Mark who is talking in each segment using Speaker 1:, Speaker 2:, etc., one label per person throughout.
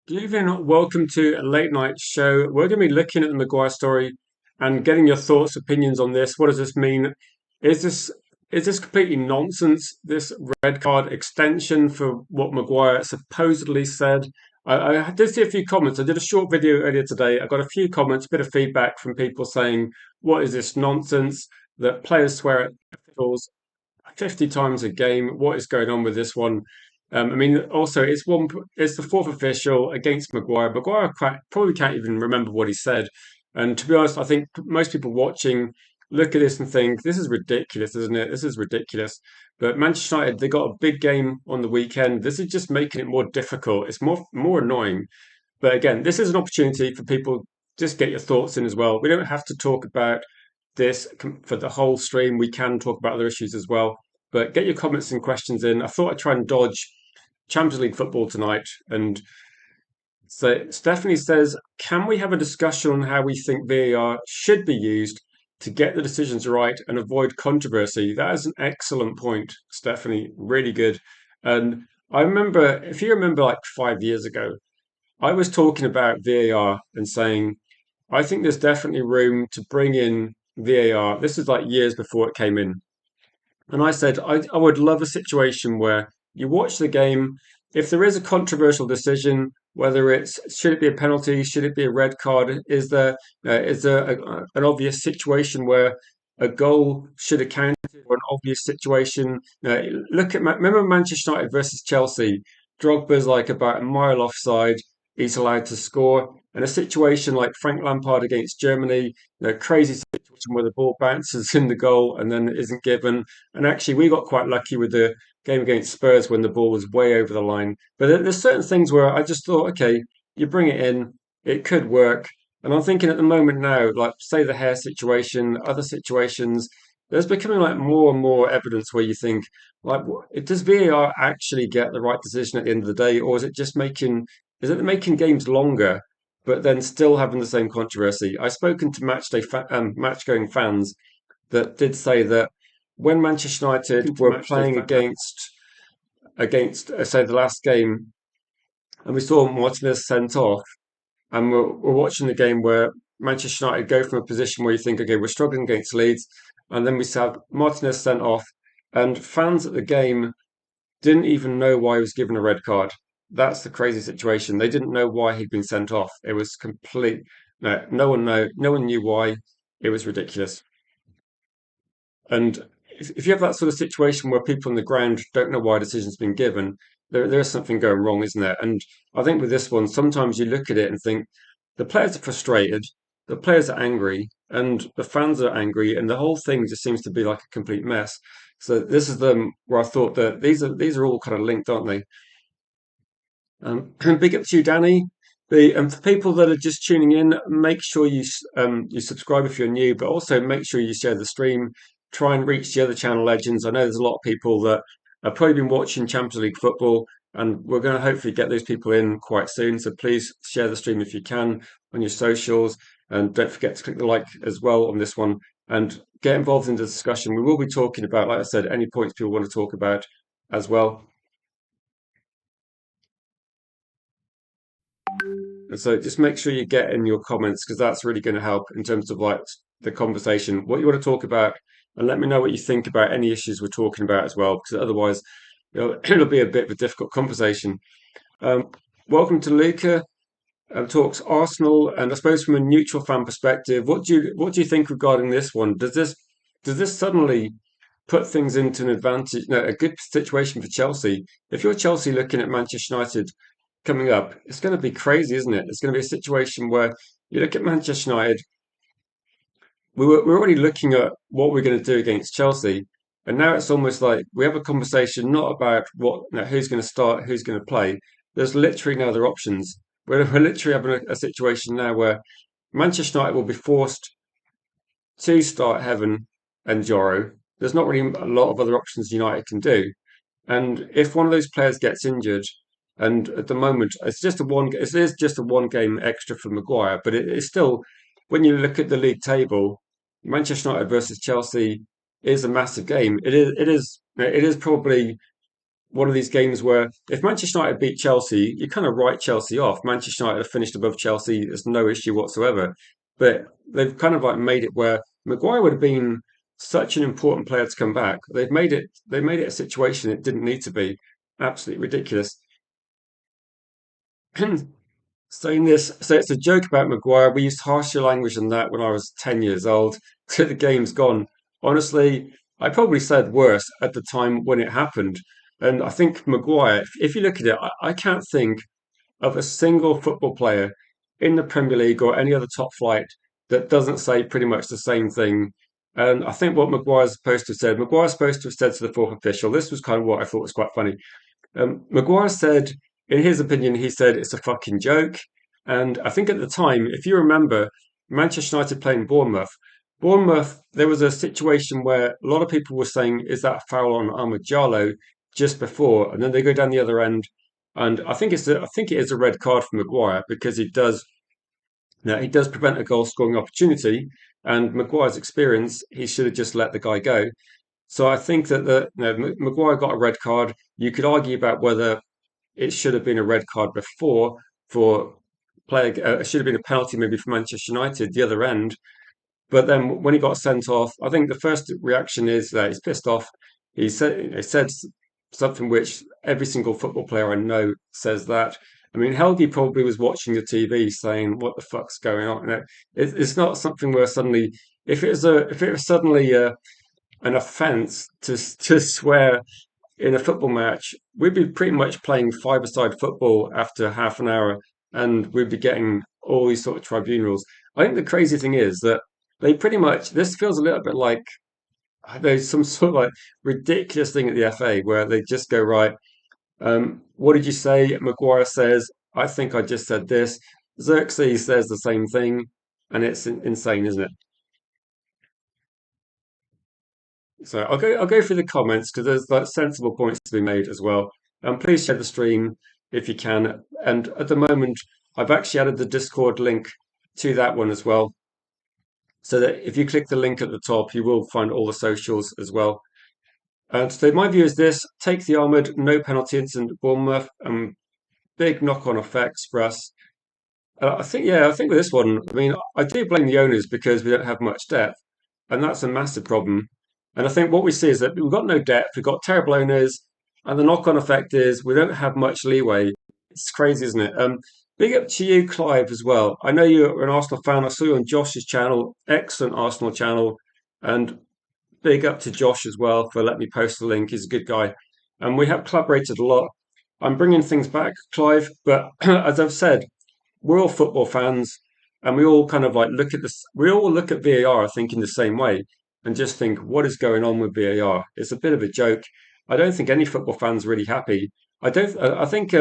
Speaker 1: Good evening. Welcome to a late night show. We're going to be looking at the Maguire story and getting your thoughts, opinions on this. What does this mean? Is this is this completely nonsense? This red card extension for what Maguire supposedly said. I did see a few comments. I did a short video earlier today. I got a few comments, a bit of feedback from people saying, "What is this nonsense that players swear at officials 50 times a game? What is going on with this one?" I mean, also it's the fourth official against Maguire. Maguire probably can't even remember what he said. And to be honest, I think most people watching look at this and think, this is ridiculous, isn't it? This is ridiculous. But Manchester United, they got a big game on the weekend. This is just making it more difficult. It's more annoying. But again, this is an opportunity for people just get your thoughts in as well. We don't have to talk about this for the whole stream. We can talk about other issues as well. But get your comments and questions in. I thought I'd try and dodge Champions League football tonight. And so Stephanie says, can we have a discussion on how we think VAR should be used to get the decisions right and avoid controversy? That is an excellent point, Stephanie. Really good. And I remember, if you remember, like 5 years ago, I was talking about VAR and saying, I think there's definitely room to bring in VAR. This is like years before it came in. And I said, I would love a situation where you watch the game. If there is a controversial decision, whether it's should it be a penalty, should it be a red card, is there an obvious situation where a goal should have counted, or an obvious situation? Look at remember Manchester United versus Chelsea. Drogba's like about a mile offside. He's allowed to score. And a situation like Frank Lampard against Germany, crazy situation where the ball bounces in the goal and then isn't given. And actually, we got quite lucky with the game against Spurs when the ball was way over the line. But there's certain things where I just thought, okay, you bring it in, it could work. And I'm thinking at the moment now, like say the hair situation, other situations, there's becoming like more and more evidence where you think, like, does VAR actually get the right decision at the end of the day, or is it making games longer, but then still having the same controversy? I've spoken to match going fans that did say that when Manchester United were playing against say the last game, and we saw Martinez sent off, and we're watching the game where Manchester United go from a position where you think, okay, we're struggling against Leeds, and then we have Martinez sent off, and fans at the game didn't even know why he was given a red card. That's the crazy situation. They didn't know why he'd been sent off. It was complete. No one knew why. It was ridiculous. And if you have that sort of situation where people on the ground don't know why a decision's been given, there's something going wrong, isn't there? And I think with this one, sometimes you look at it and think the players are frustrated, the players are angry, and the fans are angry, and the whole thing just seems to be like a complete mess. So this is them where I thought that these are all kind of linked, aren't they? Big up to you, Danny. For people that are just tuning in, make sure you subscribe if you're new, but also make sure you share the stream. Try and reach the other channel legends. I know there's a lot of people that have probably been watching Champions League football, and we're going to hopefully get those people in quite soon. So please share the stream if you can on your socials, and don't forget to click the like as well on this one, and get involved in the discussion. We will be talking about, like I said, any points people want to talk about as well. And so just make sure you get in your comments because that's really going to help in terms of like the conversation, what you want to talk about, and let me know what you think about any issues we're talking about as well, because otherwise it'll be a bit of a difficult conversation. Um, Welcome to Luca. Talks Arsenal, and I suppose from a neutral fan perspective, what do you think regarding this one? Does this suddenly put things into an advantage, no, a good situation for Chelsea? If you're Chelsea looking at Manchester United coming up, it's going to be crazy, isn't it? It's going to be a situation where you look at Manchester United. We're already looking at what we're going to do against Chelsea, and now it's almost like we have a conversation not about who's going to start, who's going to play. There's literally no other options. We're literally having a situation now where Manchester United will be forced to start Heaven and Joro. There's not really a lot of other options United can do. And if one of those players gets injured, and at the moment it is just a one game extra for Maguire, but it is still when you look at the league table, Manchester United versus Chelsea is a massive game. It is probably one of these games where if Manchester United beat Chelsea, you kind of write Chelsea off. Manchester United have finished above Chelsea. There's no issue whatsoever. But they've kind of like made it where Maguire would have been such an important player to come back. They made it a situation it didn't need to be. Absolutely ridiculous. Saying this, so it's a joke about Maguire. We used harsher language than that when I was 10 years old. So the game's gone. Honestly, I probably said worse at the time when it happened. And I think Maguire, if you look at it, I can't think of a single football player in the Premier League or any other top flight that doesn't say pretty much the same thing. And I think what Maguire's supposed to have said, Maguire's supposed to have said to the fourth official, this was kind of what I thought was quite funny. Maguire said, in his opinion, he said it's a fucking joke. And I think at the time, if you remember, Manchester United playing Bournemouth, Bournemouth, there was a situation where a lot of people were saying, is that a foul on Ahmed Jallow just before? And then they go down the other end. And I think it is a red card for Maguire because he does prevent a goal scoring opportunity. And Maguire's experience, he should have just let the guy go. So I think that Maguire got a red card. You could argue about whether it should have been a red card before for play. It should have been a penalty maybe for Manchester United the other end. But then when he got sent off, I think the first reaction is that he's pissed off. He said something which every single football player I know says that. I mean, Helgi probably was watching the TV saying, "What the fuck's going on?" It's not something where suddenly, if it was suddenly an offence to swear in a football match, we'd be pretty much playing five-a-side football after half an hour, and we'd be getting all these sort of tribunals. I think the crazy thing is that they pretty much this feels a little bit like there's some sort of like ridiculous thing at the FA where they just go right. What did you say? Maguire says, "I think I just said this." Xerxes says the same thing, and it's insane, isn't it? So I'll go through the comments because there's like sensible points to be made as well. Please share the stream if you can. And at the moment, I've actually added the Discord link to that one as well, so that if you click the link at the top, you will find all the socials as well. And so my view is this: take the Armoured, no penalty incident at Bournemouth, big knock-on effects for us. I think with this one, I mean, I do blame the owners because we don't have much depth, and that's a massive problem. And I think what we see is that we've got no depth, we've got terrible owners, and the knock-on effect is we don't have much leeway. It's crazy, isn't it? Big up to you, Clive, as well. I know you're an Arsenal fan. I saw you on Josh's channel, excellent Arsenal channel, and big up to Josh as well for letting me post the link. He's a good guy, and we have collaborated a lot. I'm bringing things back, Clive, but as I've said, we're all football fans and we all kind of like look at this we all look at VAR I think in the same way and just think what is going on with VAR. It's a bit of a joke. I don't think any football fans really happy. I think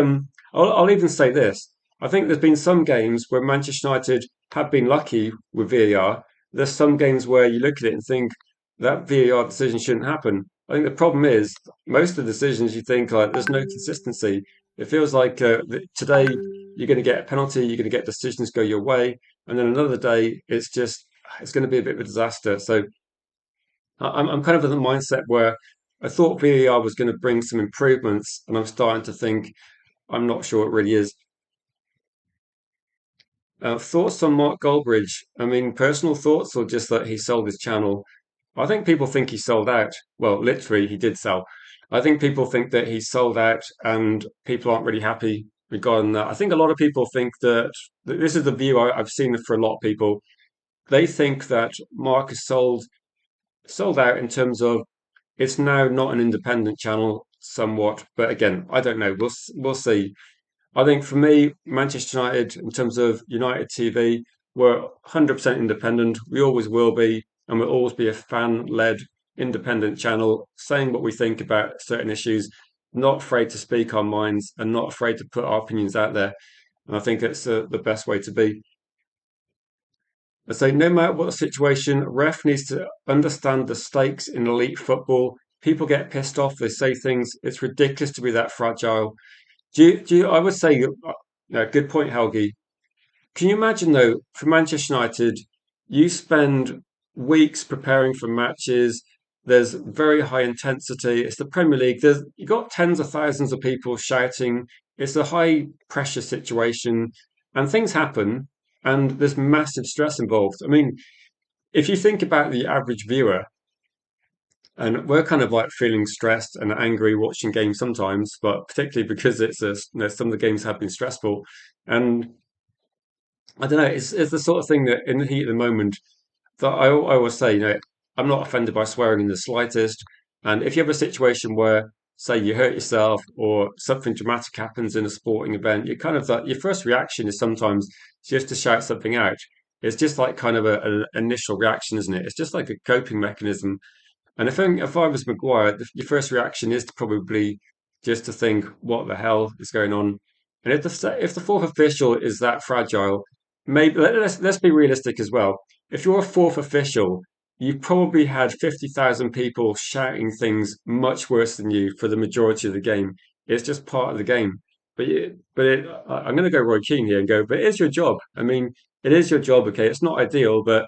Speaker 1: I'll even say this. I think there's been some games where Manchester United have been lucky with VAR. There's some games where you look at it and think that VAR decision shouldn't happen. I think the problem is most of the decisions you think like there's no consistency. It feels like today you're going to get a penalty, you're going to get decisions go your way, and then another day it's going to be a bit of a disaster. So I'm kind of in the mindset where I thought VAR was going to bring some improvements, and I'm starting to think I'm not sure it really is. Thoughts on Mark Goldbridge? I mean, personal thoughts or just that he sold his channel? I think people think he sold out. Well, literally, he did sell. I think people think that he sold out and people aren't really happy regarding that. I think a lot of people think that this is the view I've seen for a lot of people. They think that Mark has sold out in terms of it's now not an independent channel somewhat. But again, I don't know. We'll see. I think for me, Manchester United, in terms of United TV, we're 100% independent. We always will be, and we'll always be a fan-led independent channel, saying what we think about certain issues, not afraid to speak our minds, and not afraid to put our opinions out there. And I think it's the best way to be. I say, no matter what the situation, ref needs to understand the stakes in elite football. People get pissed off. They say things. It's ridiculous to be that fragile. I would say, no, good point, Helgi. Can you imagine though, for Manchester United, you spend weeks preparing for matches. There's very high intensity. It's the Premier League. There's you got tens of thousands of people shouting. It's a high pressure situation, and things happen, and there's massive stress involved. I mean, if you think about the average viewer, and we're kind of like feeling stressed and angry watching games sometimes, but particularly because some of the games have been stressful, and I don't know, it's the sort of thing that in the heat of the moment that I always say, I'm not offended by swearing in the slightest. And if you have a situation where, say, you hurt yourself or something dramatic happens in a sporting event, you kind of like your first reaction is sometimes just to shout something out. It's just like kind of an initial reaction, isn't it? It's just like a coping mechanism. And if I was Maguire, your first reaction is to probably just to think, what the hell is going on? And if the fourth official is that fragile, maybe let's be realistic as well. If you're a fourth official, you've probably had 50,000 people shouting things much worse than you for the majority of the game. It's just part of the game. I'm going to go Roy Keane here and go, but it is your job. I mean, it is your job. Okay, it's not ideal, but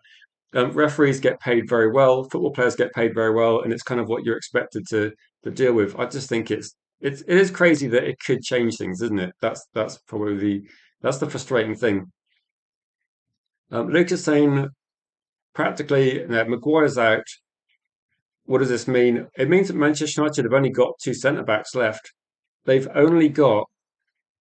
Speaker 1: referees get paid very well, football players get paid very well, and it's kind of what you're expected to deal with. I just think it is crazy that it could change things, isn't it? That's probably that's the frustrating thing. Luke is saying practically Maguire's out. What does this mean? It means that Manchester United have only got two centre backs left. They've only got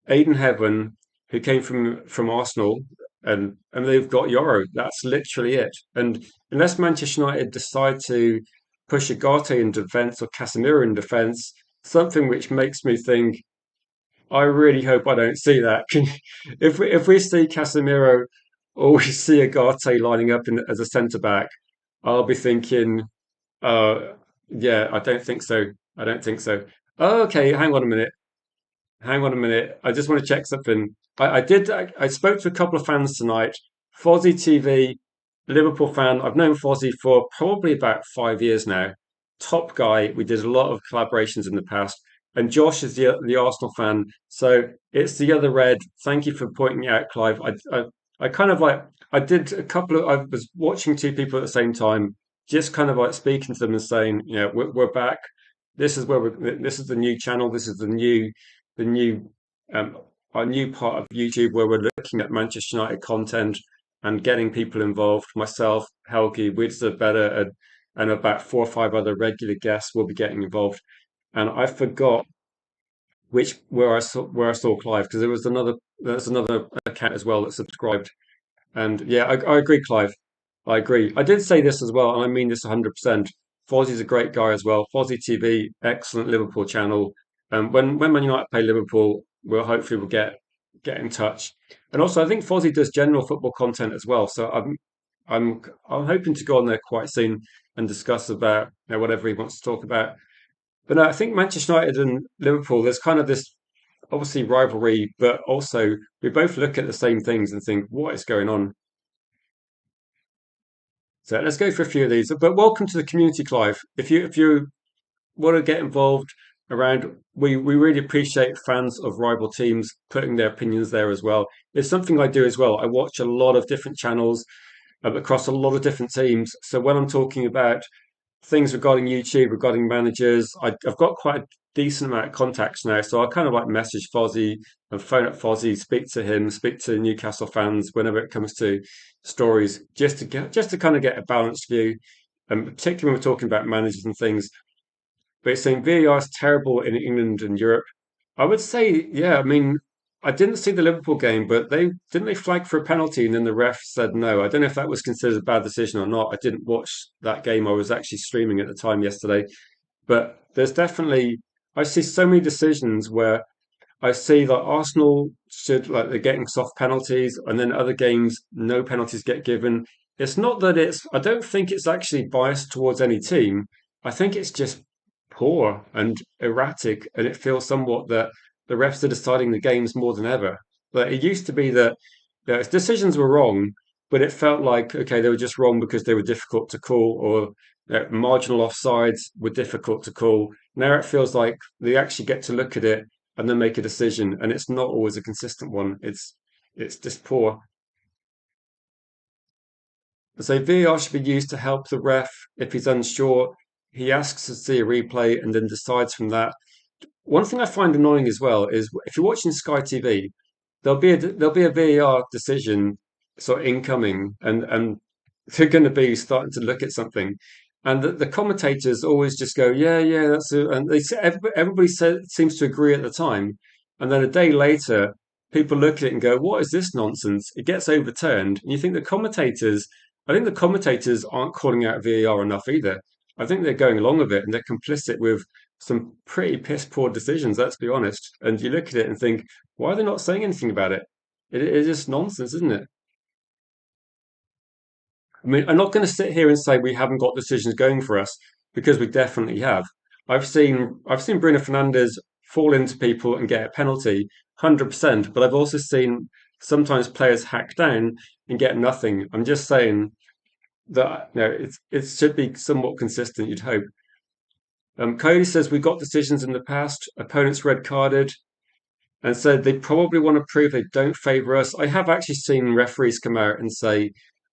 Speaker 1: Aiden Heaven, who came from Arsenal, and they've got Euro. That's literally it. And unless Manchester United decide to push Ugarte in defence or Casemiro in defence, something which makes me think, I really hope I don't see that. If we see Casemiro or we see Ugarte lining up as a centre back, I'll be thinking, uh, yeah, I don't think so. I don't think so. Oh, okay, hang on a minute. Hang on a minute. I just want to check something. I spoke to a couple of fans tonight. Fozzy TV, Liverpool fan. I've known Fozzy for probably about 5 years now. Top guy. We did a lot of collaborations in the past. And Josh is the Arsenal fan. So it's the other red. Thank you for pointing it out, Clive. I kind of like, I did a couple of, I was watching two people at the same time, just kind of like speaking to them and saying, we're back. This is the new channel. This is the new um, our new part of YouTube where we're looking at Manchester United content and getting people involved. Myself, Helgi, Widzer, Better, and about four or five other regular guests will be getting involved. And I forgot which where I saw Clive because there's another account as well that subscribed. And yeah, I agree, Clive. I agree. I did say this as well, and I mean this 100%. Fozzie's a great guy as well. Fozzie TV, excellent Liverpool channel. When Man United play Liverpool, we'll get in touch. And also, I think Fozzie does general football content as well. So I'm I'm hoping to go on there quite soon and discuss about whatever he wants to talk about. But no, I think Manchester United and Liverpool, there's kind of this obviously rivalry, but also we both look at the same things and think, what is going on? So let's go for a few of these. But welcome to the community, Clive. If you want to get involved around, we really appreciate fans of rival teams putting their opinions there as well. It's something I do as well. I watch a lot of different channels across a lot of different teams. So when I'm talking about things regarding YouTube, regarding managers. I've got quite a decent amount of contacts now, so I kind of like message Fozzie and phone up Fozzie, speak to him, speak to Newcastle fans whenever it comes to stories, just to kind of get a balanced view, and particularly when we're talking about managers and things. But it's saying VAR is terrible in England and Europe. I would say, yeah. I mean, I didn't see the Liverpool game, but they flag for a penalty and then the ref said no. I don't know if that was considered a bad decision or not. I didn't watch that game. I was actually streaming at the time yesterday. But there's definitely I see so many decisions where I see that Arsenal should like they're getting soft penalties, and then other games no penalties get given. It's not that I don't think it's actually biased towards any team. I think it's just poor and erratic, and it feels somewhat that the refs are deciding the games more than ever. But it used to be that decisions were wrong, but it felt like okay, they were just wrong because they were difficult to call, or marginal offsides were difficult to call. Now it feels like they actually get to look at it and then make a decision, and it's not always a consistent one. It's just poor. So VAR should be used to help the ref if he's unsure. he asks to see a replay and then decides from that. One thing I find annoying as well is if you're watching Sky TV, there'll be a VAR decision sort of incoming, and they're going to be starting to look at something, and the commentators always just go, yeah, yeah, that's it, and everybody seems to agree at the time, and then a day later, people look at it and go, what is this nonsense? It gets overturned, and you think I think the commentators aren't calling out VAR enough either. I think they're going along with it, and they're complicit with some pretty piss poor decisions. Let's be honest. And you look at it and think, why are they not saying anything about it? It is just nonsense, isn't it? I mean, I'm not going to sit here and say we haven't got decisions going for us because we definitely have. I've seen Bruno Fernandes fall into people and get a penalty, 100%. But I've also seen sometimes players hack down and get nothing. I'm just saying that it should be somewhat consistent. You'd hope. Cody says we got decisions in the past. Opponents red carded. And so they probably want to prove they don't favour us. I have actually seen referees come out and say,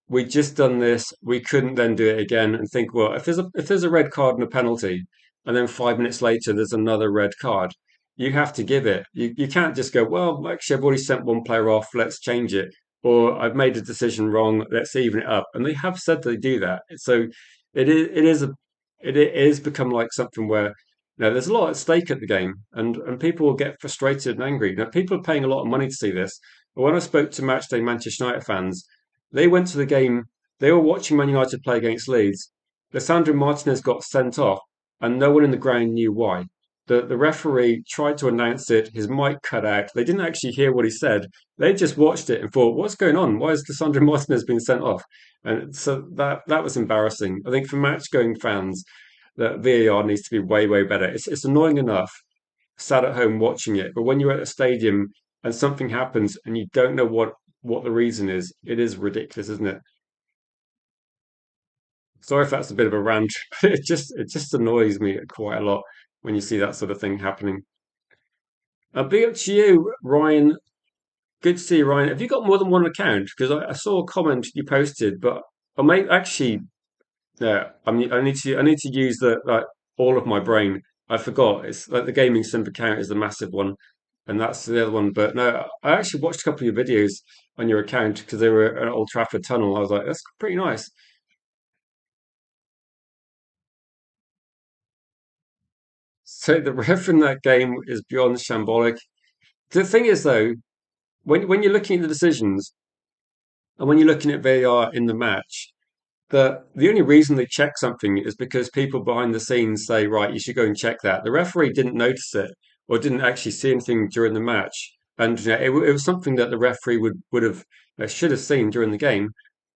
Speaker 1: "We just done this. We couldn't then do it again." And think, well, if there's a red card and a penalty, and then 5 minutes later there's another red card, you have to give it. You can't just go, well, actually I've already sent one player off. Let's change it, or I've made a decision wrong. Let's even it up. And they have said they do that. So it is become like something where there's a lot at stake at the game, and people will get frustrated and angry. Now, people are paying a lot of money to see this. But when I spoke to matchday Manchester United fans, they went to the game. They were watching Man United play against Leeds. Lissandro Martinez got sent off, and no one in the ground knew why. The referee tried to announce it. His mic cut out. They didn't actually hear what he said. They just watched it and thought, "What's going on? Why is Lissandro Martinez being sent off?" And so that was embarrassing. I think for match-going fans, that VAR needs to be way, way better. It's annoying enough sat at home watching it, but when you're at a stadium and something happens and you don't know what the reason is, it is ridiculous, isn't it? Sorry if that's a bit of a rant. It just annoys me quite a lot when you see that sort of thing happening. Big up to you, Ryan. Good to see you, Ryan. Have you got more than one account? Because I saw a comment you posted, but I may actually yeah, I need to use the like all of my brain. I forgot. It's like the gaming sim account is the massive one, and that's the other one. But no, I actually watched a couple of your videos on your account because they were at Old Trafford Tunnel. I was like, that's pretty nice. So the ref in that game is beyond shambolic. The thing is, though, when you're looking at the decisions and when you're looking at VAR in the match, the only reason they check something is because people behind the scenes say, right, you should go and check that. The referee didn't notice it or didn't actually see anything during the match, and it was something that the referee would have should have seen during the game.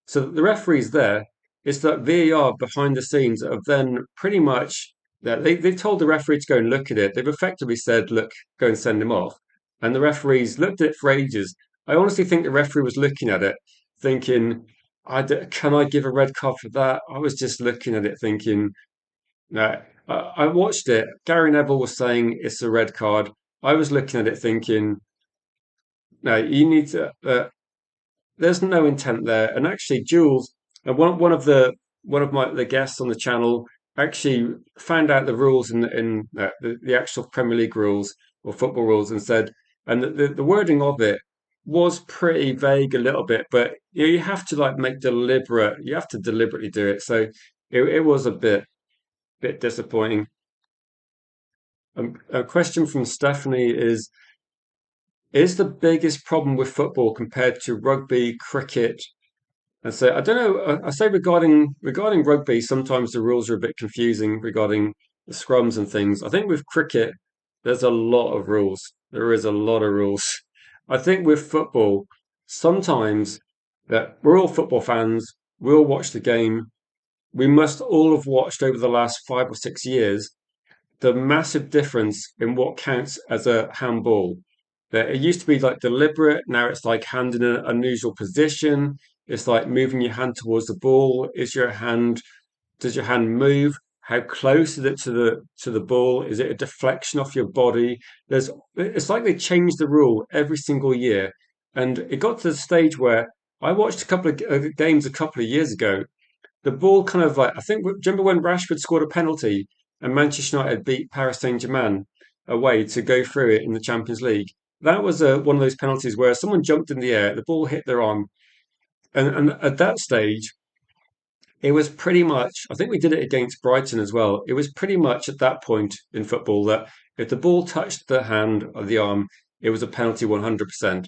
Speaker 1: So the referee's there. It's that VAR behind the scenes have then pretty much that they've told the referee to go and look at it. They've effectively said, look, go and send him off. And the referees looked at it for ages. I honestly think the referee was looking at it, thinking, can I give a red card for that? I was just looking at it thinking, no. I watched it. Gary Neville was saying it's a red card. I was looking at it thinking, no, you need to. There's no intent there. And actually, Jules, one of my the guests on the channel actually found out the rules in the actual Premier League rules or football rules and said, and the wording of it was pretty vague a little bit, but you have to like you have to deliberately do it. So it was a bit disappointing. A question from Stephanie is the biggest problem with football compared to rugby, cricket, and so I don't know. I say regarding rugby, sometimes the rules are a bit confusing regarding the scrums and things. I think with cricket, there's a lot of rules. There is a lot of rules. I think with football, sometimes that we're all football fans. We all watch the game. We must all have watched over the last 5 or 6 years the massive difference in what counts as a handball. That it used to be like deliberate, now it's like hand in an unusual position. It's like moving your hand towards the ball. Does your hand move? How close is it to the ball? Is it a deflection off your body? It's like they change the rule every single year. And it got to the stage where I watched a couple of games a couple of years ago, the ball kind of like, I think, do you remember when Rashford scored a penalty and Manchester United beat Paris Saint-Germain away to go through it in the Champions League? That was one of those penalties where someone jumped in the air, the ball hit their arm, and at that stage, it was pretty much, I think we did it against Brighton as well. It was pretty much at that point in football that if the ball touched the hand or the arm, it was a penalty 100%.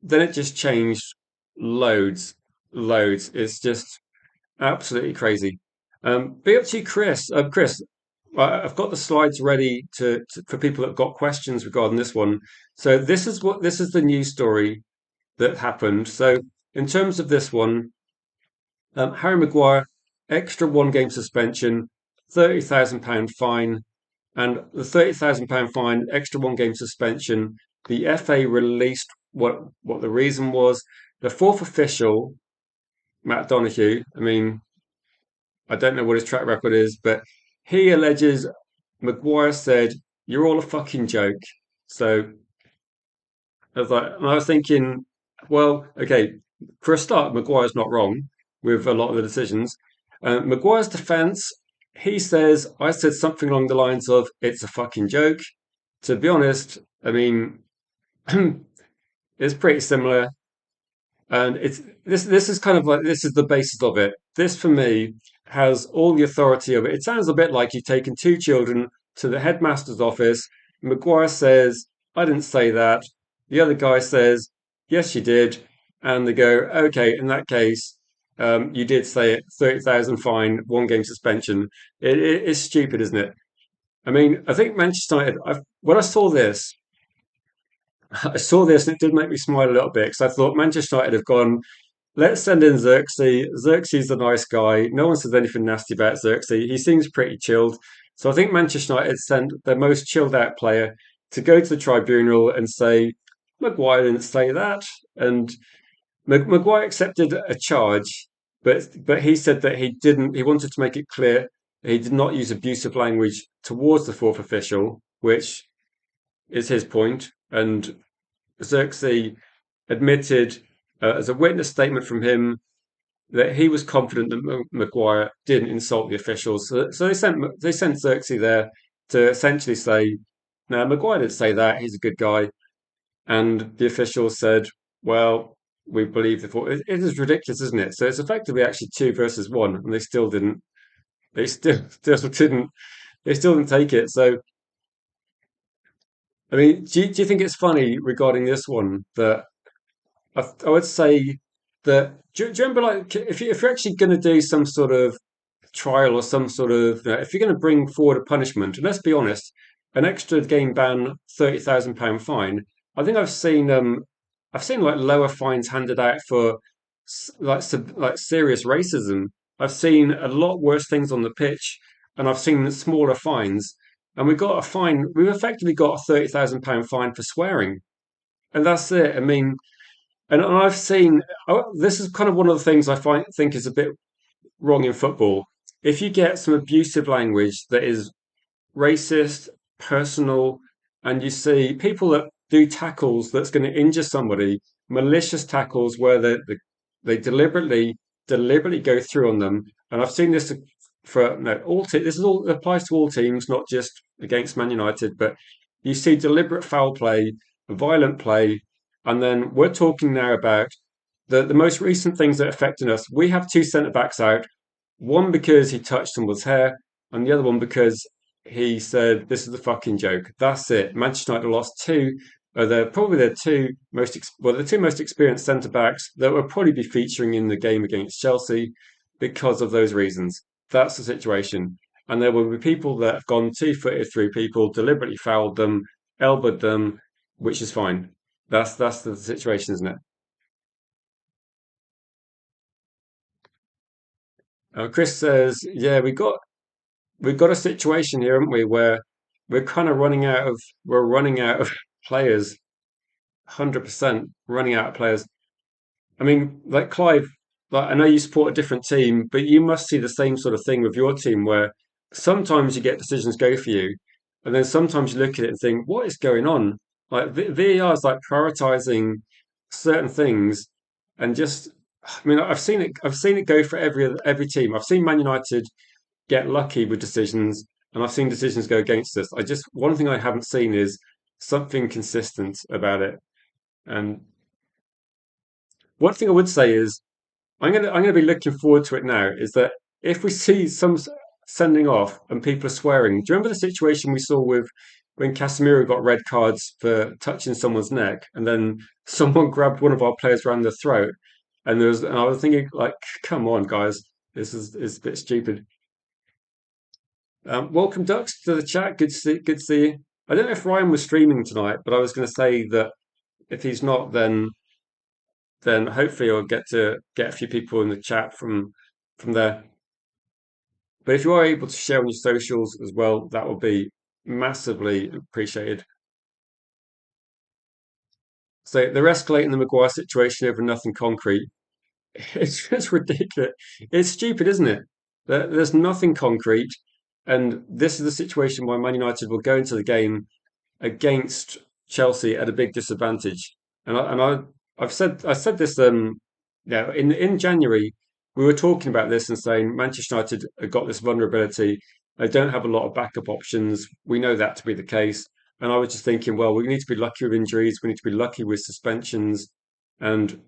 Speaker 1: Then it just changed loads, loads. It's just absolutely crazy. Be up to you, Chris. Chris, I've got the slides ready for people that've got questions regarding this one. So this is the news story that happened. So in terms of this one, Harry Maguire, extra 1 game suspension, £30,000 fine, and the £30,000 fine, extra 1 game suspension. The FA released what the reason was. The fourth official, Matt Donoghue. I mean, I don't know what his track record is, but he alleges Maguire said, "You're all a fucking joke." So and I was thinking, well, okay, for a start, Maguire's not wrong with a lot of the decisions. Maguire's defense, he says, I said something along the lines of, "It's a fucking joke." To be honest, I mean, it's pretty similar. And it's this is kind of like this is the basis of it. This for me has all the authority of it. It sounds a bit like you've taken two children to the headmaster's office. Maguire says, "I didn't say that." The other guy says, "Yes, you did." And they go, "Okay, in that case, you did say it. 30,000 fine, 1 game suspension." It's stupid, isn't it? I mean, I think Manchester United. When I saw this, and it did make me smile a little bit because I thought Manchester United have gone, let's send in Xerxes. Xerxes is a nice guy. No one says anything nasty about Xerxes. He seems pretty chilled. So I think Manchester United sent their most chilled out player to go to the tribunal and say, Maguire didn't say that. And Maguire accepted a charge, but he said that he didn't, he wanted to make it clear that he did not use abusive language towards the fourth official, which is his point. And Xerxes admitted, as a witness statement from him, that he was confident that Maguire didn't insult the officials. So they sent Xerxes there to essentially say, "No, Maguire didn't say that. He's a good guy." And the officials said, "Well, we believe the four." It is ridiculous, isn't it? So it's effectively actually two versus one, and they still didn't. They still didn't. They still didn't take it. So I mean, do you think it's funny regarding this one that I would say that do you remember like if you're actually going to do some sort of trial or some sort of if you're going to bring forward a punishment, and let's be honest, an extra game ban, £30,000 fine. I think I've seen like lower fines handed out for like serious racism. I've seen a lot worse things on the pitch, and I've seen smaller fines. And we got a fine. We've effectively got a £30,000 fine for swearing, and that's it. I mean, and I've seen this is kind of one of the things think is a bit wrong in football. If you get some abusive language that is racist, personal, and you see people that do tackles that's going to injure somebody, malicious tackles where they deliberately go through on them. And I've seen this for no, all this is all applies to all teams, not just against Man United, but you see deliberate foul play, violent play, and then we're talking now about the most recent things that are affecting us. We have two centre backs out, one because he touched someone's hair, and the other one because he said this is a fucking joke. That's it. Manchester United lost two. They're probably the two most experienced centre backs that will probably be featuring in the game against Chelsea because of those reasons. That's the situation. And there will be people that have gone 2-footed through people, deliberately fouled them, elbowed them, which is fine. That's the situation, isn't it? Chris says, "Yeah, we've got a situation here, haven't we, where we're kind of we're running out of players, 100% running out of players. I mean, like Clive, like I know you support a different team, but you must see the same sort of thing with your team where sometimes you get decisions go for you, and then sometimes you look at it and think, what is going on? Like VAR is like prioritizing certain things and just I mean, I've seen it go for every team. I've seen Man United get lucky with decisions, and I've seen decisions go against us. I just one thing I haven't seen is something consistent about it. And one thing I would say is I'm gonna be looking forward to it now. Is that if we see some sending off and people are swearing? Do you remember the situation we saw with when Casemiro got red cards for touching someone's neck, and then someone grabbed one of our players around the throat, and I was thinking like, come on, guys, this is a bit stupid. Welcome, Dux, to the chat. Good to see you. I don't know if Ryan was streaming tonight, but I was going to say that if he's not, then hopefully I'll get to get a few people in the chat from there. But if you are able to share on your socials as well, that will be massively appreciated. So they're escalating the Maguire situation over nothing concrete. It's just ridiculous. It's stupid, isn't it? There's nothing concrete, and this is the situation why Man United will go into the game against Chelsea at a big disadvantage. I said this yeah, in January we were talking about this and saying Manchester United have got this vulnerability. They don't have a lot of backup options. We know that to be the case. And I was just thinking, well, we need to be lucky with injuries. We need to be lucky with suspensions. And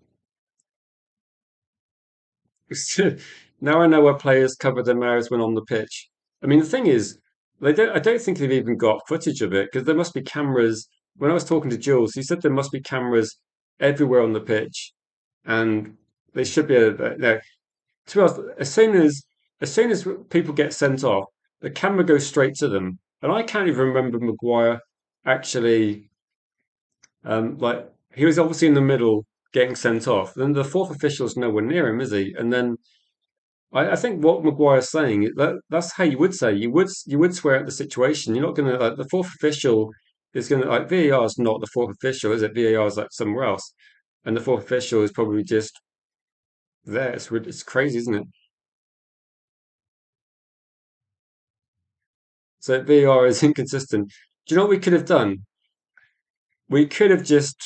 Speaker 1: now I know where players cover their mouths when on the pitch. I mean, the thing is, they don't. I don't think they've even got footage of it because there must be cameras. When I was talking to Jules, he said there must be cameras everywhere on the pitch, and they should be. No, to be honest, as soon as people get sent off, the camera goes straight to them, and I can't even remember Maguire actually. Like he was obviously in the middle getting sent off. Then the fourth official is nowhere near him, is he? And then I think what Maguire's saying that's how you would say you would swear at the situation. You're not going to like the fourth official is going to like VAR is not the fourth official, is it? VAR is like somewhere else, and the fourth official is probably just there. It's crazy, isn't it? So VAR is inconsistent. Do you know what we could have done? We could have just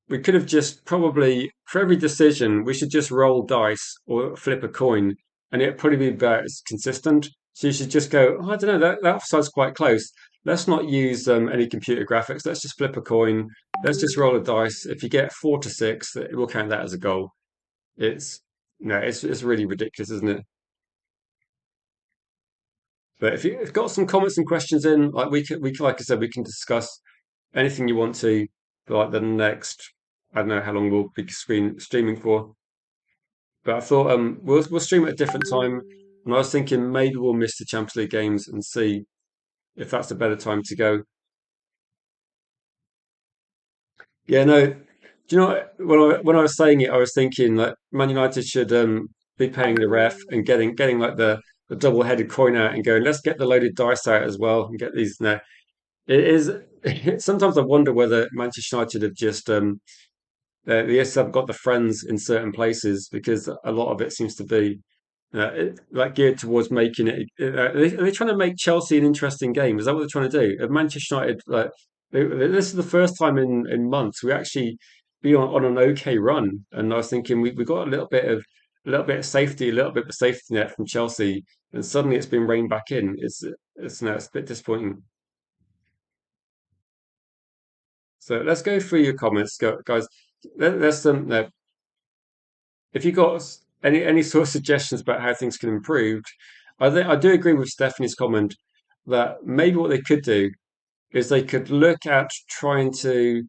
Speaker 1: we could have just probably for every decision we should just roll dice or flip a coin, and it'd probably be about as consistent. So you should just go, oh, I don't know, that offside's quite close. Let's not use any computer graphics. Let's just flip a coin. Let's just roll a dice. If you get 4 to 6, we'll count that as a goal. It's no, it's really ridiculous, isn't it? But if you've got some comments and questions in, like like I said, we can discuss anything you want to for like the next, I don't know how long we'll be streaming for. But I thought we'll stream at a different time. And I was thinking maybe we'll miss the Champions League games and see if that's a better time to go. Yeah, no. Do you know what, when I was saying it, I was thinking that Man United should be paying the ref and getting like the double-headed coin out and going, let's get the loaded dice out as well and get these. No, it is. Sometimes I wonder whether Manchester United have just yes, I've got the friends in certain places because a lot of it seems to be like geared towards making it. Are they trying to make Chelsea an interesting game? Is that what they're trying to do? Manchester United, like this is the first time in months we actually be on an okay run, and I was thinking we got a little bit of safety, a little bit of a safety net from Chelsea, and suddenly it's been reined back in. It's no, it's a bit disappointing. So let's go through your comments, guys. Let's if you got any sort of suggestions about how things can improve, I do agree with Stephanie's comment that maybe what they could do is they could look at trying to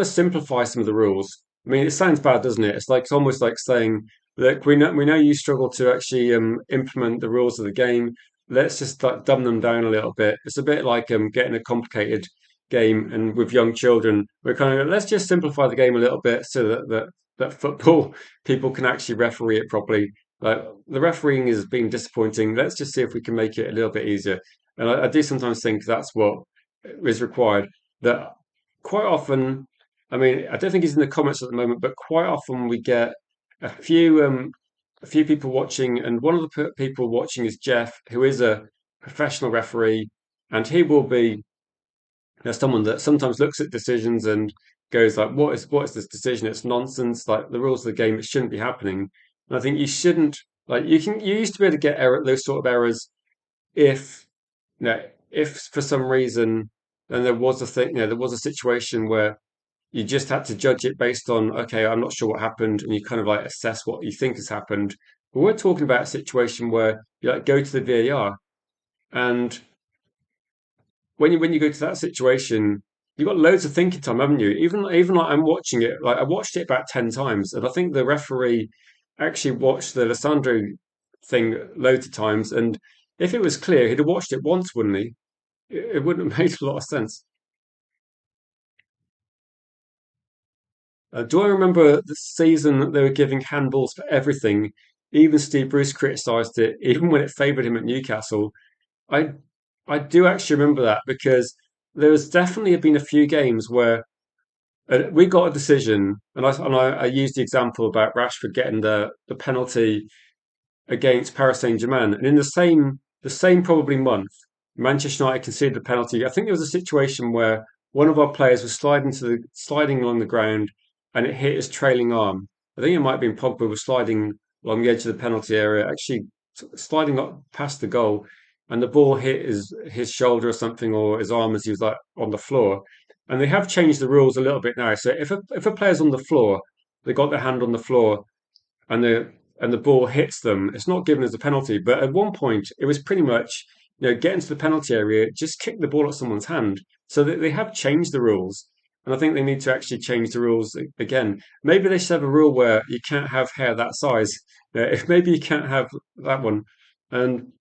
Speaker 1: simplify some of the rules. I mean, it sounds bad, doesn't it? It's almost like saying, look, we know you struggle to actually implement the rules of the game. Let's just like dumb them down a little bit. It's a bit like getting a complicated game, and with young children, we're kind of let's just simplify the game a little bit so that football people can actually referee it properly. Like the refereeing is being disappointing. Let's just see if we can make it a little bit easier. And I do sometimes think that's what is required. That quite often, I mean, I don't think he's in the comments at the moment, but quite often we get a few a few people watching, and one of the people watching is Jeff, who is a professional referee, and he will be someone that sometimes looks at decisions and goes like, what is this decision? It's nonsense. Like the rules of the game, it shouldn't be happening. And I think you shouldn't like you used to be able to get those sort of errors if you know if for some reason then there was a thing, there was a situation where you just had to judge it based on, okay, I'm not sure what happened, and you kind of like assess what you think has happened. But we're talking about a situation where you like go to the VAR, and when you go to that situation, you've got loads of thinking time, haven't you? Even like I'm watching it, like I watched it about 10 times, and I think the referee actually watched the Lissandro thing loads of times, and if it was clear, he'd have watched it once, wouldn't he? It wouldn't have made a lot of sense. Do I remember the season that they were giving handballs for everything? Even Steve Bruce criticised it, even when it favoured him at Newcastle. I I do actually remember that because there has definitely been a few games where we got a decision, and I used the example about Rashford getting the penalty against Paris Saint-Germain. And in the same probably month, Manchester United conceded a penalty. I think there was a situation where one of our players was sliding along the ground and it hit his trailing arm. I think it might have been Pogba was sliding along the edge of the penalty area, actually sliding up past the goal, and the ball hit his shoulder or something or his arm as he was like on the floor. And they have changed the rules a little bit now. So if a player's on the floor, they got their hand on the floor and the ball hits them, it's not given as a penalty. But at one point, it was pretty much get into the penalty area, just kick the ball at someone's hand. So that they have changed the rules, and I think they need to actually change the rules again. Maybe they should have a rule where you can't have hair that size. Maybe you can't have that one. And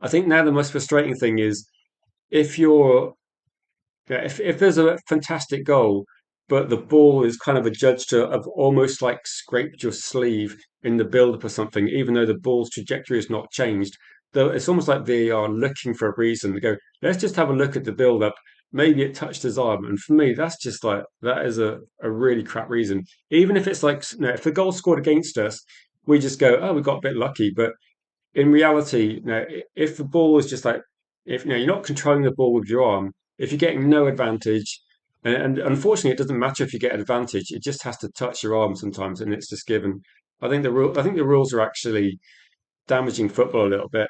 Speaker 1: I think now the most frustrating thing is if you're yeah, if there's a fantastic goal, but the ball is kind of adjudged to have almost like scraped your sleeve in the build-up or something, even though the ball's trajectory is not changed, though it's almost like they are looking for a reason to go, let's just have a look at the build-up. Maybe it touched his arm. And for me, that's just like that is a really crap reason. Even if it's like if the goal scored against us, we just go, oh, we got a bit lucky. But in reality, if the ball is just like if you're not controlling the ball with your arm, if you're getting no advantage, and unfortunately, it doesn't matter if you get an advantage; it just has to touch your arm sometimes, and it's just given. I think the rules are actually damaging football a little bit.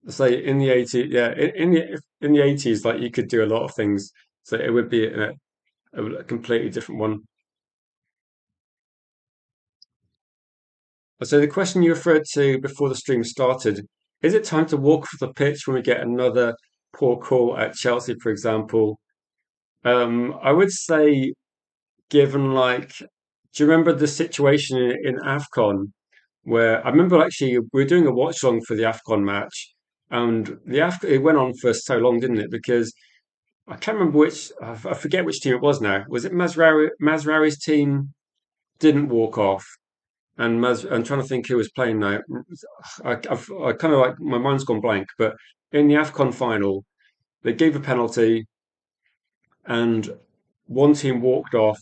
Speaker 1: Say in the 80s, yeah, in the 80s, like you could do a lot of things, so it would be a completely different one. So the question you referred to before the stream started, is it time to walk off the pitch when we get another poor call at Chelsea, for example? I would say, given like, do you remember the situation in AFCON where I remember actually we were doing a watch along for the AFCON match, and it went on for so long, didn't it? Because I can't remember I forget which team it was now. Was it Mazraoui's team didn't walk off? And I'm trying to think who was playing now. I kind of like my mind's gone blank. But in the AFCON final, they gave a penalty, and one team walked off,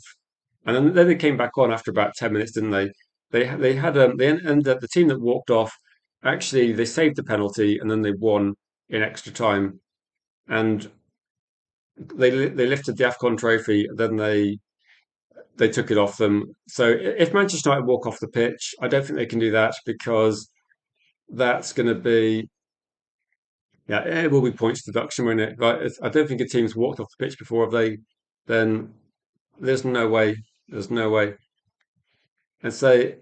Speaker 1: and then they came back on after about 10 minutes, didn't they? They ended up the team that walked off. Actually, they saved the penalty, and then they won in extra time, and they lifted the AFCON trophy. Then they took it off them. So if Manchester United walk off the pitch, I don't think they can do that because that's going to be yeah, it will be points deduction, won't it? Like I don't think a team's walked off the pitch before. Have they? Then there's no way. There's no way. And so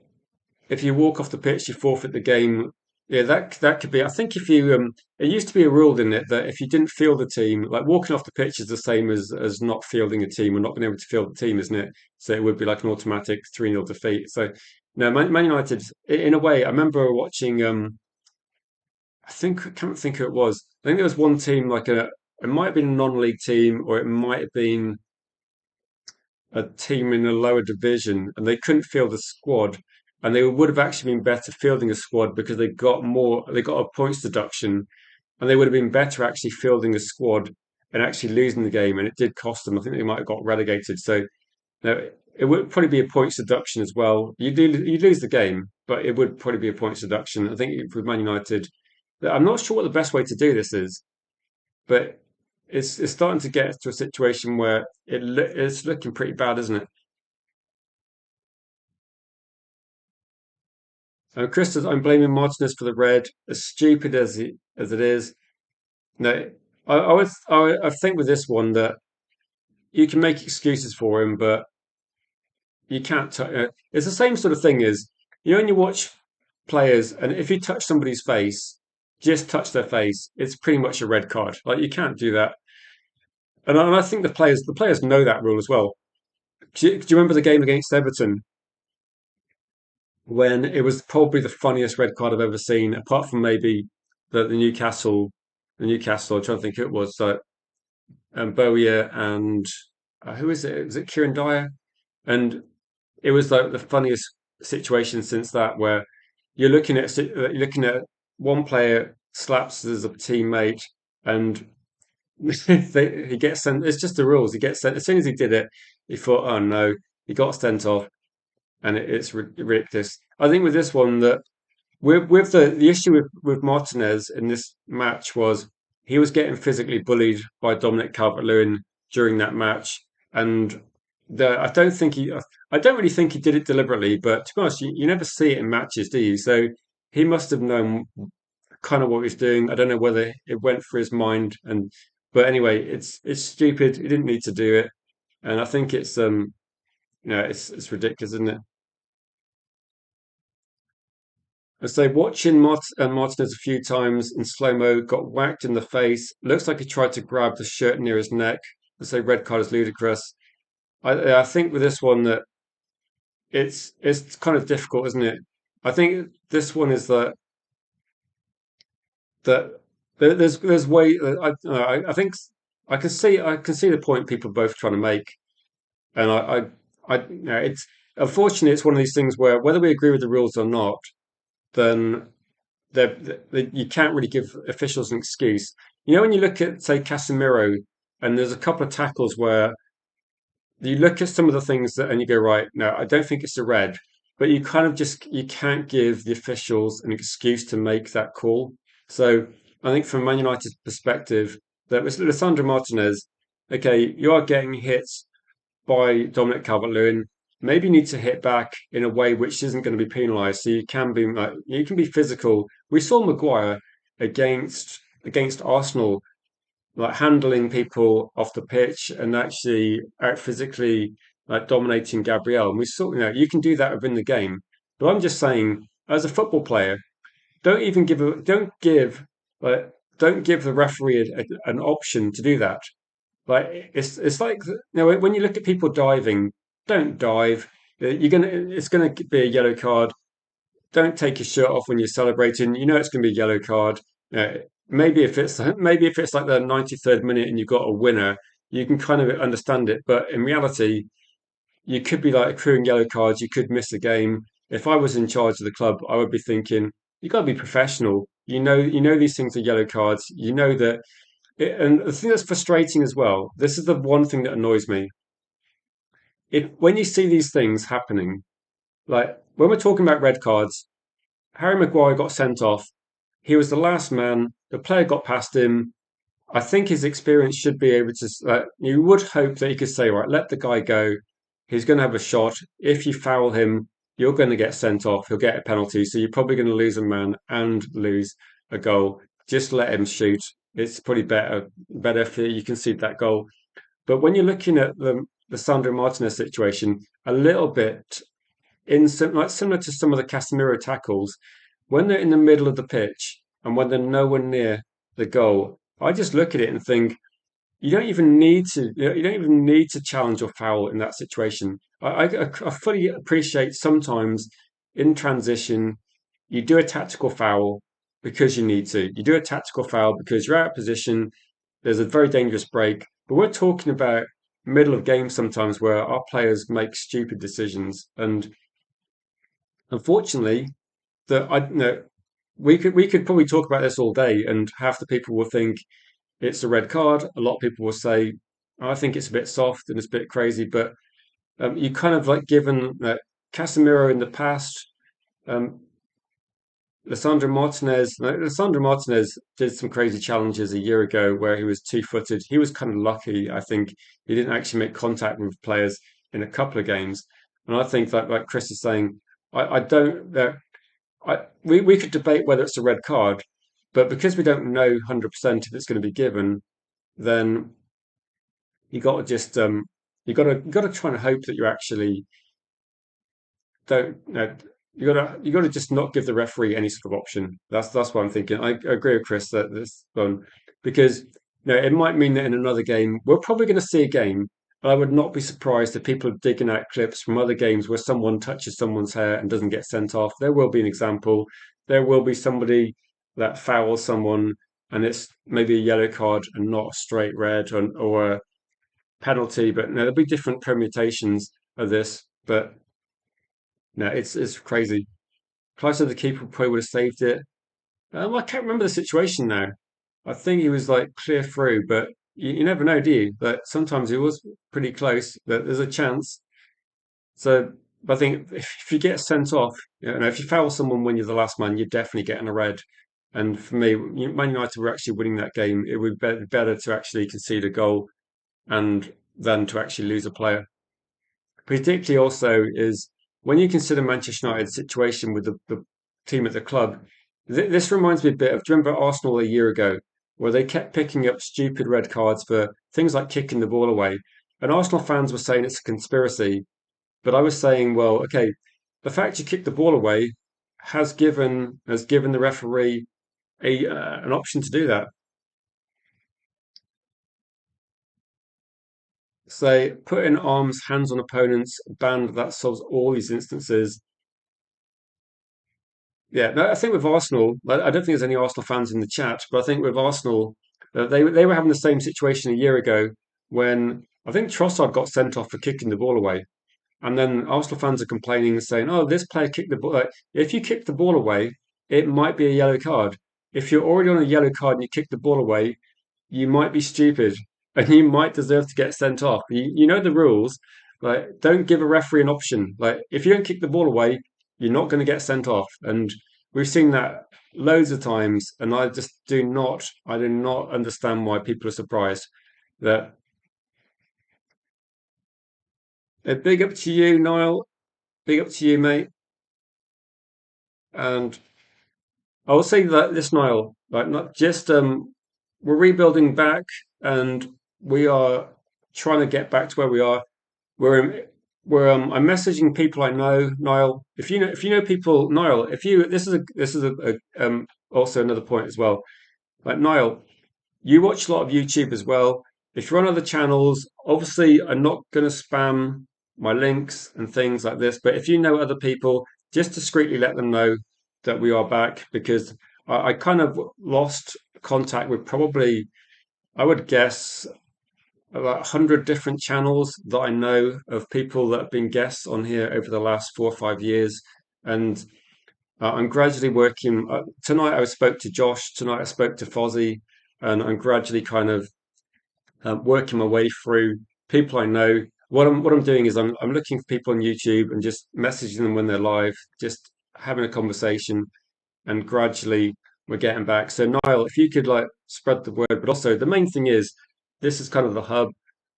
Speaker 1: if you walk off the pitch, you forfeit the game. Yeah, that could be. I think if you it used to be a rule, didn't it, that if you didn't field the team, like walking off the pitch is the same as not fielding a team or not being able to field the team, isn't it? So it would be like an automatic 3-0 defeat. So no, Man United, in a way, I remember watching. I can't think who it was. I think there was one team it might have been a non-league team or it might have been a team in a lower division and they couldn't field a squad and they would have actually been better fielding a squad because they got a points deduction and they would have been better actually fielding a squad and actually losing the game and it did cost them. I think they might have got relegated. So no, it would probably be a points deduction as well. You lose the game, but it would probably be a points deduction. I think with Man United, I'm not sure what the best way to do this is, but it's starting to get to a situation where it's looking pretty bad, isn't it? Chris says, I'm blaming Martinez for the red, as stupid as it is. No, I think with this one that you can make excuses for him, but you can't. It's the same sort of thing as when you watch players, and if you touch somebody's face, just touch their face, it's pretty much a red card. Like you can't do that, and I think the players know that rule as well. Do you remember the game against Everton when it was probably the funniest red card I've ever seen, apart from maybe the Newcastle. I'm trying to think who it was. So Bowyer and who is it? Was it Kieran Dyer? And it was like the funniest situation since that, where you're looking at one player slaps as a teammate, and he gets sent. It's just the rules. He gets sent as soon as he did it. He thought, "Oh no!" He got sent off, and it's ridiculous. I think with this one that with the issue with Martinez in this match was he was getting physically bullied by Dominic Calvert-Lewin during that match, and I don't really think he did it deliberately, but to be honest, you never see it in matches, do you? So he must have known kind of what he was doing. I don't know whether it went through his mind, but anyway, it's stupid. He didn't need to do it, and I think it's ridiculous, isn't it? I say watching Martinez a few times in slow-mo, got whacked in the face. Looks like he tried to grab the shirt near his neck. I say red card is ludicrous. I think with this one that it's kind of difficult, isn't it? I think this one is that there's way I think I can see the point people are both trying to make, and it's unfortunately it's one of these things where whether we agree with the rules or not, then you can't really give officials an excuse. When you look at, say, Casemiro, and there's a couple of tackles where you look at some of the things that, and you go, right, no, I don't think it's a red, but you kind of just you can't give the officials an excuse to make that call. So I think from Man United's perspective, that was Lissandro Martinez. Okay, you are getting hit by Dominic Calvert-Lewin. Maybe you need to hit back in a way which isn't going to be penalised. So you can be physical. We saw Maguire against Arsenal, like handling people off the pitch and actually out physically like dominating Gabriel. And we saw, you can do that within the game. But I'm just saying, as a football player, don't even give a like don't give the referee an option to do that. Like it's like when you look at people diving, don't dive. It's gonna be a yellow card. Don't take your shirt off when you're celebrating. You know it's gonna be a yellow card. Maybe if it's like the 93rd minute and you've got a winner, you can kind of understand it. But in reality, you could be like accruing yellow cards. You could miss a game. If I was in charge of the club, I would be thinking, you got to be professional. You know these things are yellow cards. You know that and the thing that's frustrating as well, this is the one thing that annoys me. If when you see these things happening, like when we're talking about red cards, Harry Maguire got sent off. He was the last man. The player got past him. I think his experience should be able to. You would hope that he could say, right, let the guy go. He's going to have a shot. If you foul him, you're going to get sent off. He'll get a penalty. So you're probably going to lose a man and lose a goal. Just let him shoot. It's probably better if you concede that goal. But when you're looking at the Sandro Martinez situation, a little bit like similar to some of the Casemiro tackles, when they're in the middle of the pitch and when they're nowhere near the goal, I just look at it and think you don't even need to challenge or foul in that situation. I fully appreciate sometimes in transition you do a tactical foul because you need to. You do a tactical foul because you're out of position. There's a very dangerous break, but we're talking about middle of game sometimes where our players make stupid decisions, and unfortunately, that I know we could probably talk about this all day, and half the people will think it's a red card. A lot of people will say, I think it's a bit soft and it's a bit crazy, but you kind of like given Casemiro in the past. Um, Lissandro Martinez did some crazy challenges a year ago where he was two-footed. He was kind of lucky, I think. He didn't actually make contact with players in a couple of games. And I think that, like Chris is saying, I don't. We could debate whether it's a red card, but because we don't know 100% if it's going to be given, then you got to just you got to try and hope that you're actually don't you got to just not give the referee any sort of option. That's what I'm thinking. I agree with Chris that this one because it might mean that in another game we're probably going to see a game. I would not be surprised if people are digging out clips from other games where someone touches someone's hair and doesn't get sent off. There will be an example. There will be somebody that fouls someone and it's maybe a yellow card and not a straight red or a penalty. But no, there'll be different permutations of this. But no, it's crazy. Close to the keeper probably would have saved it. I can't remember the situation now. I think he was like clear through, but you never know, do you? But sometimes he was pretty close. That there's a chance. So I think if you get sent off, if you foul someone when you're the last man, you're definitely getting a red. And for me, Man United were actually winning that game. It would be better to actually concede a goal and than to actually lose a player. Particularly also is when you consider Manchester United's situation with the team at the club, this reminds me a bit of, do you remember Arsenal a year ago, where they kept picking up stupid red cards for things like kicking the ball away? And Arsenal fans were saying it's a conspiracy, but I was saying, well, okay, the fact you kicked the ball away has given the referee a an option to do that. Say, put in arms, hands on opponents, banned, that solves all these instances. Yeah, no, I think with Arsenal, I don't think there's any Arsenal fans in the chat, but I think with Arsenal, they were having the same situation a year ago when I think Trossard got sent off for kicking the ball away, and then Arsenal fans are complaining and saying, "Oh, this player kicked the ball." Like, if you kick the ball away, it might be a yellow card. If you're already on a yellow card and you kick the ball away, you might be stupid and you might deserve to get sent off. You know the rules. Like, don't give a referee an option. Like, if you don't kick the ball away, you're not going to get sent off. And we've seen that loads of times. And I do not understand why people are surprised that big up to you, Niall. Big up to you, mate. And I will say that this, Niall, like not just we're rebuilding back and we are trying to get back to where we are. We're I'm messaging people I know, Niall. If you know people, Niall, if you this is also another point as well. Like Niall, you watch a lot of YouTube as well. If you're on other channels, obviously I'm not going to spam my links and things like this. But if you know other people, just discreetly let them know that we are back because I kind of lost contact with probably I would guess about 100 different channels that I know of people that have been guests on here over the last 4 or 5 years. And I'm gradually working. Tonight I spoke to Josh, tonight I spoke to Fozzie, and I'm gradually kind of working my way through people I know. What I'm doing is I'm looking for people on YouTube and just messaging them when they're live, just having a conversation, and gradually we're getting back. So Niall, if you could like spread the word, but also the main thing is this is kind of the hub.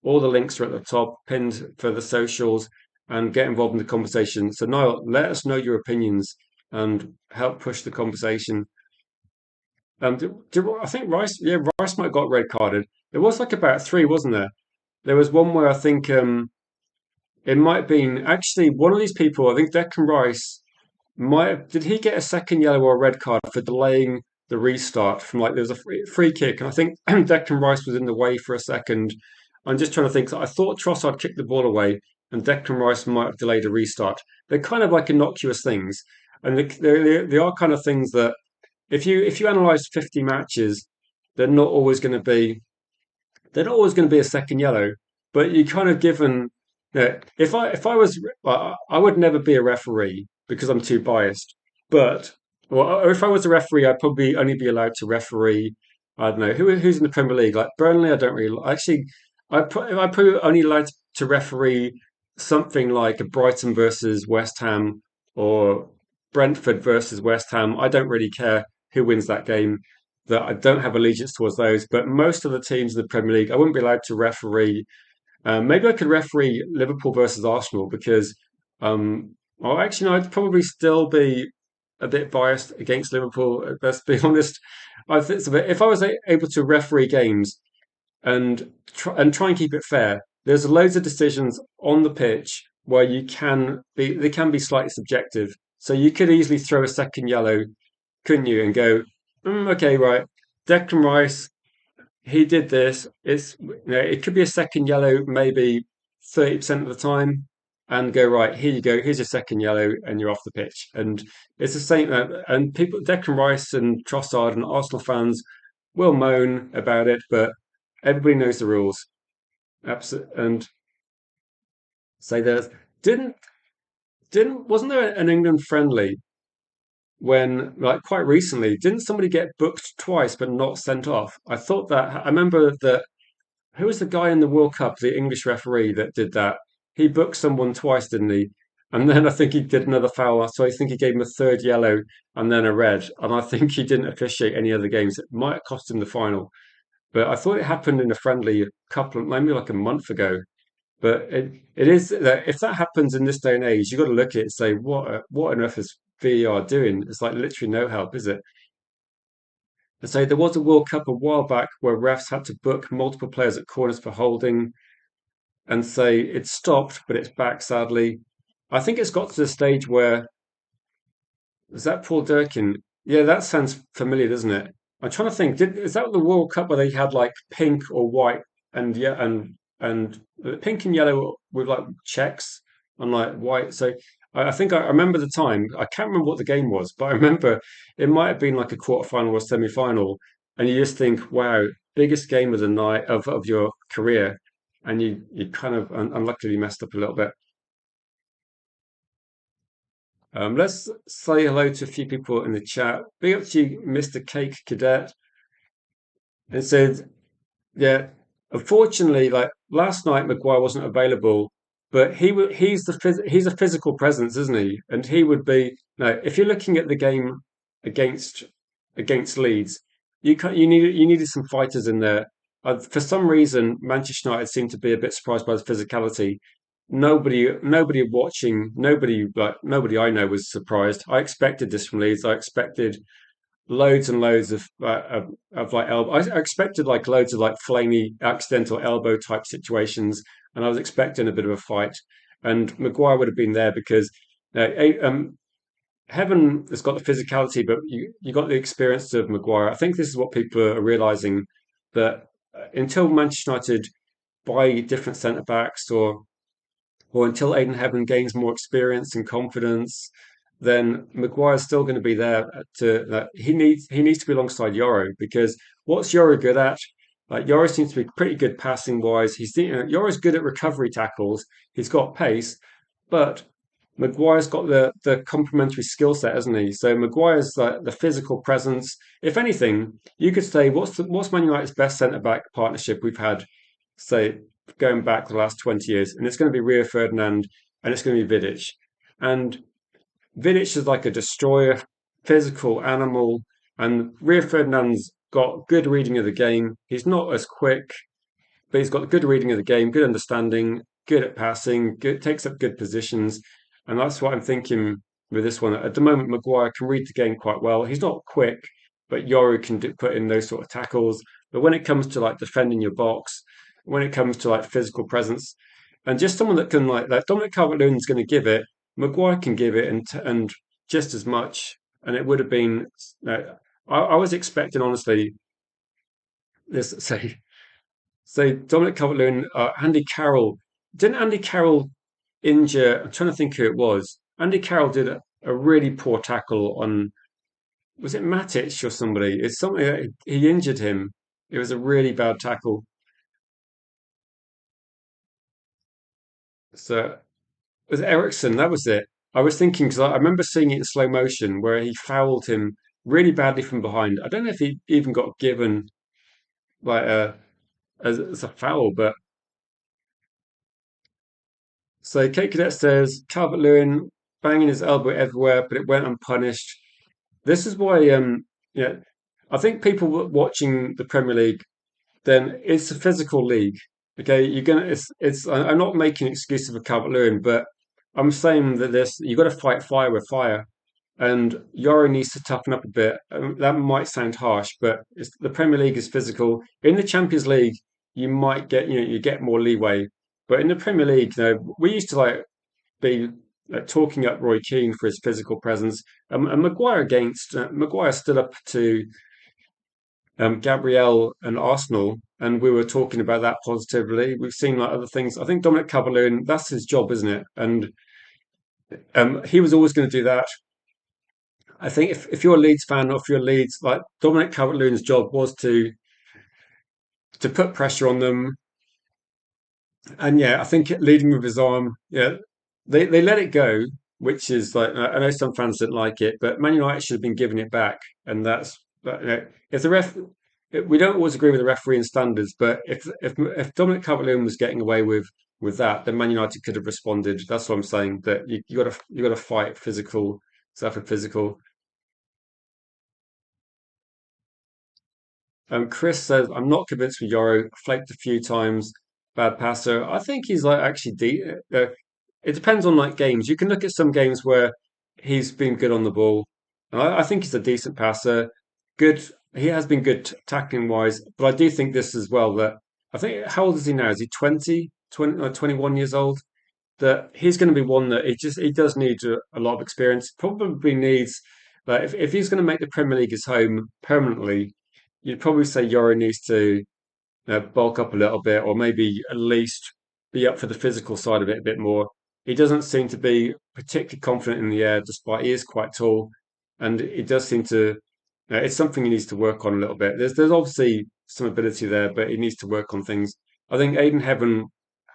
Speaker 1: All the links are at the top, pinned for the socials, and get involved in the conversation. So Niall, let us know your opinions and help push the conversation. I think Rice, yeah, Rice might have got red carded. There was like about three, wasn't there? There was one where I think it might have been actually one of these people. I think Declan Rice did he get a second yellow or a red card for delaying the restart from like there was a free kick and I think Declan Rice was in the way for a second. I'm just trying to think. I thought Trossard kicked the ball away and Declan Rice might have delayed a restart. They're kind of like innocuous things, and they are kind of things that if you analyze 50 matches, they're not always going to be they're not always going to be a second yellow, but you kind of given that if I was I would never be a referee because I'm too biased. But well, if I was a referee, I'd probably only be allowed to referee. I don't know who's in the Premier League. Like Burnley, I don't really actually. I probably only allowed to referee something like a Brighton versus West Ham or Brentford versus West Ham. I don't really care who wins that game. That I don't have allegiance towards those, but most of the teams in the Premier League, I wouldn't be allowed to referee. Maybe I could referee Liverpool versus Arsenal because, well, actually, no, I'd probably still be a bit biased against Liverpool. Let's be honest. I think so, but if I was able to referee games and try and keep it fair, there's loads of decisions on the pitch where they can be slightly subjective. So you could easily throw a second yellow, couldn't you, and go, okay, right, Declan Rice he did this. It could be a second yellow, maybe 30% of the time, and go right. Here you go. Here's your second yellow, and you're off the pitch. And it's the same. And people, Declan Rice and Trossard and Arsenal fans will moan about it, but everybody knows the rules. Absolutely. And say there's didn't didn't wasn't there an England friendly when like quite recently? Didn't somebody get booked twice but not sent off? I thought that I remember that. Who was the guy in the World Cup, the English referee that did that? He booked someone twice, didn't he? And then I think he did another foul. So I think he gave him a third yellow and then a red. And I think he didn't officiate any other games. It might have cost him the final. But I thought it happened in a friendly couple, maybe like a month ago. But it is that if that happens in this day and age, you've got to look at it and say, what on earth is VAR doing? It's like literally no help, is it? And so there was a World Cup a while back where refs had to book multiple players at corners for holding and say it's stopped, but it's back sadly. I think it's got to the stage where is that Paul Durkin? Yeah, that sounds familiar, doesn't it? I'm trying to think. Is that the World Cup where they had like pink or white and yeah and pink and yellow with like checks and like white? So I think I remember the time. I can't remember what the game was, but I remember it might have been like a quarterfinal or semi-final, and you just think, wow, biggest game of the night of your career, and you kind of unluckily messed up a little bit. Let's say hello to a few people in the chat. Big up to you, Mr. Cake Cadet. It said, yeah, unfortunately, like last night, Maguire wasn't available, but he's a physical presence, isn't he? And he would be no. If you're looking at the game against against Leeds, you needed some fighters in there. For some reason, Manchester United seemed to be a bit surprised by the physicality. Nobody watching, nobody I know was surprised. I expected this from Leeds. I expected loads and loads of like elbow. I expected like loads of like flamey accidental elbow type situations, and I was expecting a bit of a fight. And Maguire would have been there because Heaven has got the physicality, but you got the experience of Maguire. I think this is what people are realizing that until Manchester United buy different centre backs or until Aiden Heaven gains more experience and confidence, then Maguire's still going to be there he needs to be alongside Yoro because what's Yoro good at? Yoro seems to be pretty good passing wise. Yoro's good at recovery tackles. He's got pace, but Maguire's got the complementary skill set, hasn't he? So Maguire's the physical presence. If anything, you could say what's Man United's best centre back partnership we've had, say going back the last 20 years, and it's going to be Rio Ferdinand and it's going to be Vidic. And Vidic is like a destroyer, physical animal, and Rio Ferdinand's got good reading of the game. He's not as quick, but he's got good reading of the game, good understanding, good at passing, good takes up good positions, and that's what I'm thinking with this one. At the moment, Maguire can read the game quite well. He's not quick, but Yoru can put in those sort of tackles. But when it comes to like defending your box, when it comes to like physical presence, and just someone that can like Dominic Calvert-Lewin's going to give it, Maguire can give it and just as much. And it would have been. I was expecting honestly this say so Dominic Calvert-Lewin, Andy Carroll. Didn't Andy Carroll injure? I'm trying to think who it was. Andy Carroll did a really poor tackle on. Was it Matic or somebody? It's something that he injured him. It was a really bad tackle. So was Ericsson? That was it. I was thinking because I remember seeing it in slow motion where he fouled him really badly from behind. I don't know if he even got given like as a foul, but so Kate Cadet says Calvert Lewin banging his elbow everywhere, but it went unpunished. This is why, yeah, I think people watching the Premier League, then it's a physical league. Okay, you're gonna. It's. I'm not making excuses for Calvert-Lewin, but I'm saying that this you got to fight fire with fire, and Yoro needs to toughen up a bit. That might sound harsh, but the Premier League is physical. In the Champions League, you might get you get more leeway, but in the Premier League, we used to be talking up Roy Keane for his physical presence, and Maguire stood up to Gabriel and Arsenal, and we were talking about that positively. We've seen like other things. I think Dominic Calvert-Lewin, that's his job, isn't it? And he was always going to do that. I think if you're a Leeds fan or if you're Leeds, like Dominic Calvert-Lewin's job was to put pressure on them, and yeah, I think leading with his arm, yeah, they let it go, which is like I know some fans didn't like it, but Man United should have been giving it back, and that's if the ref. We don't always agree with the refereeing standards, but if Dominic Calvert-Lewin was getting away with that, then Man United could have responded. That's what I'm saying. That you got to fight physical, suffer physical. Chris says, I'm not convinced with Yoro. Flaked a few times. Bad passer. I think he's like actually it depends on like games. You can look at some games where he's been good on the ball. And I think he's a decent passer. Good. He has been good tackling wise. But I do think this as well that I think how old is he now? Is he 21 years old? That he's going to be one that he does need a lot of experience. Probably needs like if he's going to make the Premier League his home permanently, you'd probably say Yoro needs to bulk up a little bit, or maybe at least be up for the physical side of it a bit more. He doesn't seem to be particularly confident in the air, despite he is quite tall, and he does seem to. It's something he needs to work on a little bit. There's obviously some ability there, but he needs to work on things. I think Aiden Heaven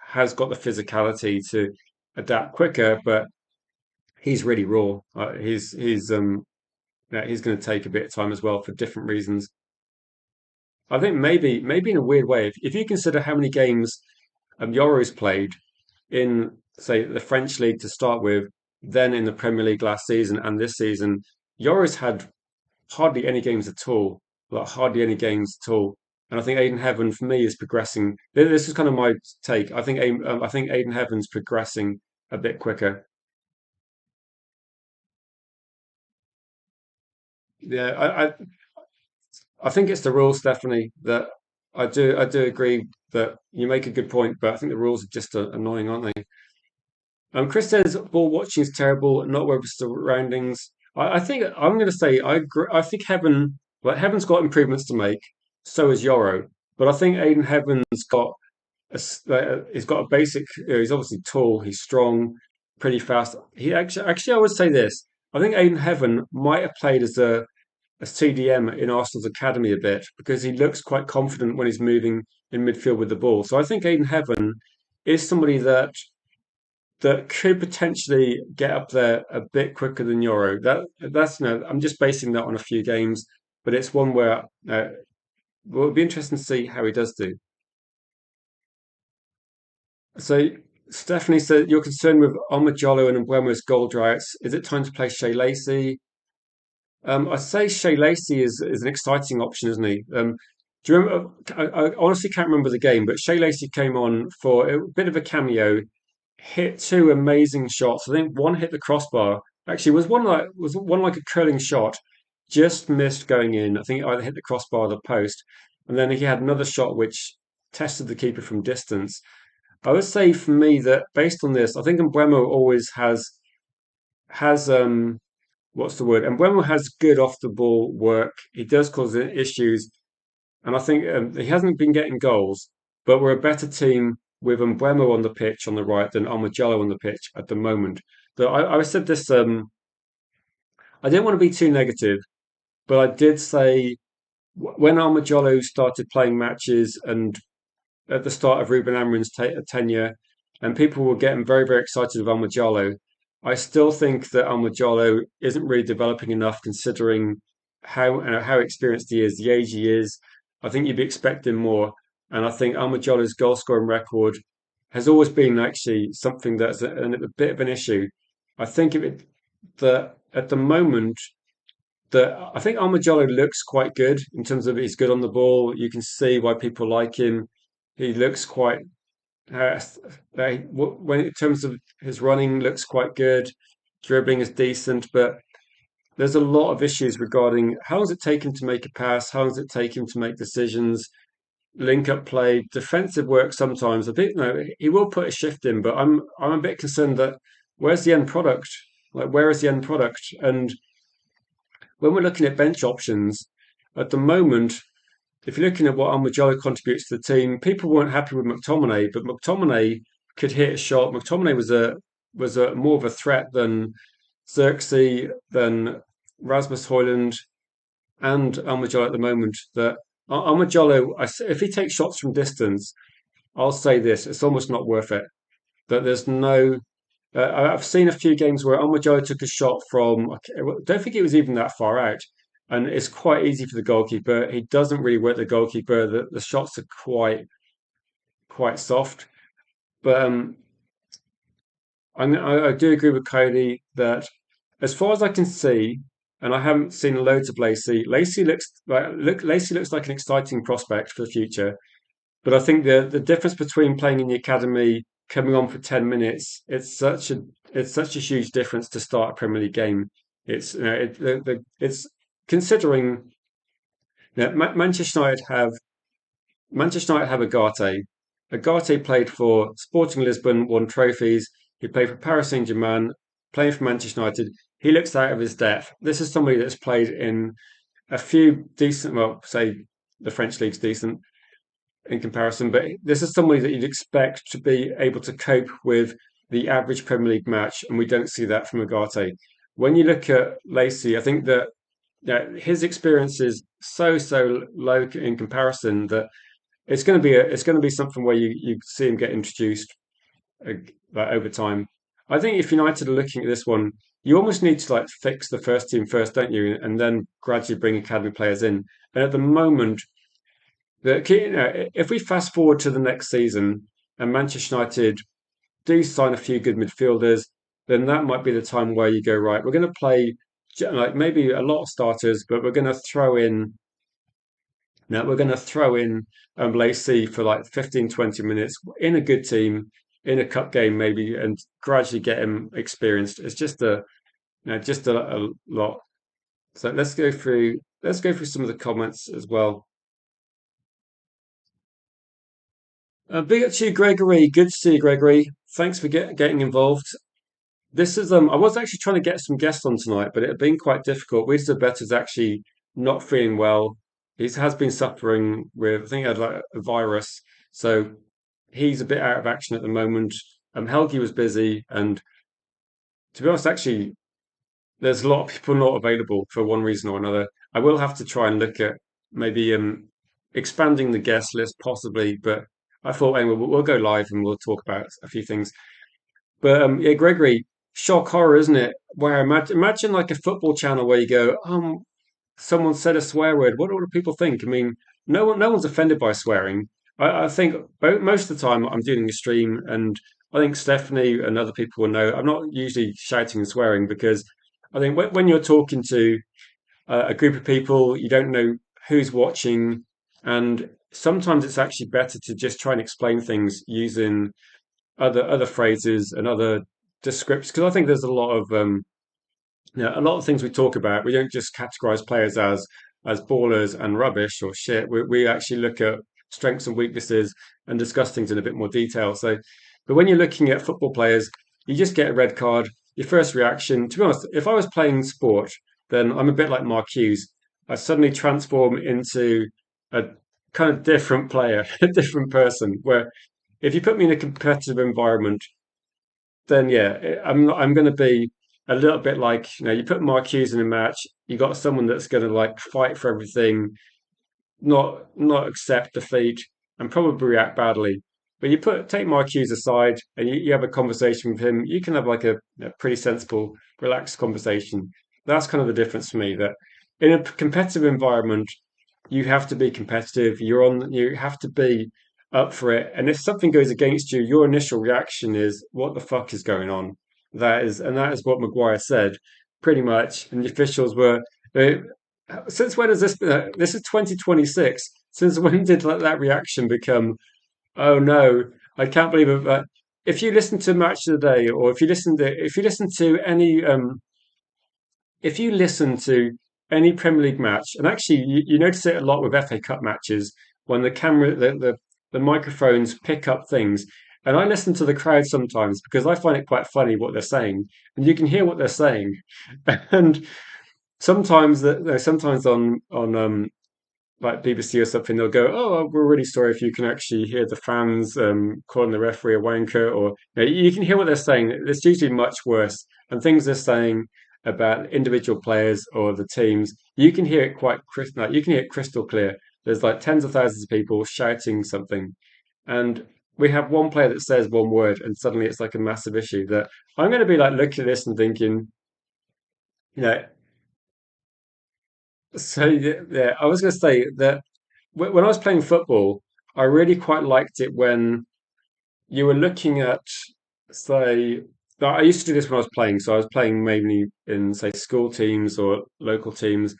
Speaker 1: has got the physicality to adapt quicker, but he's really raw. He's going to take a bit of time as well for different reasons. I think maybe in a weird way, if you consider how many games Yoro's played in, say, the French league to start with, then in the Premier League last season and this season, Yoro's had hardly any games at all, like hardly any games at all. And I think Aiden Heaven for me is progressing. This is kind of my take. I think Aiden Heaven's progressing a bit quicker. Yeah, I think it's the rules, Stephanie, that I do agree that you make a good point, but I think the rules are just annoying, aren't they? Chris says ball watching is terrible, not aware of surroundings. I think I'm going to say I agree. I think Heaven's got improvements to make. So is Yoro, but I think Aiden Heaven's got he's got a basic. He's obviously tall. He's strong, pretty fast. He actually I would say this. I think Aiden Heaven might have played as CDM in Arsenal's academy a bit because he looks quite confident when he's moving in midfield with the ball. So I think Aiden Heaven is somebody that could potentially get up there a bit quicker than Euro. That's no, I'm just basing that on a few games, but it's one where well, it'll be interesting to see how he does do. So Stephanie said you're concerned with Omar and Mbuemo's goal droughts. Is it time to play Shea Lacey? I'd say Shea Lacey is an exciting option, isn't he? Do you remember? I honestly can't remember the game, but Shea Lacey came on for a bit of a cameo, hit two amazing shots. I think one hit the crossbar. Actually, was one like a curling shot, just missed going in. I think it either hit the crossbar or the post, and then he had another shot which tested the keeper from distance. I would say for me that based on this, I think Mbuemo always has what's the word? Mbuemo has good off the ball work. He does cause issues, and I think he hasn't been getting goals, but we're a better team with Mbuemo on the pitch on the right than Almajallo on the pitch at the moment. So I said this. I didn't want to be too negative, but I did say when Almajallo started playing matches and at the start of Ruben Amorim's tenure, and people were getting very excited with Almajallo. I still think that Almajallo isn't really developing enough, considering how experienced he is, the age he is. I think you'd be expecting more, and I think Almajallo's goal scoring record has always been actually something that's a bit of an issue. I think of it that at the moment that I think Armadillo looks quite good in terms of he's good on the ball. You can see why people like him. He looks quite uh, when in terms of his running looks quite good. Dribbling is decent, but there's a lot of issues regarding how long does it take him to make a pass, how long does it take him to make decisions, link up play, defensive work sometimes. A bit, no, he will put a shift in, but I'm a bit concerned that where's the end product? Like where is the end product? And when we're looking at bench options, at the moment, if you're looking at what Almagiolo contributes to the team, people weren't happy with McTominay, but McTominay could hit a shot. McTominay was a more of a threat than Xerxes, than Rasmus Højlund, and Almagiolo at the moment. That Almagiolo, if he takes shots from distance, I'll say this: it's almost not worth it. That there's no. I've seen a few games where Almagiolo took a shot from. I don't think it was even that far out, and it's quite easy for the goalkeeper. He doesn't really work the goalkeeper. The shots are quite soft. But I do agree with Cody that as far as I can see, and I haven't seen loads of Lacey. Lacey looks like an exciting prospect for the future. But I think the difference between playing in the academy, coming on for 10 minutes, it's such a huge difference to start a Premier League game. It's it's considering Manchester United have Agate. Agate played for Sporting Lisbon, won trophies. He played for Paris Saint-Germain, playing for Manchester United. He looks out of his depth. This is somebody that's played in a few decent, well, say the French league's decent in comparison, but this is somebody that you'd expect to be able to cope with the average Premier League match, and we don't see that from Agate. When you look at Lacey, I think that his experience is so low in comparison that it's going to be something where you see him get introduced uh, like over time. I think if United are looking at this one, you almost need to like fix the first team first, don't you? And then gradually bring academy players in. And at the moment, if we fast forward to the next season and Manchester United do sign a few good midfielders, then that might be the time where you go, right, we're going to play like maybe a lot of starters, but we're going to throw in Lacey for like 15, 20 minutes in a good team, in a cup game maybe, and gradually get him experienced. It's just a lot. So let's go through some of the comments as well. Big up to you, Gregory. Good to see you, Gregory. Thanks for getting involved. This is I was actually trying to get some guests on tonight, but it had been quite difficult. Wiesabet is actually not feeling well. He has been suffering with I think he had like a virus, so he's a bit out of action at the moment. Helgi was busy, and to be honest, actually, there's a lot of people not available for one reason or another. I will have to try and look at maybe expanding the guest list possibly, but I thought anyway, we'll go live and we'll talk about a few things. But yeah, Gregory, shock horror, isn't it? Where imagine like a football channel where you go, someone said a swear word. What do people think? I mean, no one's offended by swearing. I think most of the time I'm doing a stream, and I think Stephanie and other people will know I'm not usually shouting and swearing because I think when you're talking to a group of people, you don't know who's watching, and sometimes it's actually better to just try and explain things using other phrases and other descriptors because I think there's a lot of things we talk about. We don't just categorize players as ballers and rubbish or shit. We actually look at strengths and weaknesses and discuss things in a bit more detail. So, but when you're looking at football players, you just get a red card. Your first reaction, to be honest, if I was playing sport, then I'm a bit like Mark Hughes. I suddenly transform into a kind of different player, a different person. Where if you put me in a competitive environment, then yeah, I'm going to be a little bit like you put Mark Hughes in a match, you got someone that's going to like fight for everything, not accept defeat, and probably react badly. But take Mark Hughes aside and you have a conversation with him, you can have like a pretty sensible, relaxed conversation. That's kind of the difference for me. That in a competitive environment, you have to be competitive. You have to be up for it. And if something goes against you, your initial reaction is, "What the fuck is going on?" that is what Maguire said, pretty much. And the officials were, uh, since when is this? This is 2026. Since when did that reaction become? Oh no, I can't believe it. But if you listen to Match of the Day, or if you listen to any if you listen to any Premier League match, and actually you notice it a lot with FA Cup matches when the microphones pick up things. And I listen to the crowd sometimes because I find it quite funny what they're saying, and you can hear what they're saying. And sometimes on like BBC or something, they'll go, "Oh, we're really sorry if you can actually hear the fans calling the referee a wanker," or you can hear what they're saying. It's usually much worse, and things they're saying about individual players or the teams, you can hear it like you can hear it crystal clear. There's like tens of thousands of people shouting something, and we have one player that says one word, and suddenly it's like a massive issue. That I'm going to be like looking at this and thinking, you know, so yeah, I was going to say that when I was playing football, I really quite liked it when you were looking at, say, I used to do this when I was playing. So I was playing mainly in, say, school teams or local teams.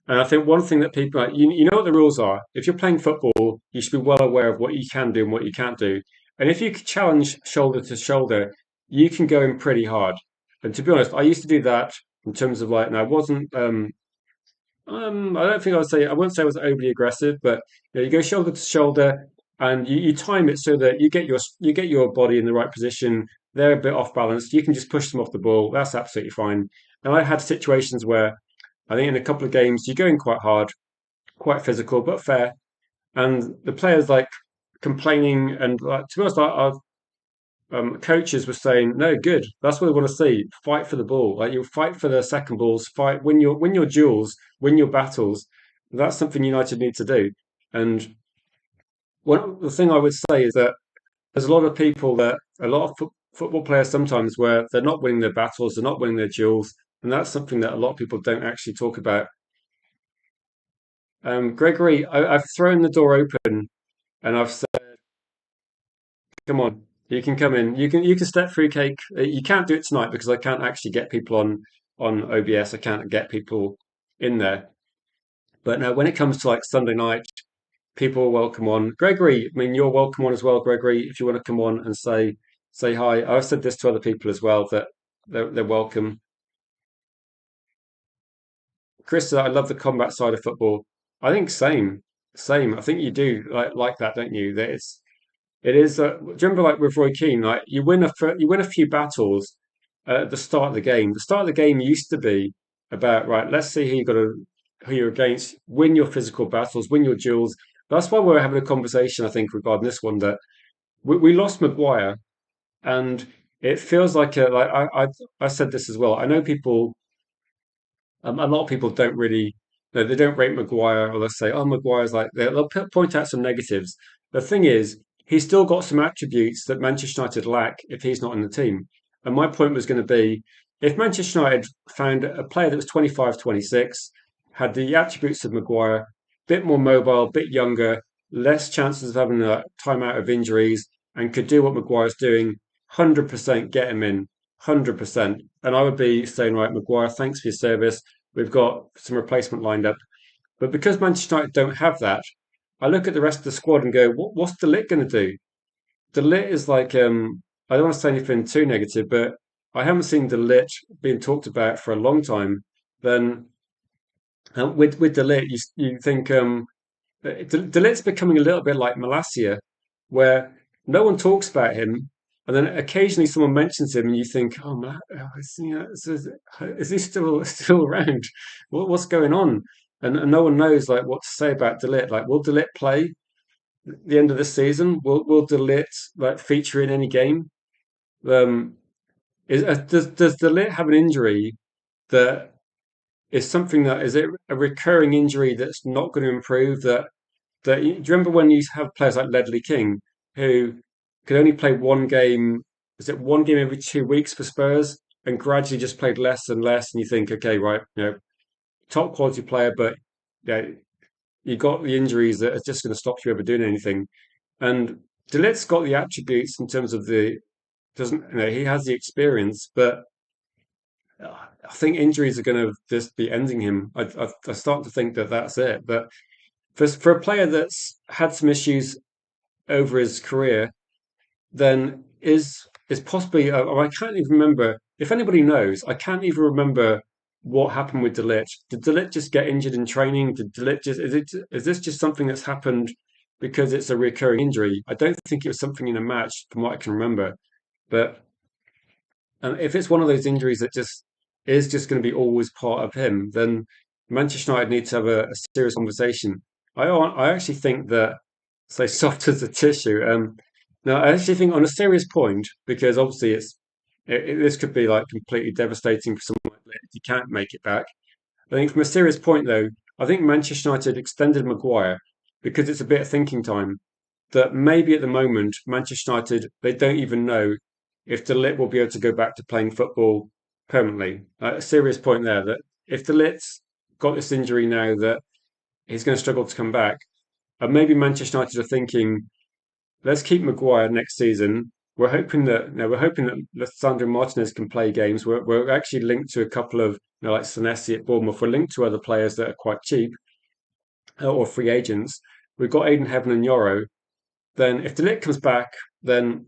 Speaker 1: And I think one thing that people like, you know what the rules are. If you're playing football, you should be well aware of what you can do and what you can't do. And if you could challenge shoulder to shoulder, you can go in pretty hard. And to be honest, I used to do that in terms of like, and I wasn't I don't think I wouldn't say I was overly aggressive, but you go shoulder to shoulder and you time it so that you get your body in the right position. They're a bit off balance. You can just push them off the ball. That's absolutely fine. And I had situations where I think in a couple of games you go in quite hard, quite physical, but fair. And the players like complaining and like to be honest, coaches were saying, "No, good. That's what we want to see. Fight for the ball. Like you'll fight for the second balls. Fight win your duels, win your battles. That's something United need to do." And the thing I would say is that there's a lot of football players sometimes where they're not winning their battles, they're not winning their duels, and that's something that a lot of people don't actually talk about. Gregory, I've thrown the door open and I've said, "Come on, you can come in. You can step through cake. You can't do it tonight because I can't actually get people on OBS. I can't get people in there. But no, when it comes to like Sunday night, people are welcome on. Gregory, I mean, you're welcome on as well, Gregory. If you want to come on and say hi, I've said this to other people as well that they're welcome. Chris, I love the combat side of football. I think same. I think you do like that, don't you? That it is. Do you remember, like with Roy Keane, like you win a few battles at the start of the game. The start of the game used to be about right. Let's see who you're against. Win your physical battles. Win your duels. That's why we're having a conversation. I think regarding this one that we lost Maguire, and it feels like I said this as well. I know people a lot of people don't really, they don't rate Maguire, or they'll say, "Oh, Maguire's like," point out some negatives. The thing is, he's still got some attributes that Manchester United lack if he's not in the team. And my point was going to be, if Manchester United found a player that was 25, 26, had the attributes of Maguire, bit more mobile, bit younger, less chances of having a time out of injuries, and could do what Maguire's doing, 100% get him in, 100%. And I would be saying, right, Maguire, thanks for your service. We've got some replacement lined up. But because Manchester United don't have that, I look at the rest of the squad and go, what's De Ligt going to do? De Ligt is like, I don't want to say anything too negative, but I haven't seen De Ligt being talked about for a long time. Then with De Ligt, you think De Ligt's becoming a little bit like Malacia, where no one talks about him, and then occasionally someone mentions him, and you think, "Oh, is he still around? What's going on?" And no one knows like what to say about De Ligt. Like, will De Ligt play the end of the season? Will De Ligt like feature in any game? Um, does De Ligt have an injury that is something that is it a recurring injury that's not going to improve? Do you remember when you used to have players like Ledley King who could only play one game? Is it one game every 2 weeks for Spurs, and gradually just played less and less? And you think, okay, right, top quality player, but yeah, you got the injuries that are just going to stop you ever doing anything. And De Ligt's got the attributes in terms of doesn't, he has the experience, but I think injuries are going to just be ending him. I start to think that that's it. But for a player that's had some issues over his career, then is possibly I can't even remember. If anybody knows, I can't even remember what happened with Delit. Did Delit just get injured in training? Did Delit just is this just something that's happened because it's a recurring injury? I don't think it was something in a match, from what I can remember. But if it's one of those injuries that just is just going to be always part of him, then Manchester United need to have a serious conversation. I actually think that, say, soft as a tissue. Now, I actually think on a serious point, because obviously this could be like completely devastating for someone like Lit if he can't make it back. I think from a serious point, though, I think Manchester United extended Maguire because it's a bit of thinking time that maybe at the moment, Manchester United, they don't even know if De Ligt will be able to go back to playing football permanently. A serious point there that if De Ligt's got this injury now that he's going to struggle to come back, and maybe Manchester United are thinking, let's keep Maguire next season. We're hoping that Lissandro Martinez can play games. We're actually linked to a couple of like Senesi at Bournemouth. We're linked to other players that are quite cheap or free agents. We've got Aiden Heaven and Yoro. Then if Delit comes back, then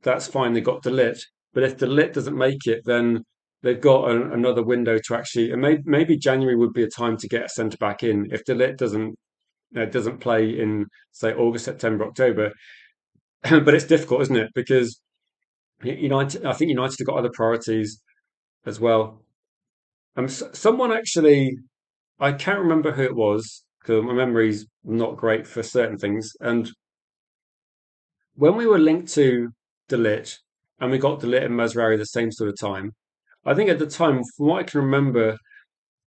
Speaker 1: that's fine. They got Delit. But if Delit doesn't make it, then they've got another window to actually. And maybe January would be a time to get a centre back in if Delit doesn't play in say August, September, October. But it's difficult, isn't it? Because United, I think United have got other priorities as well. Someone actually, I can't remember who it was because my memory's not great for certain things. And when we were linked to Delit and we got Delit and Masrari the same sort of time, I think at the time, from what I can remember,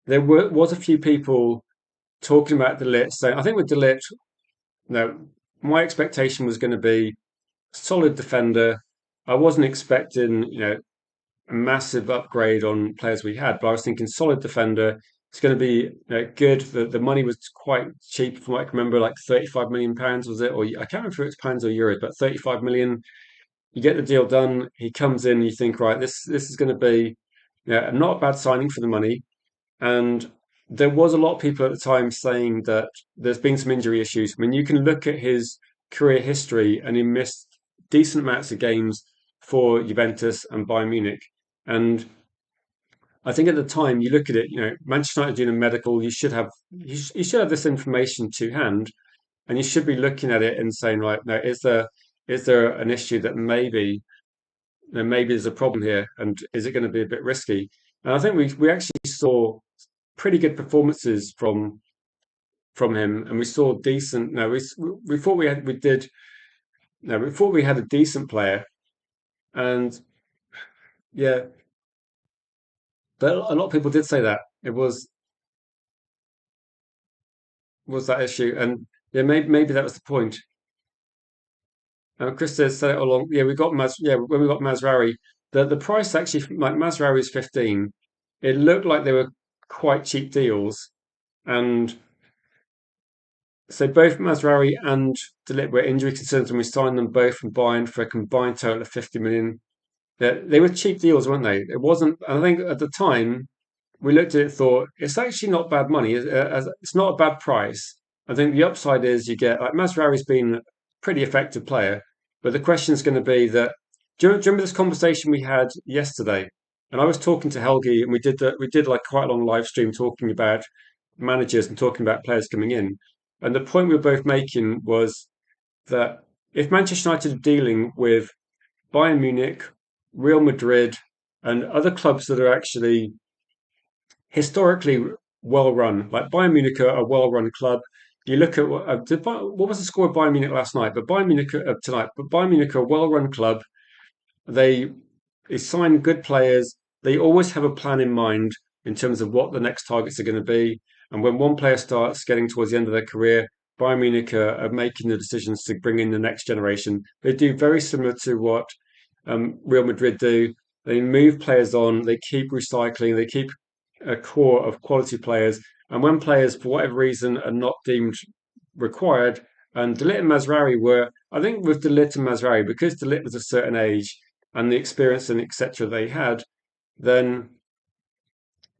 Speaker 1: was a few people talking about Delit saying, I think with Delit, no, my expectation was going to be solid defender. I wasn't expecting, a massive upgrade on players we had, but I was thinking solid defender. It's going to be good. The money was quite cheap, from what I can remember, like £35 million was it? Or I can't remember if it's pounds or euros, but 35 million. You get the deal done. He comes in. You think, right, this is going to be not a bad signing for the money. And there was a lot of people at the time saying that there's been some injury issues. I mean, you can look at his career history, and he missed decent amounts of games for Juventus and Bayern Munich. And I think at the time you look at it, Manchester United doing a medical, you should have this information to hand, and you should be looking at it and saying, right, now is there an issue that maybe there's a problem here, and is it going to be a bit risky? And I think we actually saw pretty good performances from him, and we saw decent. No, we thought we did. No, we thought we had a decent player, and yeah, but a lot of people did say that it was that issue, and yeah, maybe that was the point. Chris said it all along. Yeah, we got when we got Masrari, the price actually like Masrari's 15. It looked like they were quite cheap deals, and so both Masrari and De Ligt were injury concerns when we signed them both from Bayern for a combined total of 50 million. They were cheap deals, weren't they? It wasn't. I think at the time we looked at it, thought it's actually not bad money. It's not a bad price. I think the upside is you get like Masrari's been a pretty effective player, but the question is going to be that. Do you remember this conversation we had yesterday? And I was talking to Helgi, and we did like quite a long live stream talking about managers and talking about players coming in. And the point we were both making was that if Manchester United are dealing with Bayern Munich, Real Madrid, and other clubs that are actually historically well run. Like Bayern Munich are a well run club. You look at what was the score of Bayern Munich last night, but Bayern Munich tonight. But Bayern Munich are a well run club. They they sign good players. They always have a plan in mind in terms of what the next targets are going to be. And when one player starts getting towards the end of their career, Bayern Munich are making the decisions to bring in the next generation. They do very similar to what Real Madrid do. They move players on, they keep recycling, they keep a core of quality players. And when players, for whatever reason, are not deemed required, and De Ligt and Masrari were, I think with De Ligt and Masrari, because De Ligt was a certain age, and the experience and etc. they had, then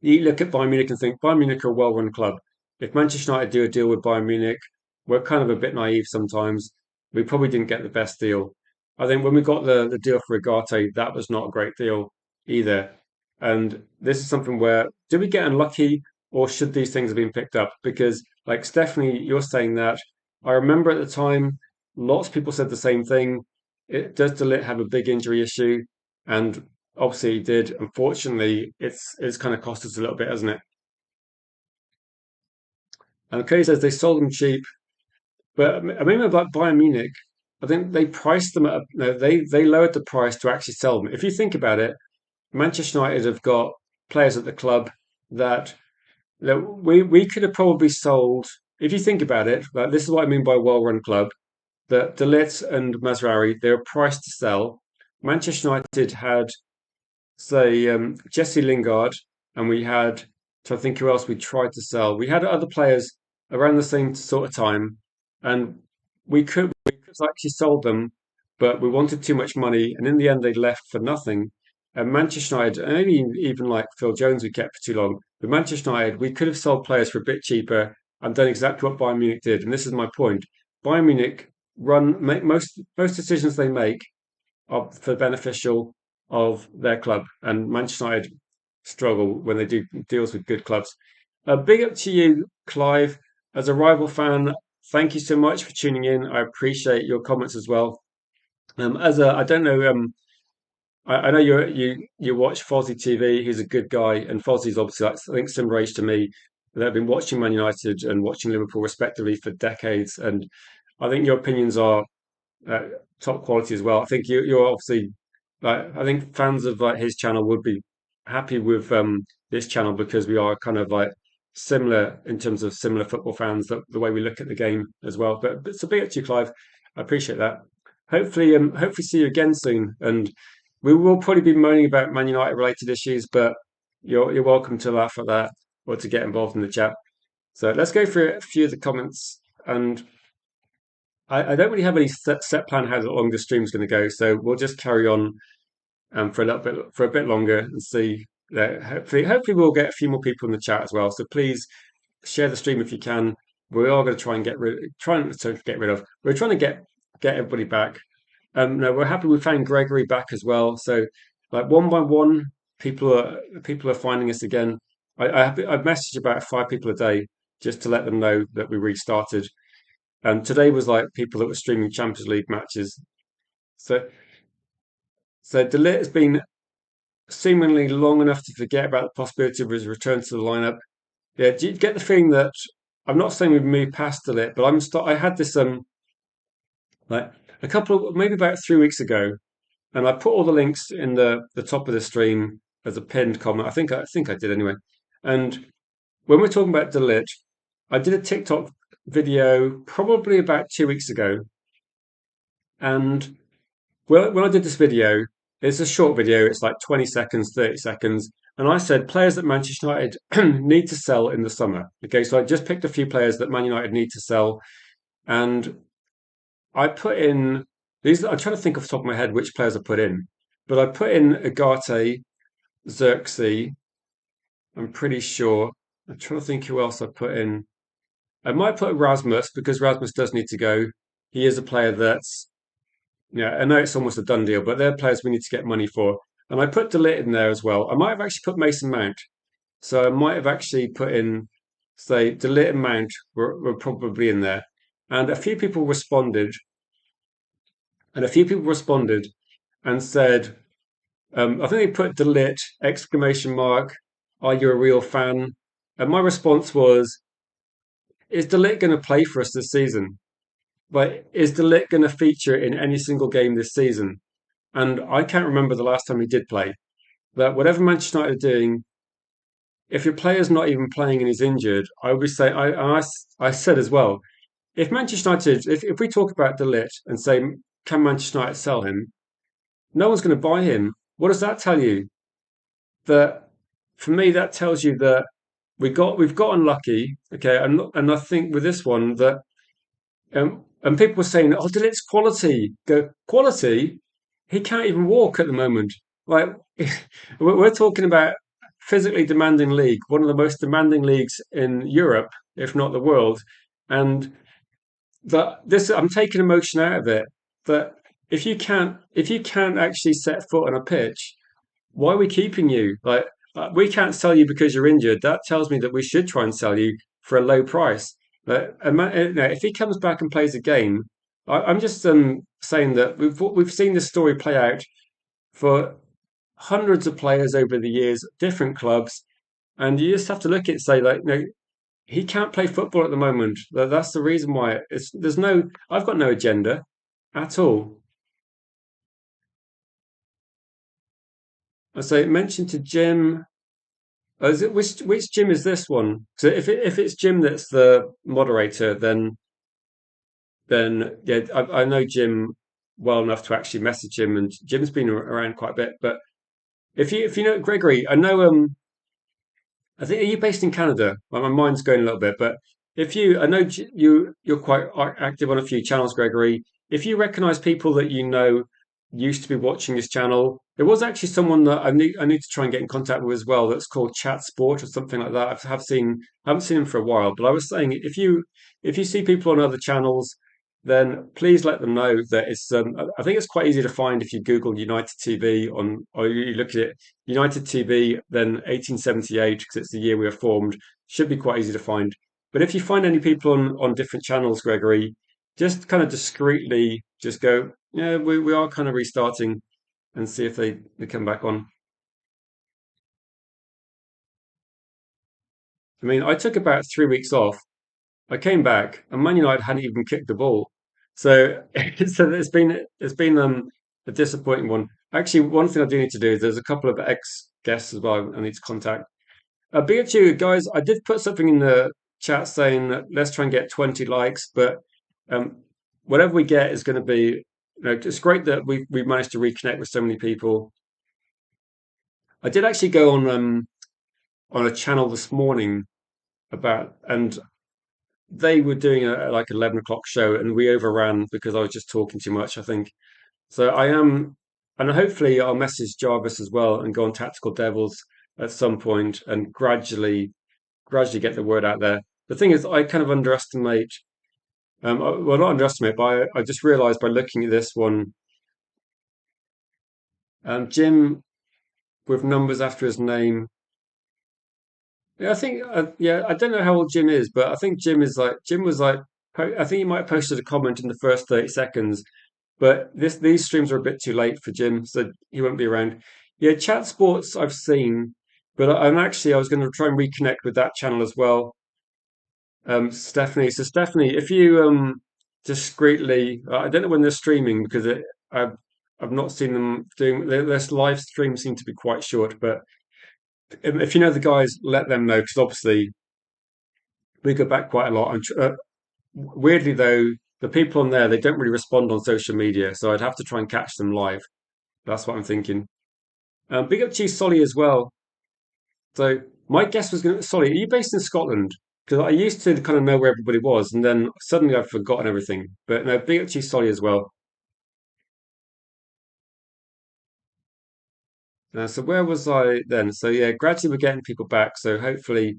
Speaker 1: you look at Bayern Munich and think Bayern Munich are a well-run club. If Manchester United do a deal with Bayern Munich, we're kind of a bit naive sometimes. We probably didn't get the best deal. I think when we got the deal for Ugarte, that was not a great deal either. And this is something where did we get unlucky or should these things have been picked up? Because like Stephanie, you're saying that. I remember at the time, lots of people said the same thing. It does De Ligt have a big injury issue? And obviously he did. Unfortunately, it's kind of cost us a little bit, hasn't it? And Kelly says they sold them cheap, but I mean about Bayern Munich, I think they priced them at no, they lowered the price to actually sell them. If you think about it, Manchester United have got players at the club that we could have probably sold. If you think about it, like this is what I mean by well-run club. That De Ligt and Mazraoui, they were priced to sell. Manchester United had say Jesse Lingard, and we had to think who else we tried to sell. We had other players around the same sort of time, and we could have actually sold them, but we wanted too much money, and in the end they left for nothing. And Manchester United, and maybe even like Phil Jones, we kept for too long. But Manchester United, we could have sold players for a bit cheaper and done exactly what Bayern Munich did. And this is my point: Bayern Munich make most decisions they make are for the beneficial of their club, and Manchester United struggle when they do deals with good clubs. Big up to you, Clive, as a rival fan. Thank you so much for tuning in. I appreciate your comments as well. As a, I don't know, I know you watch Fozzie TV. He's a good guy, and Fozzie's obviously like, I think similar age to me. They've been watching Man United and watching Liverpool respectively for decades, and I think your opinions are uh, top quality as well. I think you're obviously like I think fans of like his channel would be happy with this channel because we are kind of like similar in terms of similar football fans, the way we look at the game as well. But it's a big up to you, Clive. I appreciate that. Hopefully see you again soon. And we will probably be moaning about Man United related issues, but you're welcome to laugh at that or to get involved in the chat. So let's go through a few of the comments and I don't really have any set plan how long the stream's going to go, so we'll just carry on for a little bit for a bit longer and see. Hopefully we'll get a few more people in the chat as well. So please share the stream if you can. We are going to try and get rid of. We're trying to get everybody back. No, we're happy we found Gregory back as well. So like one by one, people are finding us again. I've messaged about 5 people a day just to let them know that we restarted. And today was like people that were streaming Champions League matches. So, so De Ligt has been seemingly long enough to forget about the possibility of his return to the lineup. Yeah, do you get the feeling that I'm not saying we've moved past De Ligt, but I had this like a couple of maybe about 3 weeks ago, and I put all the links in the top of the stream as a pinned comment. I think I did anyway. And when we're talking about De Ligt, I did a TikTok video probably about 2 weeks ago, and well, when I did this video, it's a short video. It's like 20 seconds, 30 seconds. And I said players that Manchester United need to sell in the summer. Okay, so I just picked a few players that Man United need to sell. And I put in these. I'm trying to think off the top of my head which players I put in. But I put in Agate, Xerxes, I'm pretty sure. I'm trying to think who else I put in. I might put Rasmus because Rasmus does need to go. He is a player that's yeah, I know it's almost a done deal, but they're players we need to get money for. And I put De Ligt in there as well. I might have actually put Mason Mount. So I might have actually put in, say, De Ligt and Mount were probably in there. And a few people responded, and said, I think they put De Ligt, exclamation mark, are you a real fan? And my response was, is De Ligt going to play for us this season? Like, is De Ligt going to feature in any single game this season? And I can't remember the last time he did play. That whatever Manchester United are doing, if your player's not even playing and he's injured, I would say I said as well. If Manchester United, if we talk about De Ligt and say can Manchester United sell him, no one's going to buy him. What does that tell you? That for me, that tells you that we've got unlucky. Okay, and I think with this one that and people were saying, oh, De Ligt's quality. Go quality. he can't even walk at the moment. Like we're talking about physically demanding league, one of the most demanding leagues in Europe, if not the world. And that this I'm taking emotion out of it. That if you can't actually set foot on a pitch, why are we keeping you? Like we can't sell you because you're injured. That tells me that we should try and sell you for a low price. But if he comes back and plays a game, I'm just saying that we've seen this story play out for hundreds of players over the years, different clubs, and you just have to look at it and say like, no, he can't play football at the moment. That's the reason why. There's no. I've got no agenda at all. I say mention to Jim. Oh, is it which Jim is this one? So if it's Jim that's the moderator, then yeah, I know Jim well enough to actually message him, and Jim's been around quite a bit. But if you know Gregory, I know I think are you based in Canada? Well, my mind's going a little bit, but if you, I know you're quite active on a few channels, Gregory. If you recognise people that you know used to be watching this channel, there was actually someone that I need to try and get in contact with as well. That's called Chat Sport or something like that. I haven't seen him for a while, but I was saying if you see people on other channels, then please let them know that it's. I think it's quite easy to find if you Google United TV on, or you look at it United TV, then 1878, because it's the year we were formed, should be quite easy to find. But if you find any people on different channels, Gregory, just kind of discreetly just go, yeah, we are kind of restarting and see if they come back on. I mean, I took about 3 weeks off. I came back and Man United hadn't even kicked the ball. So, so it's been a disappointing one. Actually, one thing I do need to do is there's a couple of ex guests as well I need to contact. Big up to you guys. I did put something in the chat saying that let's try and get 20 likes, but um, whatever we get is going to be. It's great that we've managed to reconnect with so many people. I did actually go on a channel this morning and they were doing a like 11 o'clock show, and we overran because I was just talking too much, I think. So I am, and hopefully I'll message Jarvis as well and go on Tactical Devils at some point and gradually get the word out there. The thing is, I kind of underestimate, well, not underestimate, but I just realized by looking at this one, Jim with numbers after his name. Yeah, I think, yeah, I don't know how old Jim is, but I think Jim was like, I think he might have posted a comment in the first 30 seconds, but these streams are a bit too late for Jim, so he won't be around. Yeah, Chat Sports I've seen, but I was going to try and reconnect with that channel as well. Stephanie. So Stephanie, if you discreetly, I don't know when they're streaming because I've not seen them doing their live streams seem to be quite short. But if you know the guys, let them know because obviously we go back quite a lot. Weirdly though, the people on there they don't really respond on social media, so I'd have to try and catch them live. That's what I'm thinking. Big up to you, Solly, as well. So my guess was going to. Sorry, are you based in Scotland? Because I used to kind of know where everybody was, and then suddenly I've forgotten everything. But no, big up to you, Solly, as well. So where was I then? So yeah, gradually we're getting people back. So hopefully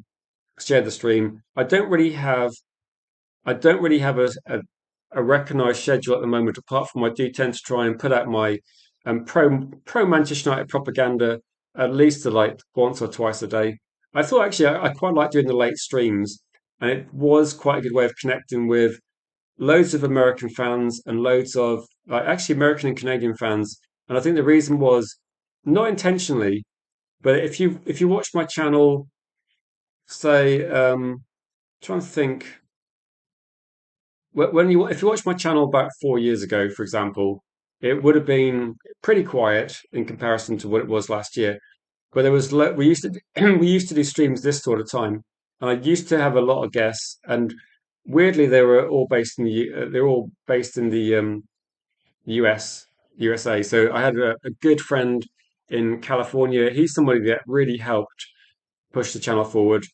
Speaker 1: share the stream. I don't really have a recognized schedule at the moment, apart from I do tend to try and put out my pro Manchester United propaganda at least like once or twice a day. I thought actually I quite like doing the late streams, and it was quite a good way of connecting with loads of American fans and loads of like actually American and Canadian fans. And I think the reason was not intentionally, but if you watch my channel, say, trying to think when you if you watch my channel about 4 years ago, for example, it would have been pretty quiet in comparison to what it was last year. But we used to we used to do streams this sort of time, and I used to have a lot of guests, and weirdly they're all based in the US USA. So I had a good friend in California. He's somebody that really helped push the channel forward,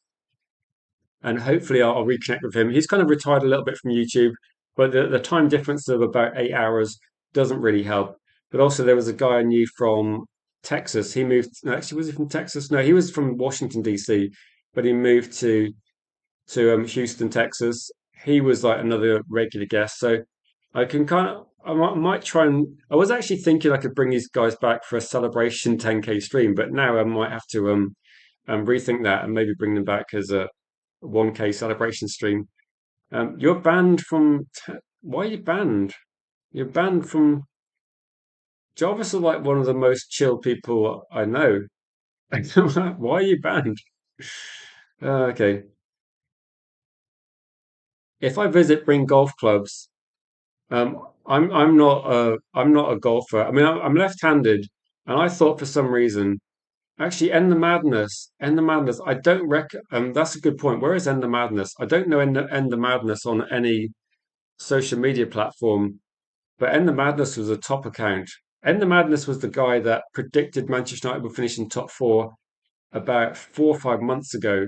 Speaker 1: and hopefully I'll reconnect with him. He's kind of retired a little bit from YouTube, but the time difference of about 8 hours doesn't really help. But also there was a guy I knew from Texas. He moved. No, actually, was he from Texas? No, he was from Washington D.C., but he moved to Houston, Texas. He was like another regular guest. So I can kind of, I might try and, I was actually thinking I could bring these guys back for a celebration 10K stream, but now I might have to rethink that and maybe bring them back as a 1K celebration stream. You're banned from, why are you banned? You're banned from, Jarvis are like one of the most chill people I know. Why are you banned? Okay. If I visit, bring golf clubs. I'm not a golfer. I mean, I'm left-handed, and I thought for some reason, actually, end the madness. I don't rec. That's a good point. Where is end the madness? I don't know end the madness on any social media platform, but end the madness was a top account. End the madness was the guy that predicted Manchester United would finish in top four about 4 or 5 months ago,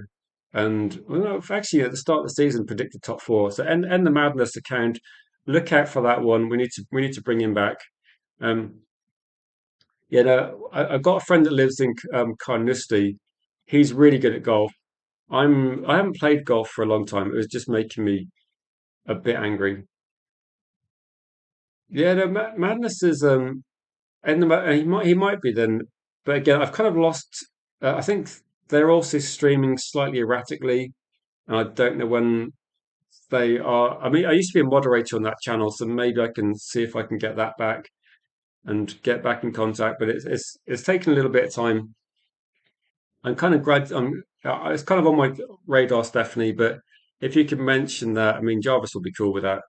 Speaker 1: and well, no, actually at the start of the season predicted top four. So end the madness account. Look out for that one. We need to bring him back. Um, yeah, no, I've got a friend that lives in Carnoustie. He's really good at golf. I haven't played golf for a long time. It was just making me a bit angry. Yeah, no, madness is he might be then, but again, I've kind of lost. I think they're also streaming slightly erratically, and I don't know when they are. I mean, I used to be a moderator on that channel, so maybe I can see if I can get that back and get back in contact. But it's taken a little bit of time. I'm kind of grad. It's kind of on my radar, Stephanie. But if you could mention that, I mean, Jarvis will be cool with that.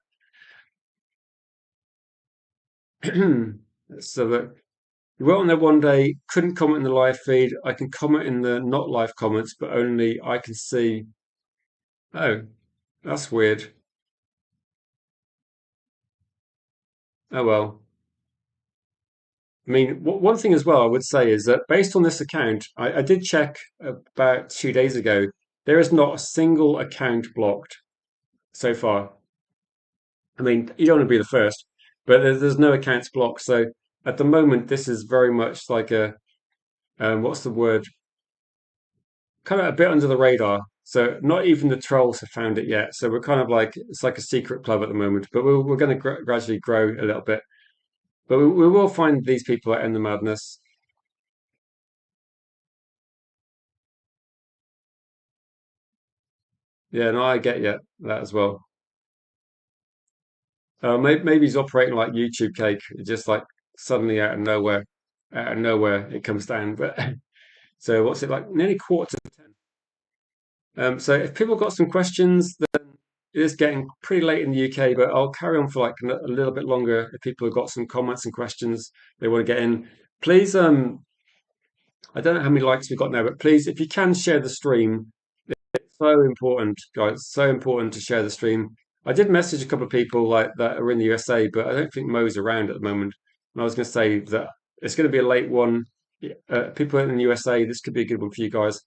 Speaker 1: So that you went on there one day, couldn't comment in the live feed. I can comment in the not live comments, but only I can see. Oh, that's weird. Oh well. I mean, one thing as well I would say is that based on this account, I did check about 2 days ago. There is not a single account blocked so far. I mean, you don't want to be the first, but there's no accounts blocked. So at the moment, this is very much like a what's the word? Kind of a bit under the radar. So not even the trolls have found it yet. So we're kind of like it's like a secret club at the moment. But we're going to gradually grow a little bit. But we will find these people at End the Madness. Yeah, no, I get you that as well. Maybe he's operating like YouTube cake, just like suddenly out of nowhere it comes down. But so what's it like? Nearly quarter to 10. So if people got some questions, then it is getting pretty late in the UK, but I'll carry on for like a little bit longer if people have got some comments and questions they want to get in. Please, I don't know how many likes we've got now, but please, if you can share the stream, so important, guys. So important to share the stream. I did message a couple of people like that are in the USA, but I don't think Mo's around at the moment. And I was going to say that it's going to be a late one. People in the USA, this could be a good one for you guys.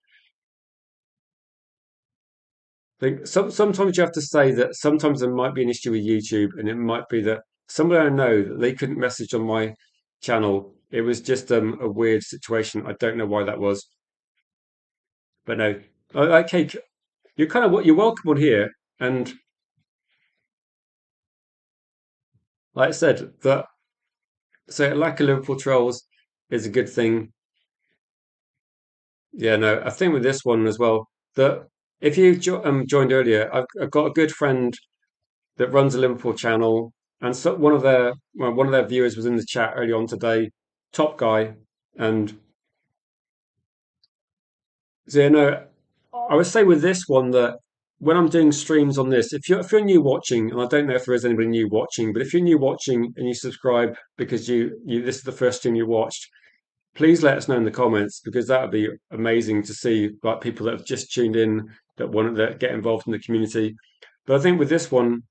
Speaker 1: Sometimes you have to say that sometimes there might be an issue with YouTube, and it might be that somebody I know that they couldn't message on my channel. It was just a weird situation. I don't know why that was, but no. Okay, you're kind of what you're welcome on here, and like I said, that so lack of Liverpool trolls is a good thing. Yeah, no, I think with this one as well that if you joined earlier, I've got a good friend that runs a Liverpool channel, and so one of their viewers was in the chat early on today. Top guy, and so you know, I would say with this one that when I'm doing streams on this, if you're new watching, and I don't know if there is anybody new watching, but if you're new watching and you subscribe because you this is the first stream you watched, please let us know in the comments because that would be amazing to see like people that have just tuned in that want to get involved in the community. But I think with this one,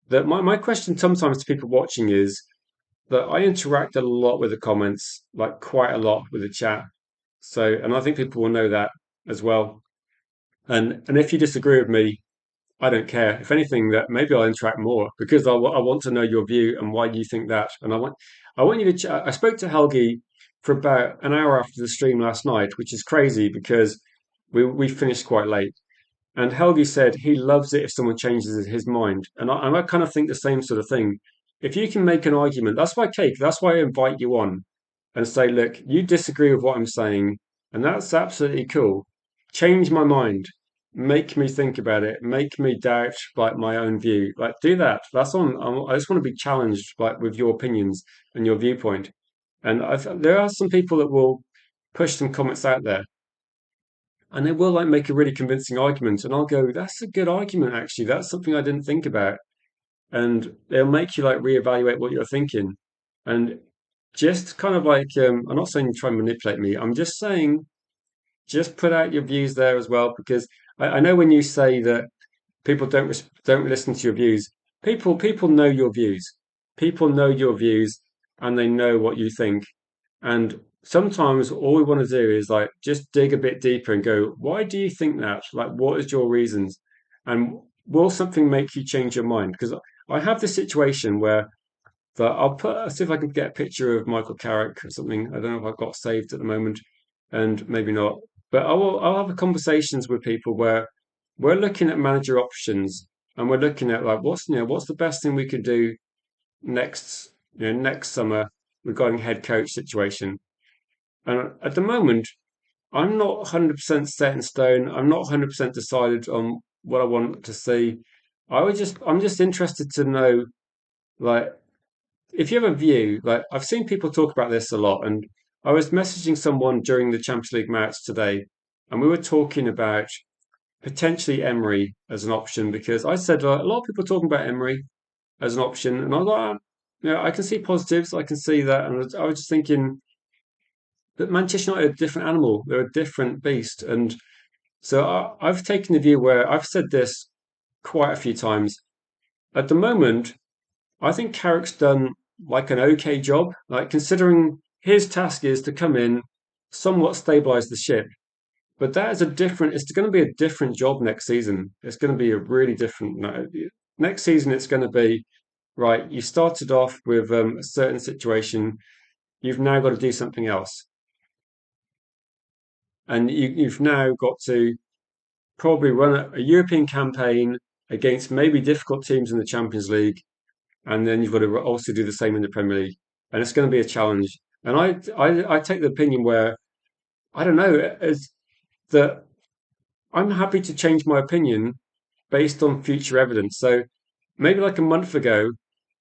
Speaker 1: that my question sometimes to people watching is that I interact a lot with the comments, like quite a lot with the chat. So, and I think people will know that as well. And if you disagree with me, I don't care. If anything, that maybe I'll interact more because I want to know your view and why you think that. And I want you to. I spoke to Helgi for about an hour after the stream last night, which is crazy because we finished quite late. And Helgi said he loves it if someone changes his mind, and I kind of think the same sort of thing. If you can make an argument, that's why Cake. That's why I invite you on and say, look, you disagree with what I'm saying, and that's absolutely cool. Change my mind, make me think about it, make me doubt like my own view. Like do that. That's on. I just want to be challenged like with your opinions and your viewpoint. And there are some people that will push some comments out there, and they will like make a really convincing argument, and I'll go, that's a good argument actually. That's something I didn't think about, and they'll make you like reevaluate what you're thinking, and just kind of like I'm not saying try and manipulate me. I'm just saying just put out your views there as well, because I know when you say that people don't listen to your views, people know your views. People know your views, and they know what you think. And sometimes all we want to do is like just dig a bit deeper and go, why do you think that? Like, what is your reasons? And will something make you change your mind? Because I have this situation where I'll see if I can get a picture of Michael Carrick or something. I don't know if I've got saved at the moment, and maybe not. But I'll have conversations with people where we're looking at manager options, and we're looking at like what's the best thing we could do next summer regarding head coach situation. And at the moment, I'm not 100% set in stone. I'm not 100% decided on what I want to see. I'm just interested to know, like, if you have a view, like, I've seen people talk about this a lot. And I was messaging someone during the Champions League match today, and we were talking about potentially Emery as an option because I said a lot of people talking about Emery as an option. And I was like, I can see positives. I can see that. And I was just thinking, but Manchester United are a different animal. They're a different beast. And so I've taken the view where I've said this quite a few times. At the moment, I think Carrick's done like an okay job. Like considering his task is to come in, somewhat stabilize the ship. But that is a different. It's going to be a different job next season. It's going to be a really different. No, next season, it's going to be right. You started off with a certain situation. You've now got to do something else, and you've now got to probably run a European campaign against maybe difficult teams in the Champions League, and then you've got to also do the same in the Premier League, and it's going to be a challenge. And I take the opinion where I don't know is that I'm happy to change my opinion based on future evidence. So maybe like a month ago,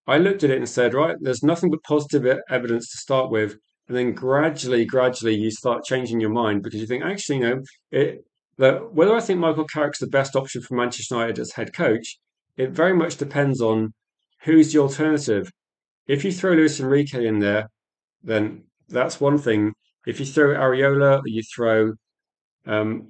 Speaker 1: I looked at it and said, right, there's nothing but positive evidence to start with. And then gradually, you start changing your mind because you think, actually, it, that whether I think Michael Carrick's the best option for Manchester United as head coach, it very much depends on who's the alternative. If you throw Luis Enrique in there, then that's one thing. If you throw Areola, or you throw um,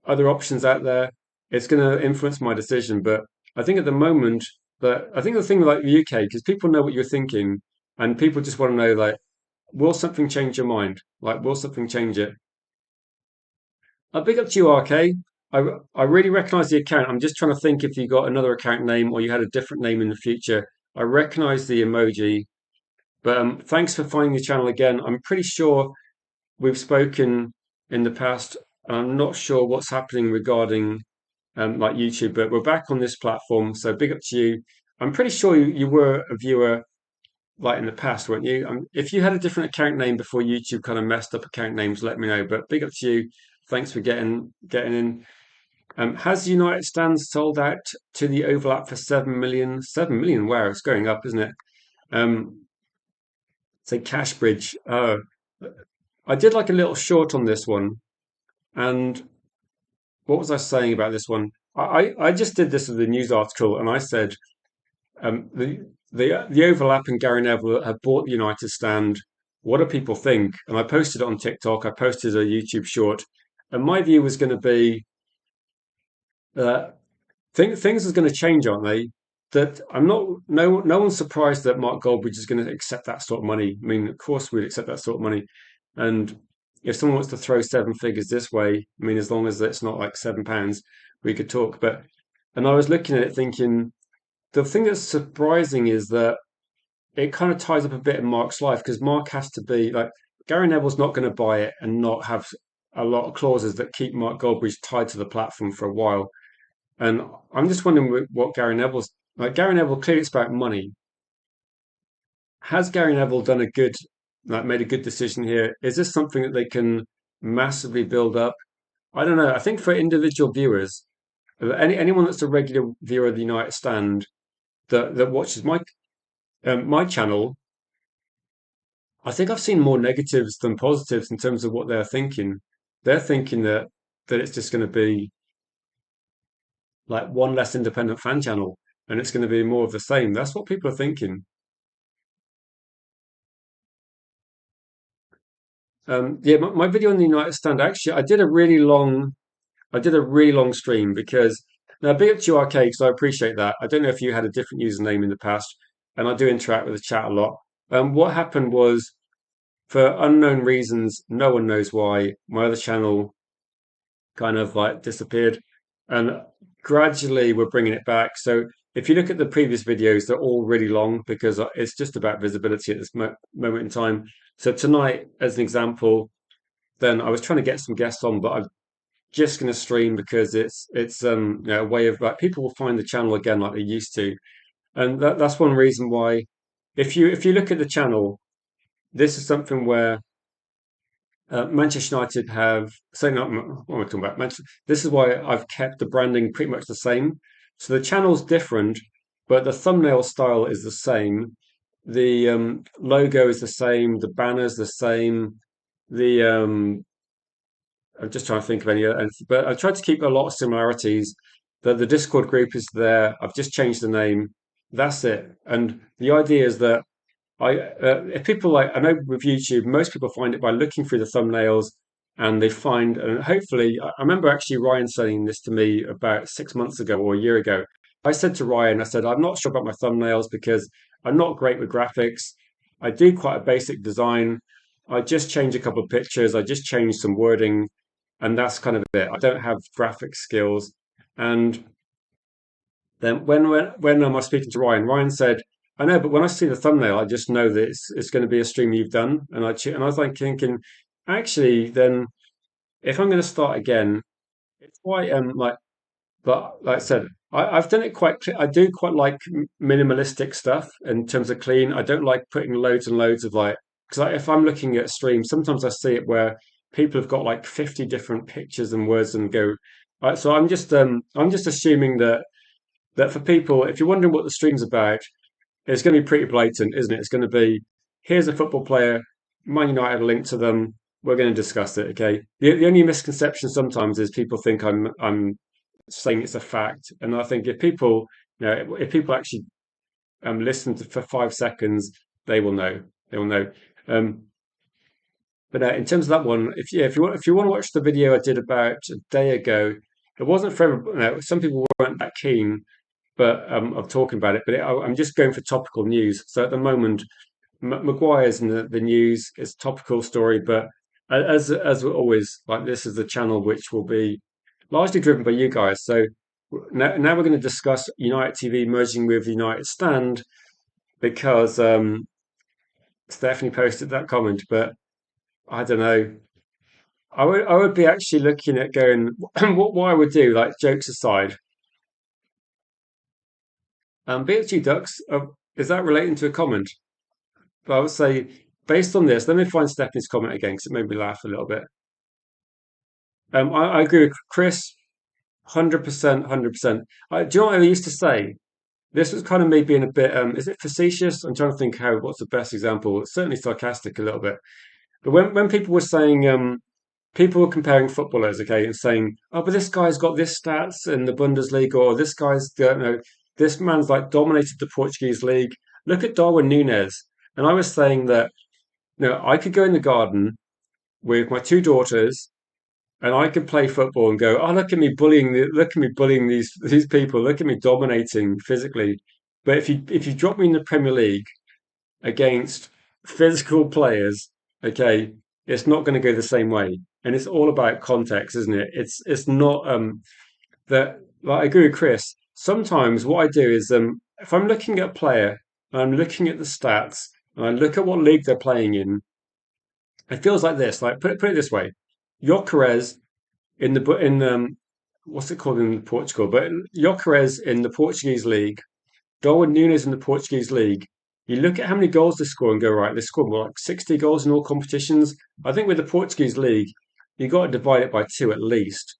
Speaker 1: other options out there, it's going to influence my decision. But I think at the moment that I think the thing like the UK, because people know what you're thinking, and people just want to know like, will something change your mind? Like, will something change it? A big up to you, RK. I really recognise the account. I'm just trying to think if you got another account name or you had a different name in the future. I recognise the emoji, but thanks for finding the channel again. I'm pretty sure we've spoken in the past. I'm not sure what's happening regarding like YouTube, but we're back on this platform. So big up to you. I'm pretty sure you were a viewer like in the past, weren't you? If you had a different account name before YouTube kind of messed up account names, let me know. But big up to you. Thanks for getting in. Has United Stand sold out to the overlap for 7 million? 7 million, wow, it's going up, isn't it? Say Cash Bridge. I did like a little short on this one. And what was I saying about this one? I just did this with a news article, and I said the overlap and Gary Neville have bought the United Stand. What do people think? And I posted it on TikTok. I posted a YouTube short, and my view was going to be that things are going to change, aren't they? That I'm not. No one's surprised that Mark Goldbridge is going to accept that sort of money. I mean, of course we'd accept that sort of money, and if someone wants to throw seven figures this way, I mean, as long as it's not like £7, we could talk. And I was looking at it thinking, the thing that's surprising is that it kind of ties up a bit in Mark's life because Mark has to be like Gary Neville's not going to buy it and not have a lot of clauses that keep Mark Goldbridge tied to the platform for a while. And I'm just wondering what Gary Neville's like. Gary Neville clearly it's about money. Has Gary Neville done a good, like, made a good decision here? Is this something that they can massively build up? I don't know. I think for individual viewers, anyone that's a regular viewer of the United Stand that watches my channel, I think I've seen more negatives than positives in terms of what they're thinking. They're thinking that it's just going to be like one less independent fan channel, and it's going to be more of the same. That's what people are thinking. Yeah, my video on the United Stand actually, I did a really long stream because now big up to you, Arcade, because I appreciate that. I don't know if you had a different username in the past, and I do interact with the chat a lot. What happened was, for unknown reasons, no one knows why, my other channel kind of like disappeared, and gradually we're bringing it back. So if you look at the previous videos, they're all really long because it's just about visibility at this moment in time. So tonight, as an example, then I was trying to get some guests on, but I'm just going to stream because it's a way of like people will find the channel again like they used to, and that's one reason why if you look at the channel, this is something where Manchester United have so not what am I talking about? This is why I've kept the branding pretty much the same. So the channel's different, but the thumbnail style is the same. The logo is the same. The banner's the same. The I'm just trying to think of any, but I tried to keep a lot of similarities. The Discord group is there. I've just changed the name. That's it. And the idea is that if people like, I know with YouTube, most people find it by looking through the thumbnails and they find, and hopefully, I remember actually Ryan saying this to me about 6 months ago or a year ago. I said to Ryan, I said, I'm not sure about my thumbnails because I'm not great with graphics. I do quite a basic design. I just change a couple of pictures. I just change some wording, and that's kind of it. I don't have graphic skills. And then when I was speaking to Ryan, Ryan said, "I know, but when I see the thumbnail, I just know that it's going to be a stream you've done." And I was like thinking, actually, then if I'm going to start again, it's quite like, but like I said, I've done it quite. I do quite like minimalistic stuff in terms of clean. I don't like putting loads and loads of like because if I'm looking at a stream, sometimes I see it where people have got like 50 different pictures and words and go. So I'm just assuming that for people, if you're wondering what the stream's about, it's going to be pretty blatant, isn't it? It's going to be here's a football player, Man United link to them. We're going to discuss it, okay? The only misconception sometimes is people think I'm saying it's a fact, and I think if people actually listen for 5 seconds, they will know. They will know. Um, but in terms of that one, if you want to watch the video I did about a day ago, it wasn't for everybody. Some people weren't that keen, but of talking about it. But I'm just going for topical news. So at the moment, Maguire's in the news. It's a topical story, but as always, like this is the channel which will be largely driven by you guys. So now we're going to discuss United TV merging with United Stand because Stephanie posted that comment. But I don't know. I would be actually looking at going what I would do, like jokes aside. BHG Ducks, is that relating to a comment? But I would say, based on this, let me find Stephanie's comment again because it made me laugh a little bit. I agree with Chris, 100%, 100%. Do you know what I used to say? This was kind of me being a bit, is it facetious? I'm trying to think what's the best example. It's certainly sarcastic a little bit. But when people were saying, people were comparing footballers, okay, and saying, oh, but this guy's got this stats in the Bundesliga, or this guy's, this man's like dominated the Portuguese league. Look at Darwin Núñez. And I was saying that, I could go in the garden with my two daughters and I could play football and go, oh, look at me bullying these people, look at me dominating physically. But if you drop me in the Premier League against physical players, okay, it's not going to go the same way. And it's all about context, isn't it? It's not that like I agree with Chris. Sometimes what I do is if I'm looking at a player and I'm looking at the stats, and I look at what league they're playing in, it feels like this. Like put it this way: Gyökeres in what's it called in Portugal? But Gyökeres in the Portuguese league, Darwin Nunes in the Portuguese league. You look at how many goals they score and go, right, they scored more like 60 goals in all competitions. I think with the Portuguese league, you got to divide it by two at least.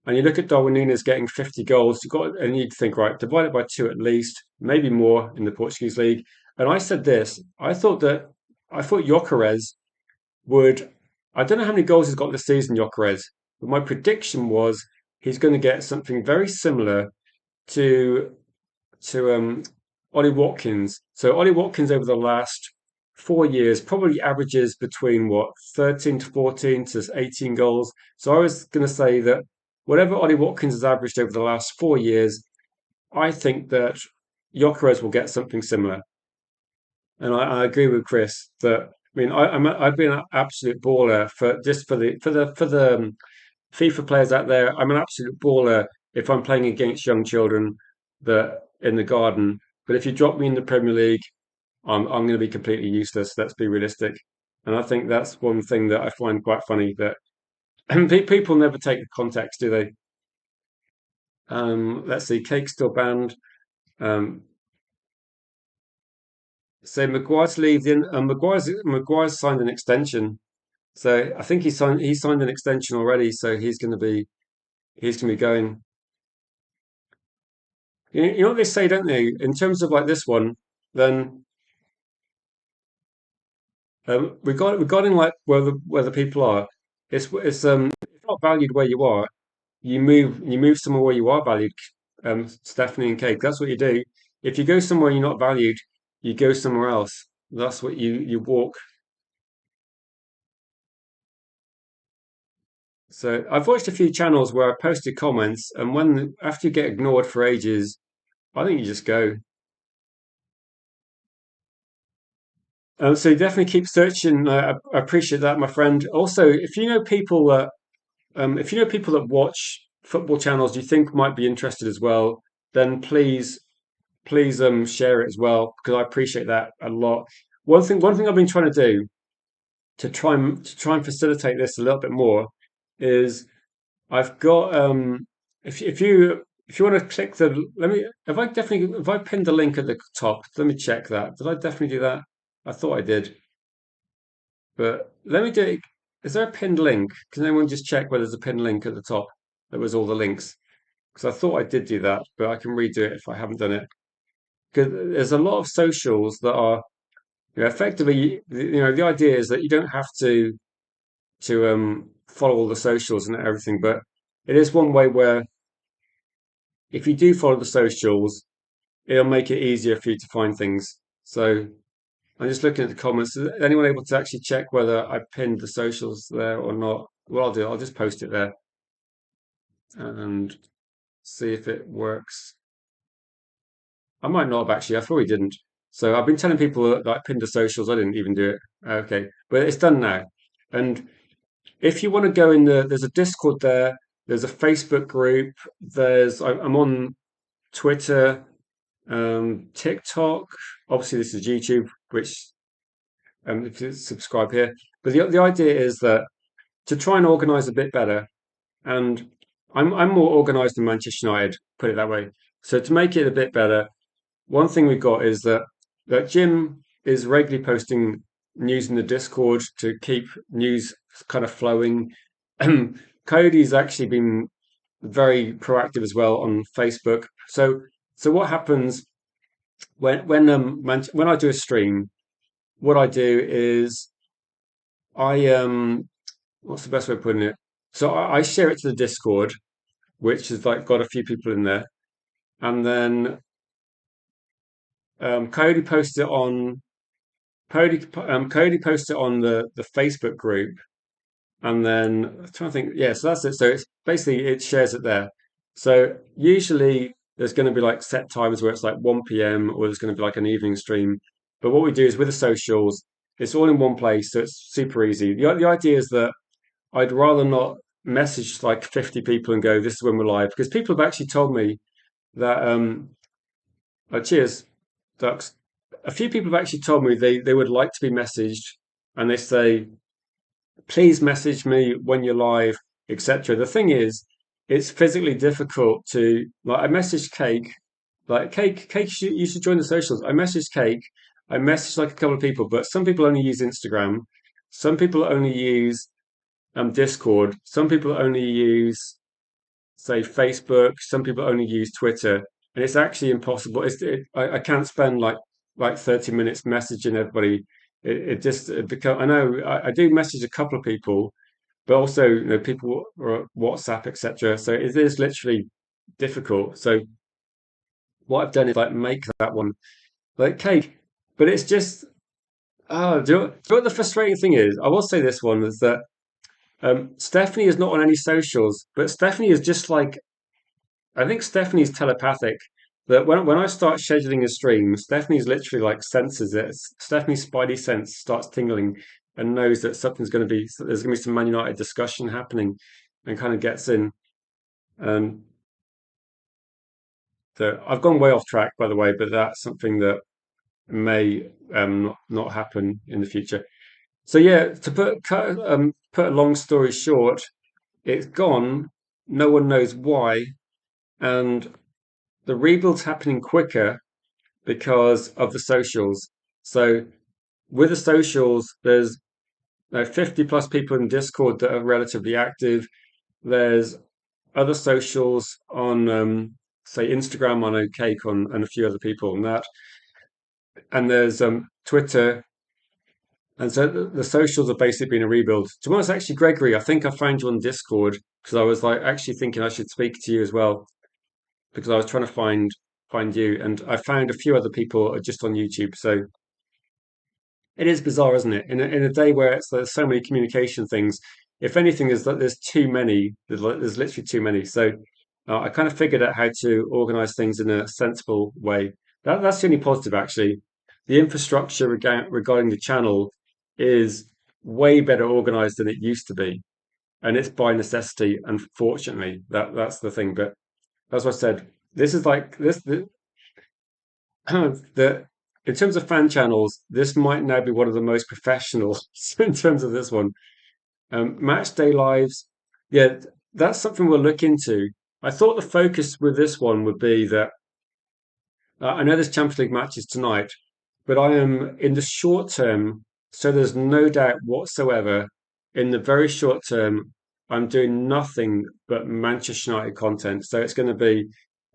Speaker 1: And you look at Darwin Nunes getting 50 goals, and you think, right, divide it by two at least, maybe more in the Portuguese league. And I said this, I thought Gyökeres would, I don't know how many goals he's got this season, Gyökeres, but my prediction was he's going to get something very similar to to Ollie Watkins. So Ollie Watkins over the last 4 years probably averages between what 13 to 14 to 18 goals. So I was going to say that whatever Ollie Watkins has averaged over the last 4 years, I think that Gyökeres will get something similar. And I agree with Chris that I've been an absolute baller for just for the FIFA players out there. I'm an absolute baller if I'm playing against young children that in the garden. But if you drop me in the Premier League, I'm going to be completely useless. Let's be realistic. And I think that's one thing that I find quite funny that people never take the context, do they? Let's see, Cake's still banned. Um, so Maguire's leaving. Maguire's signed an extension. So I think he signed an extension already. So he's going to be going. You know what they say, don't they? In terms of like this one, then regarding like where the people are, it's not valued where you are. You move somewhere where you are valued. Stephanie and Kate, that's what you do. If you go somewhere you're not valued, you go somewhere else. That's what you walk. So I've watched a few channels where I posted comments, and when after you get ignored for ages, I think you just go. So definitely keep searching. I appreciate that, my friend. Also, if you know people that watch football channels you think might be interested as well, then please share it as well because I appreciate that a lot. One thing I've been trying to do to try and facilitate this a little bit more is I've got if you want to click the let me have I pinned the link at the top? Let me check that. Did I definitely do that? I thought I did. But let me do it. Is there a pinned link? Can anyone just check whether there's a pinned link at the top that was all the links? Because I thought I did do that, but I can redo it if I haven't done it. Because there's a lot of socials that are, effectively, the idea is that you don't have to follow all the socials and everything, but it is one way where if you do follow the socials, it'll make it easier for you to find things. So I'm just looking at the comments. Is anyone able to actually check whether I pinned the socials there or not? What I'll do, I'll just post it there and see if it works. I might not have actually. I probably didn't. So I've been telling people that I pinned the socials. I didn't even do it. Okay, but it's done now. And if you want to go in there's a Discord there. There's a Facebook group. I'm on Twitter, TikTok. Obviously, this is YouTube, which if you subscribe here. But the idea is that to try and organise a bit better, and I'm more organised than Manchester United, put it that way. So to make it a bit better, one thing we've got is that Jim is regularly posting news in the Discord to keep news kind of flowing. Cody's actually been very proactive as well on Facebook. So what happens when I do a stream? What I do is I what's the best way of putting it? So I share it to the Discord, which has like got a few people in there, and then Cody posts it on Cody posts it on the Facebook group, and then I'm trying to think. Yeah, so that's it. So it's basically it shares it there. So usually there's going to be like set times where it's like 1 p.m. or there's going to be like an evening stream. But what we do is with the socials, it's all in one place, so it's super easy. The idea is that I'd rather not message like 50 people and go, "This is when we're live," because people have actually told me that cheers, ducks. a few people have actually told me they would like to be messaged, and they say, please message me when you're live, etc. The thing is, it's physically difficult to like. I messaged Cake, like Cake, you should join the socials. I messaged Cake, I messaged like a couple of people, but some people only use Instagram, some people only use Discord, some people only use say Facebook, some people only use Twitter, and it's actually impossible. I can't spend like 30 minutes messaging everybody. It just it become I know I do message a couple of people, but also people or WhatsApp, etc. So it is literally difficult. So what I've done is like make that one like Cake, but it's just do you know what the frustrating thing is? I will say this one is that Stephanie is not on any socials, but Stephanie is just like I think Stephanie's telepathic. That when I start scheduling a stream, Stephanie's literally like senses it. Stephanie's spidey sense starts tingling and knows that there's going to be some Man United discussion happening, and kind of gets in. Um, so I've gone way off track, by the way, but that's something that may not happen in the future. So yeah, to put a long story short, it's gone. No one knows why, and the rebuild's happening quicker because of the socials. So with the socials, there's 50 plus people in Discord that are relatively active. There's other socials on, say, Instagram. I know Cake on and a few other people on that, and there's Twitter. And so the socials are basically been a rebuild. To be honest, actually, Gregory, I think I found you on Discord because I was like actually thinking I should speak to you as well because I was trying to find you, and I found a few other people just on YouTube. So it is bizarre, isn't it? In a day where there's so many communication things, if anything, there's too many. There's literally too many. So I kind of figured out how to organize things in a sensible way. That's the only positive, actually. The infrastructure regarding the channel is way better organized than it used to be, and it's by necessity. Unfortunately, that's the thing. But as I said, this is like this. The in terms of fan channels, this might now be one of the most professional in terms of this one. Match day lives, yeah, that's something we'll look into. I thought the focus with this one would be that I know there's Champions League matches tonight, but I am in the short term, so there's no doubt whatsoever. In the very short term, I'm doing nothing but Manchester United content. So it's going to be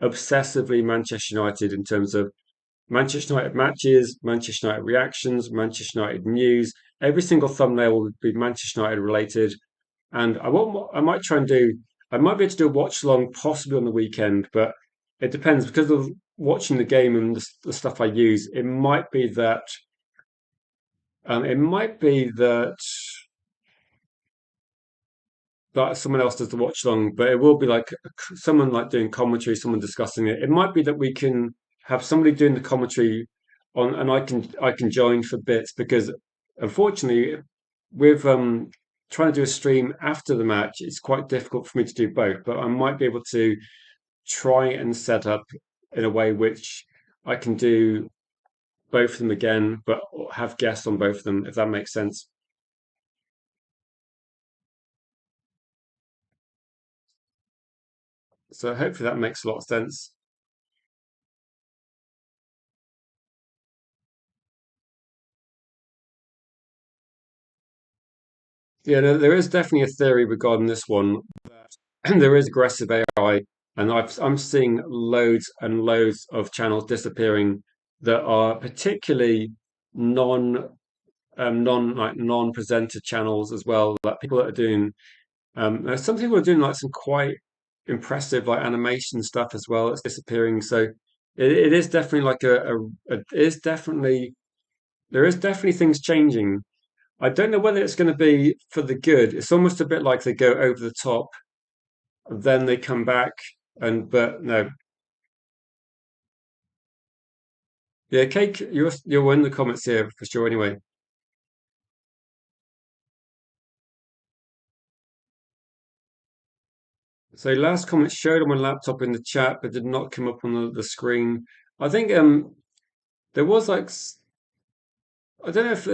Speaker 1: obsessively Manchester United in terms of Manchester United matches, Manchester United reactions, Manchester United news. Every single thumbnail will be Manchester United related. And I might try and do, I might be able to do a watch along possibly on the weekend, but it depends because of watching the game and the stuff I use. It might be that someone else does the watch along, but it will be like someone like doing commentary, someone discussing it. It might be that we can have somebody doing the commentary on, and I can join for bits because unfortunately, with trying to do a stream after the match, it's quite difficult for me to do both. But I might be able to try and set up in a way which I can do both of them again, but have guests on both of them, if that makes sense. So hopefully that makes a lot of sense. Yeah, no, there is definitely a theory regarding this one. There is aggressive AI, and I'm seeing loads and loads of channels disappearing that are particularly non non-presenter channels as well. Like people that are doing there's some people are doing like some quite impressive like animation stuff as well. It's disappearing. So it is definitely like it is definitely there is definitely things changing. I don't know whether it's going to be for the good. It's almost a bit like they go over the top, then they come back, and but no, yeah, Cake, you're in the comments here for sure. Anyway, so last comment showed on my laptop in the chat, but did not come up on the screen. I think there was like I don't know if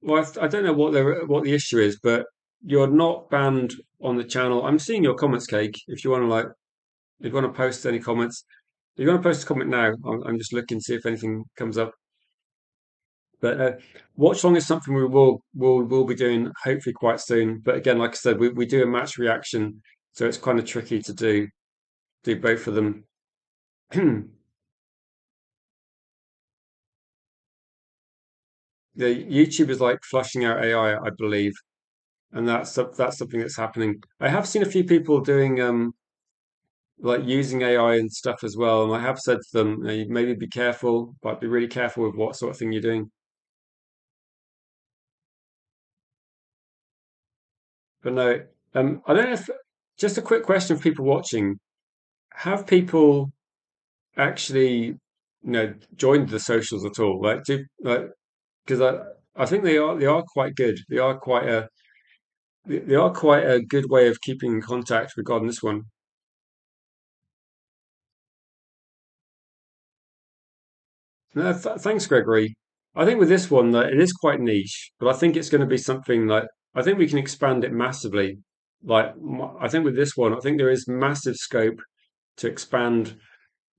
Speaker 1: well, I don't know what the issue is, but you're not banned on the channel. I'm seeing your comments, Cake. If you want to if you want to post any comments, if you want to post a comment now, I'm just looking to see if anything comes up. But watch long is something will be doing hopefully quite soon. But again, like I said, we do a match reaction, so it's kind of tricky to do both of them. The YouTube is like flushing out AI, I believe, and that's something that's happening. I have seen a few people doing like using AI and stuff as well, and I have said to them, maybe be careful, but be really careful with what sort of thing you're doing. But no, I don't know if just a quick question for people watching: have people actually, joined the socials at all? Like, do like because I think they are quite good. They are quite a good way of keeping in contact regarding this one. No, thanks, Gregory. I think with this one, that it is quite niche, but I think it's going to be something like I think we can expand it massively. Like I think with this one, I think there is massive scope to expand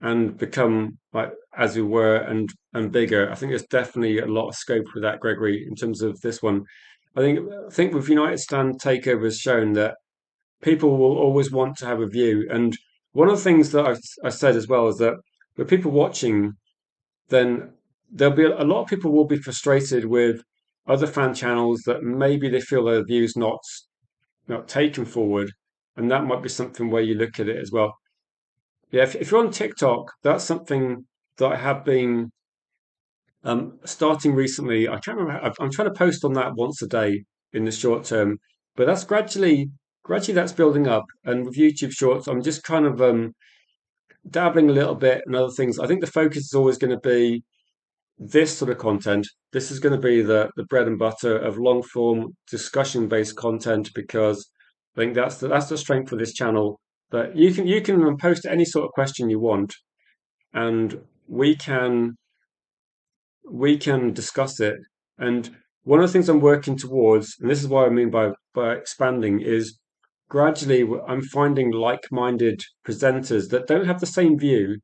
Speaker 1: and become like as we were and bigger. I think there's definitely a lot of scope for that, Gregory, in terms of this one. I think with United Stand takeover has shown that people will always want to have a view. And one of the things that I said as well is that with people watching, then there'll be a lot of people will be frustrated with other fan channels that maybe they feel their views not taken forward, and that might be something where you look at it as well. Yeah, if you're on TikTok, that's something that I have been starting recently. I can't remember. I'm trying to post on that once a day in the short term, but that's gradually that's building up. And with YouTube Shorts, I'm just kind of dabbling a little bit and other things. I think the focus is always going to be this sort of content. This is going to be the bread and butter of long form discussion based content because I think that's the strength of this channel. That you can post any sort of question you want, and we can we can discuss it. And one of the things I'm working towards, and this is what I mean by expanding, is gradually I'm finding like-minded presenters that don't have the same view,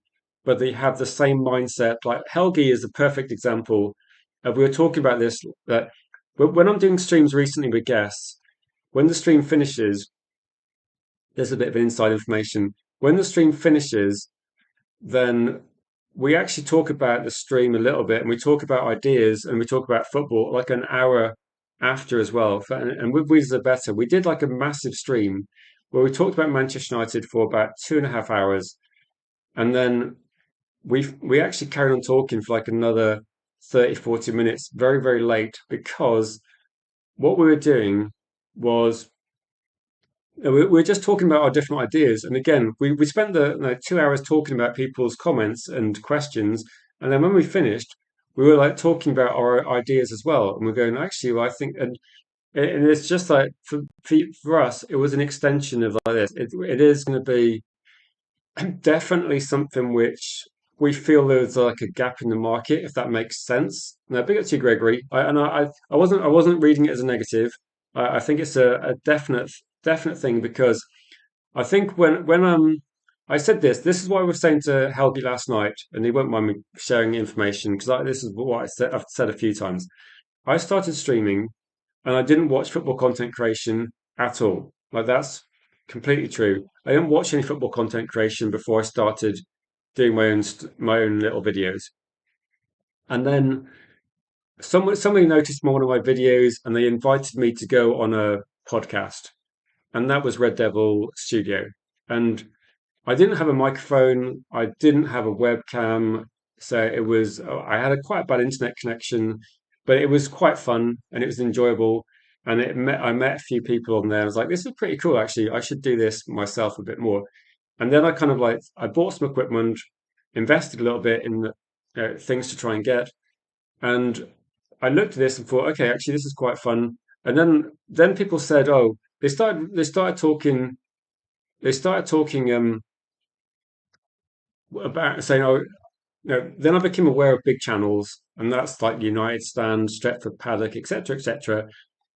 Speaker 1: but they have the same mindset. Like Helgi is a perfect example. We were talking about this that when I'm doing streams recently with guests, when the stream finishes, there's a bit of inside information. When the stream finishes, then we actually talk about the stream a little bit and we talk about ideas and we talk about football like an hour after as well. And with Weeds Are Better, we did like a massive stream where we talked about Manchester United for about 2.5 hours. And then we actually carried on talking for like another 30, 40 minutes, very, very late, because what we were doing was we're just talking about our different ideas. And again, we spent the 2 hours talking about people's comments and questions. And then when we finished, we were like talking about our ideas as well. And we're going, actually, well, I think, and it's just like for us, it was an extension of like this. It is going to be definitely something which we feel there's like a gap in the market, if that makes sense. Now, big up to you, Gregory. I wasn't reading it as a negative. I think it's a definite thing because I think when I said this is what I was saying to Helgi last night, and he won't mind me sharing information because this is what I've said a few times. I started streaming and I didn't watch football content creation at all. Like that's completely true. I didn't watch any football content creation before I started doing my own little videos. And then somebody noticed one of my videos and they invited me to go on a podcast, and that was Red Devil Studio. And I didn't have a microphone. I didn't have a webcam. So I had a quite bad internet connection, but it was quite fun and it was enjoyable. And I met a few people on there. I was like, this is pretty cool, actually. I should do this myself a bit more. And then I kind of like, I bought some equipment, invested a little bit in things to try and get. And I looked at this and thought, okay, actually, this is quite fun. And then people said, oh, they started talking about saying, oh, then I became aware of big channels, and that's like United Stand, Stretford Paddock, etc., etc.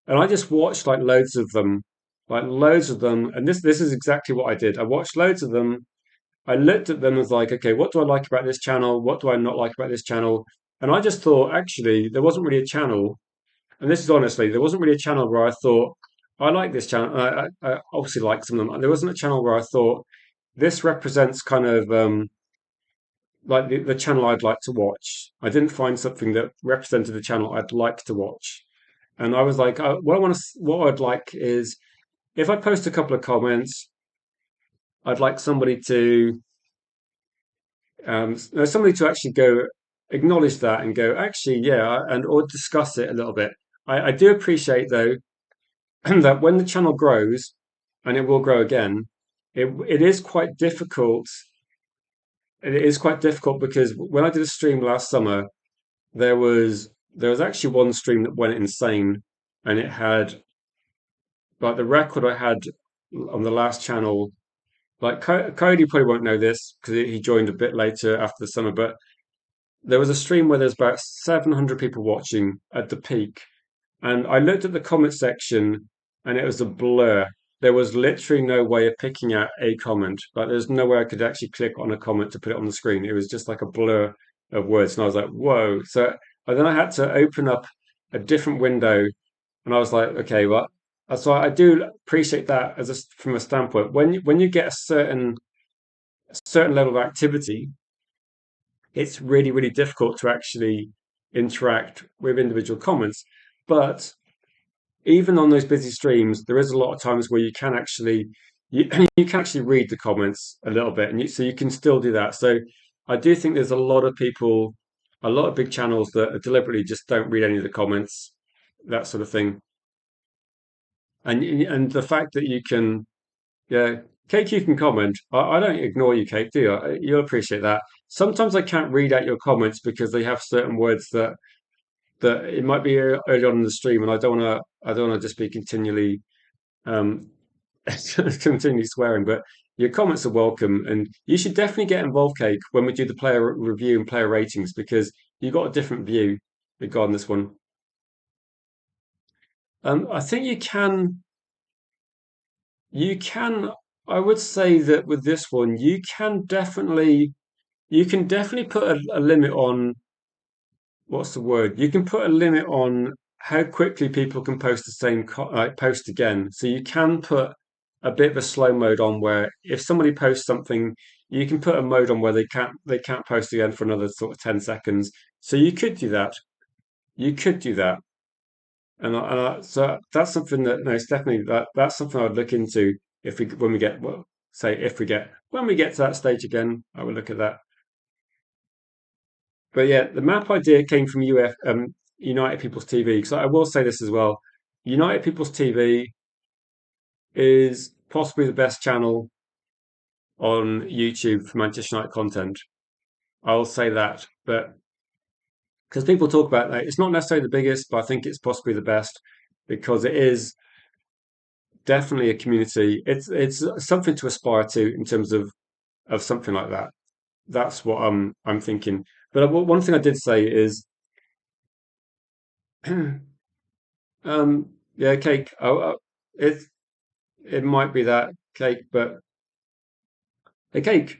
Speaker 1: And I just watched like loads of them. And this is exactly what I did. I watched loads of them. I looked at them as like, okay, what do I like about this channel? What do I not like about this channel? And I just thought, actually, there wasn't really a channel, and this is honestly, there wasn't really a channel where I thought, I like this channel. I obviously like some of them. There wasn't a channel where I thought, this represents kind of like the channel I'd like to watch. I didn't find something that represented the channel I'd like to watch. And I was like, what I'd like is if I post a couple of comments, I'd like somebody to actually go acknowledge that and go, actually, yeah, and or discuss it a little bit. I do appreciate though that when the channel grows, and it will grow again, it is quite difficult. It is quite difficult because when I did a stream last summer, there was actually one stream that went insane, and it had like the record I had on the last channel. Like Cody probably won't know this because he joined a bit later after the summer, but there was a stream where there's about 700 people watching at the peak, and I looked at the comment section and it was a blur. There was literally no way of picking out a comment. Like there's no way I could actually click on a comment to put it on the screen. It was just like a blur of words. And I was like, whoa. So and then I had to open up a different window and I was like, okay, well, so I do appreciate that from a standpoint. When you get a certain level of activity, it's really, really difficult to actually interact with individual comments. But even on those busy streams, there is a lot of times where you, you can actually read the comments a little bit, and so you can still do that. So I do think there's a lot of people, a lot of big channels that deliberately just don't read any of the comments, that sort of thing. And the fact that you can, yeah, Cake, you can comment. I don't ignore you, Cake, do you? You'll appreciate that. Sometimes I can't read out your comments because they have certain words that it might be early on in the stream, and I don't want to just be um, continually swearing. But your comments are welcome, and you should definitely get involved, Cake, when we do the player review and player ratings because you got a different view regarding this one. I think you can. I would say that with this one, you can definitely put a limit on what's the word? You can put a limit on how quickly people can post the same post again. So you can put a bit of a slow mode on where if somebody posts something, you can put a mode on where they can't post again for another sort of 10 seconds. So you could do that. You could do that. So that's something that no, it's definitely that's something I'd look into if we when we get well, say if we get when we get to that stage again, I would look at that. But yeah, the map idea came from United People's TV. Because I will say this as well: United People's TV is possibly the best channel on YouTube for Manchester United content. I'll say that, but because people talk about that, it's not necessarily the biggest, but I think it's possibly the best because it is definitely a community. It's something to aspire to in terms of something like that. That's what I'm thinking. But one thing I did say is. Yeah, cake. It it might be that cake, but hey, cake.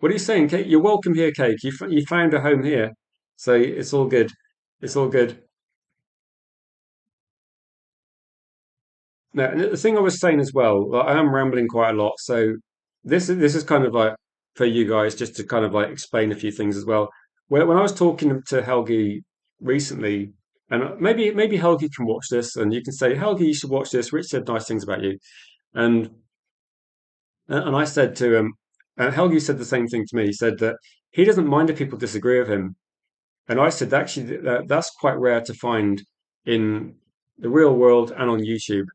Speaker 1: What are you saying, cake? You're welcome here, cake. You found a home here, so it's all good. It's all good. Now, and the thing I was saying as well, like, I am rambling quite a lot, so this is kind of like for you guys just to kind of like explain a few things as well. When I was talking to Helgi recently, and maybe Helgi can watch this, and you can say, Helgi, you should watch this. Rich said nice things about you, and and I said to him, and Helgi said the same thing to me. He said that he doesn't mind if people disagree with him. And I said, actually, that's quite rare to find in the real world and on YouTube.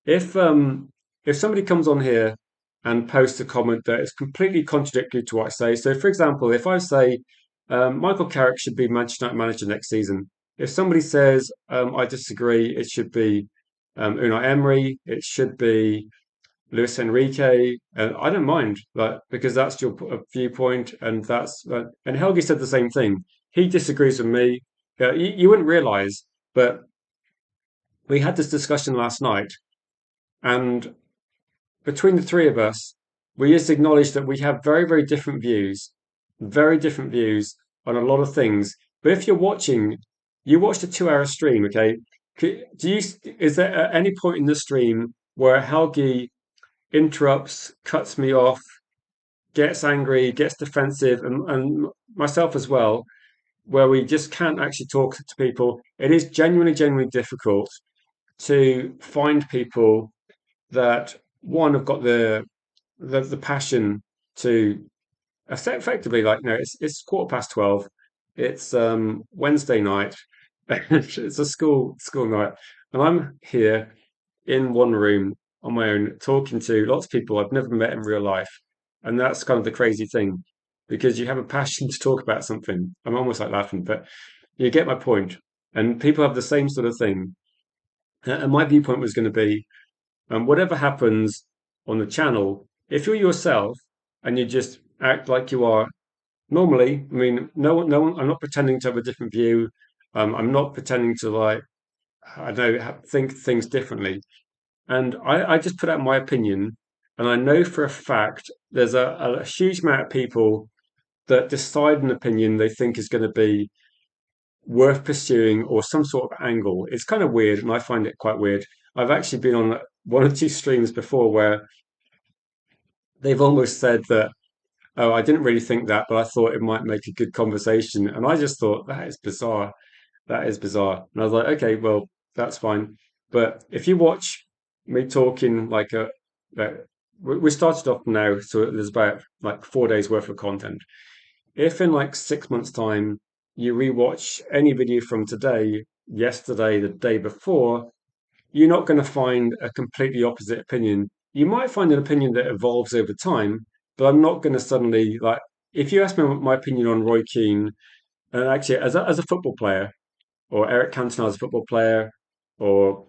Speaker 1: If um, if somebody comes on here and posts a comment that is completely contradictory to what I say, so for example, if I say Michael Carrick should be Manchester United manager next season, if somebody says I disagree, it should be Unai Emery, it should be Luis Enrique, and I don't mind that because that's your viewpoint, and and Helgi said the same thing. He disagrees with me. You wouldn't realize, but we had this discussion last night, and between the three of us, we just acknowledge that we have very different views on a lot of things. But if you're watching, you watched a 2 hour stream, okay? Do you, is there at any point in the stream where Helgi interrupts, cuts me off, gets angry, gets defensive, and myself as well, where we just can't actually talk to people? It is genuinely difficult to find people that one have got the passion to effectively like no it's 12:15. It's Wednesday night. It's a school night, and I'm here in one room on my own talking to lots of people I've never met in real life. And that's kind of the crazy thing because you have a passion to talk about something. I'm almost like laughing, but you get my point. And people have the same sort of thing. And my viewpoint was going to be whatever happens on the channel, if you're yourself and you just act like you are normally, I mean, no one, I'm not pretending to have a different view. I'm not pretending to like, I don't know, think things differently. And I just put out my opinion, and I know for a fact there's a huge amount of people that decide an opinion they think is going to be worth pursuing or some sort of angle. It's kind of weird, and I find it quite weird. I've actually been on one or two streams before where they've almost said that, oh, I didn't really think that, but I thought it might make a good conversation. And I just thought, that is bizarre. That is bizarre. And I was like, okay, well, that's fine. But if you watch me talking like we started off now, so there's about like 4 days worth of content. If in like 6 months' time you rewatch any video from today, yesterday, the day before, you're not going to find a completely opposite opinion. You might find an opinion that evolves over time, but I'm not going to suddenly like. If you ask me my opinion on Roy Keane, and actually as a football player, or Eric Cantona as a football player, or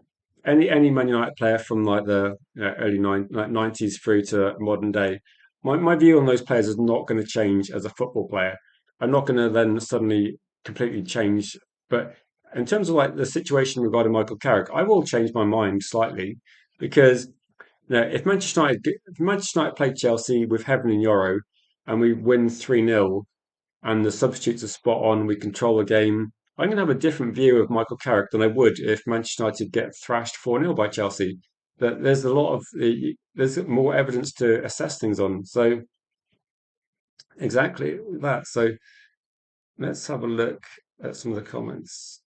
Speaker 1: any Man United player from like the early 90s through to modern day, my view on those players is not going to change as a football player. I'm not going to then suddenly completely change. But in terms of like the situation regarding Michael Carrick, I will change my mind slightly because if Manchester United played Chelsea with heaven and Euro and we win 3-0 and the substitutes are spot on, we control the game, I'm going to have a different view of Michael Carrick than I would if Manchester United get thrashed 4-0 by Chelsea. That there's a lot of there's more evidence to assess things on. So exactly that. So let's have a look at some of the comments.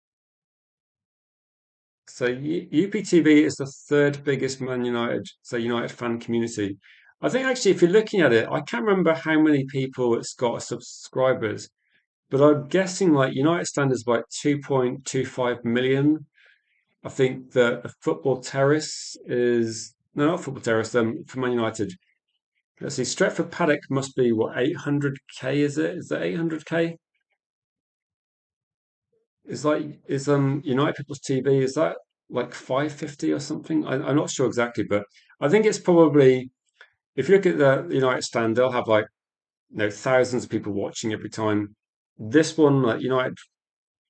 Speaker 1: So UPTV is the third biggest Man United, so United fan community. I think actually, if you're looking at it, I can't remember how many people it's got as subscribers, but I'm guessing like United standards like 2.25 million. I think the Football Terrace is no, not Football Terrace. For Man United, let's see. Stretford Paddock must be what 800K. Is it? Is that 800K? Is United People's TV? Is that like 550 or something? I'm not sure exactly, but I think it's probably if you look at the United stand, they'll have like thousands of people watching every time. This one, like United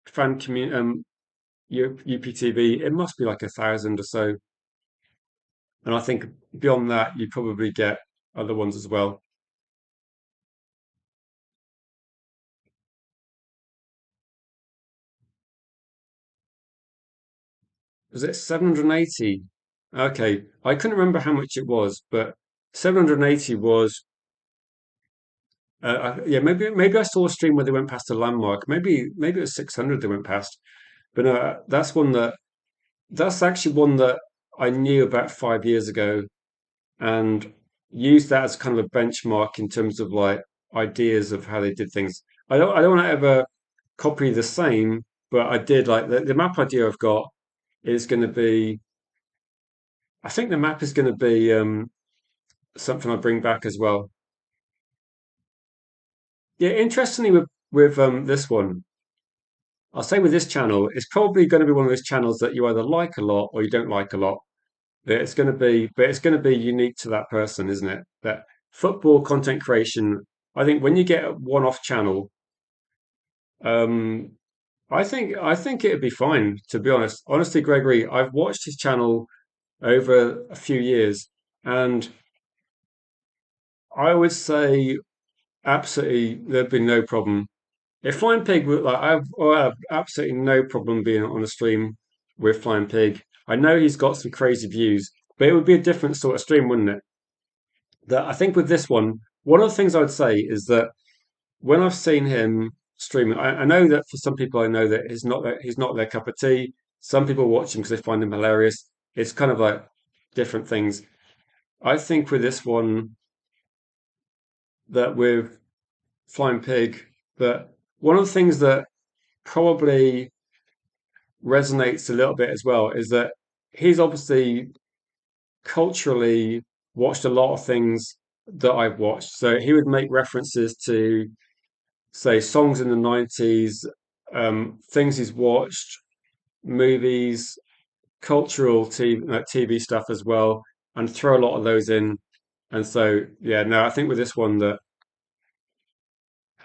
Speaker 1: fan community, UPTV, it must be like 1,000 or so. And I think beyond that, you probably get other ones as well. Was it 780? Okay, I couldn't remember how much it was, but 780 was. Yeah, maybe I saw a stream where they went past a landmark. Maybe it was 600 they went past. But no, that's actually one that I knew about 5 years ago and used that as kind of a benchmark in terms of like ideas of how they did things. I don't want to ever copy the same, but I did like the map idea I've got is going to be. I think the map is going to be something I bring back as well. Yeah, interestingly with this one, I'll say with this channel, it's probably going to be one of those channels that you either like a lot or you don't like a lot. but it's going to be unique to that person, isn't it? That football content creation, I think when you get a one-off channel, um, I think it'd be fine, to be honest. Honestly, Gregory, I've watched his channel over a few years, and I would say absolutely there'd be no problem. If Flying Pig would like, I have absolutely no problem being on a stream with Flying Pig. I know he's got some crazy views, but it would be a different sort of stream, wouldn't it? That I think with this one of the things I would say is that when I've seen him streaming, I know that for some people, I know that he's not their cup of tea. Some people watch him because they find him hilarious. It's kind of like different things. I think with this one, that with Flying Pig, that one of the things that probably resonates a little bit as well is that he's obviously culturally watched a lot of things that I've watched. So he would make references to, say, songs in the 90s, things he's watched, movies, cultural TV stuff as well, and throw a lot of those in. And so, yeah, no, I think with this one that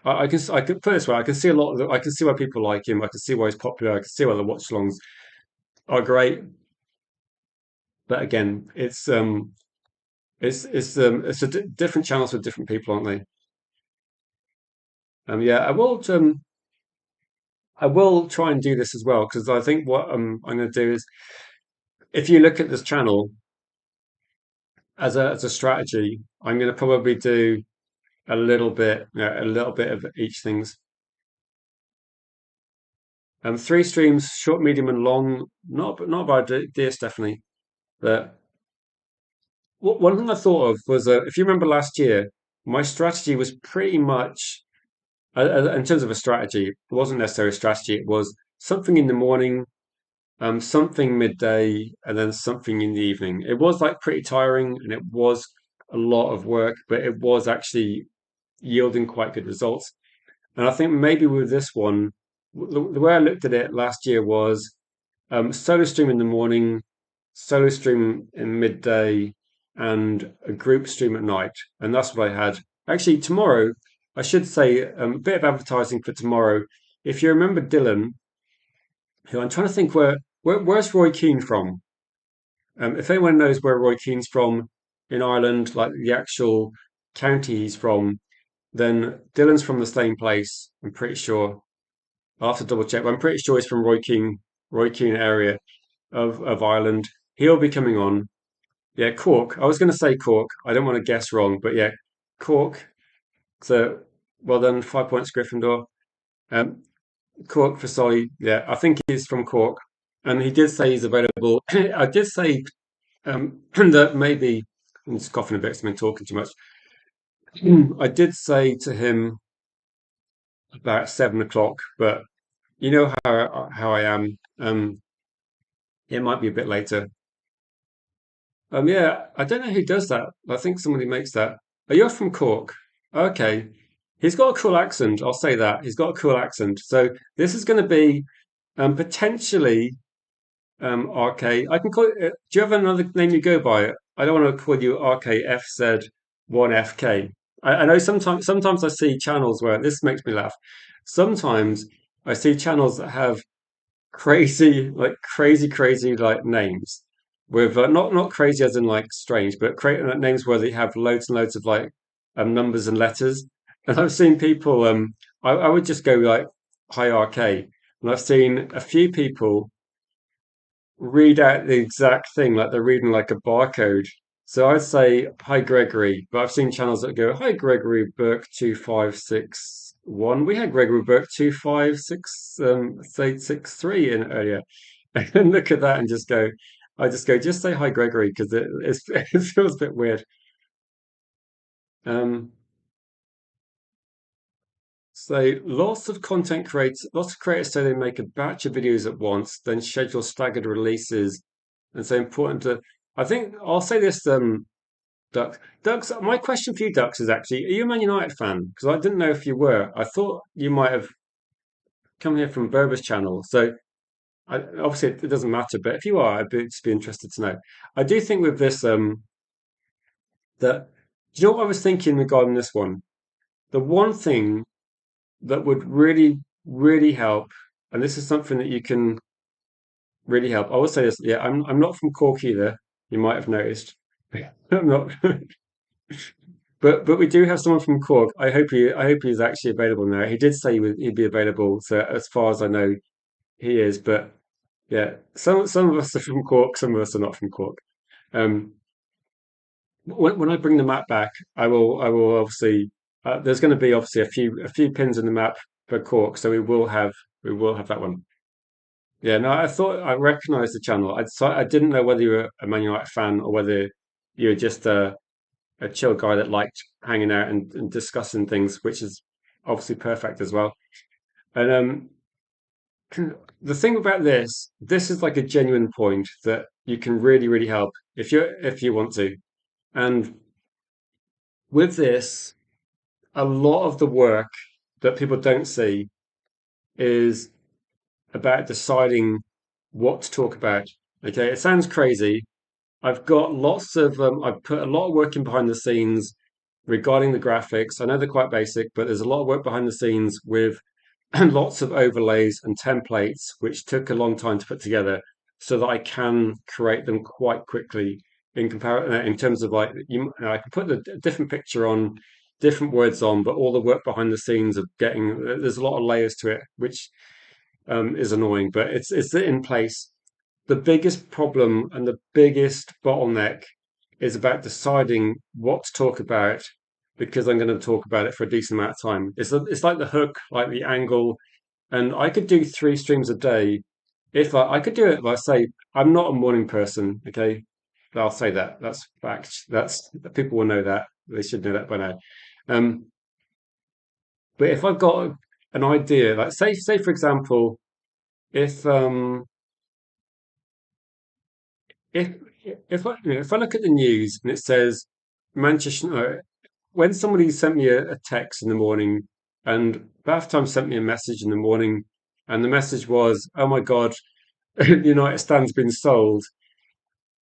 Speaker 1: I can put it this way, I can see a lot of I can see why people like him. I can see why he's popular. I can see why the watch alongs are great. But again, it's different channels for different people, aren't they? Yeah, I will try and do this as well because I think what I'm going to do is if you look at this channel as a strategy, I'm going to probably do a little bit of each things. Three streams, short, medium, and long. Not a bad idea, Stephanie. But one thing I thought of was if you remember last year, my strategy was pretty much in terms of a strategy. It wasn't necessarily a strategy. It was something in the morning, something midday, and then something in the evening. It was like pretty tiring, and it was a lot of work, but it was actually yielding quite good results. And I think maybe with this one, the way I looked at it last year was solo stream in the morning, solo stream in midday, and a group stream at night. And that's what I had. Actually, tomorrow, I should say a bit of advertising for tomorrow. If you remember Dylan, who I'm trying to think where's Roy Keane from? If anyone knows where Roy Keane's from in Ireland, like the actual county he's from, then Dylan's from the same place. I'm pretty sure. I'll have to double check, but I'm pretty sure he's from Roy Keane area of Ireland. He'll be coming on. Yeah, Cork. I was going to say Cork. I don't want to guess wrong, but yeah, Cork. So well done, 5 points Gryffindor. Um, Cork for Solly. Yeah, I think he's from Cork, and he did say he's available. I did say that maybe I'm just coughing a bit. 'Cause I've been talking too much. I did say to him about 7 o'clock, but you know how I am. It might be a bit later. Yeah, I don't know who does that. I think somebody makes that. Are you from Cork? Okay. He's got a cool accent. I'll say that. He's got a cool accent. So this is going to be potentially RK. I can call it. Do you have another name you go by? I don't want to call you RKFZ1FK. I know sometimes I see channels where this makes me laugh. Sometimes I see channels that have crazy like names with not crazy as in like strange, but names where they have loads and loads of like numbers and letters. And I've seen people. I would just go like hi RK, and I've seen a few people read out the exact thing like they're reading like a barcode. So I'd say hi Gregory, but I've seen channels that go hi Gregory Burke 2561. We had Gregory Burke 256 863 in earlier, and look at that and just go. I just go just say hi Gregory because it feels a bit weird. Um, so lots of creators say they make a batch of videos at once, then schedule staggered releases, and so important to. I think I'll say this. Ducks. My question for you, Ducks, is actually: are you a Man United fan? Because I didn't know if you were. I thought you might have come here from Berber's channel. So obviously it doesn't matter, but if you are, just be interested to know. I do think with this, that do you know what I was thinking regarding this one? The one thing that would really, really help, and this is something that you can really help. I will say this, yeah, I'm not from Cork either. You might have noticed. I'm not, but we do have someone from Cork. I hope he's actually available now. He did say he'd be available, so as far as I know, he is. But yeah, some of us are from Cork, some of us are not from Cork. Um, when I bring the map back, I will obviously there's going to be obviously a few pins in the map for Cork, so we will have that one. Yeah, no, I thought I recognized the channel. I didn't know whether you were a Man United fan or whether you were just a chill guy that liked hanging out and discussing things, which is obviously perfect as well. And the thing about this is like a genuine point that you can really, really help if you want to. And with this, a lot of the work that people don't see is about deciding what to talk about. Okay, it sounds crazy. I've put a lot of work in behind the scenes regarding the graphics. I know they're quite basic, but there's a lot of work behind the scenes with and lots of overlays and templates, which took a long time to put together so that I can create them quite quickly in terms of like I can put the different picture on, different words on, but all the work behind the scenes of getting there's a lot of layers to it, which is annoying, but it's in place. The biggest problem and the biggest bottleneck is about deciding what to talk about because I'm going to talk about it for a decent amount of time. It's like the hook, like the angle, and I could do three streams a day if I could do it. Like I say, I'm not a morning person. Okay, I'll say that. That's fact. That's people will know that. They should know that by now. Um, but if I've got an idea, like say for example, if if if I look at the news and it says Manchester, when somebody sent me a text in the morning, and Bath Times sent me a message in the morning, and the message was, "Oh my God, United Stand's been sold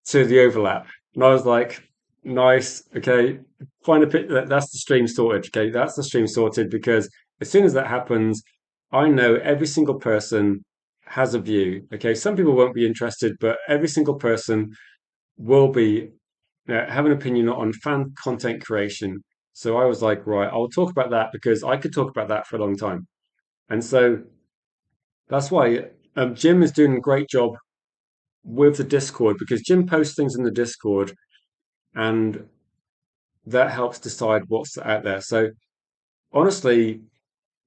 Speaker 1: to the overlap," and I was like, "Nice, okay, find a pic. That's the stream sorted. Okay, that's the stream sorted because as soon as that happens, I know every single person." Has a view. Okay, some people won't be interested, but every single person will be have an opinion on fan content creation. So I was like, right, I'll talk about that because I could talk about that for a long time. And so that's why Jim is doing a great job with the Discord because Jim posts things in the Discord and that helps decide what's out there. So honestly,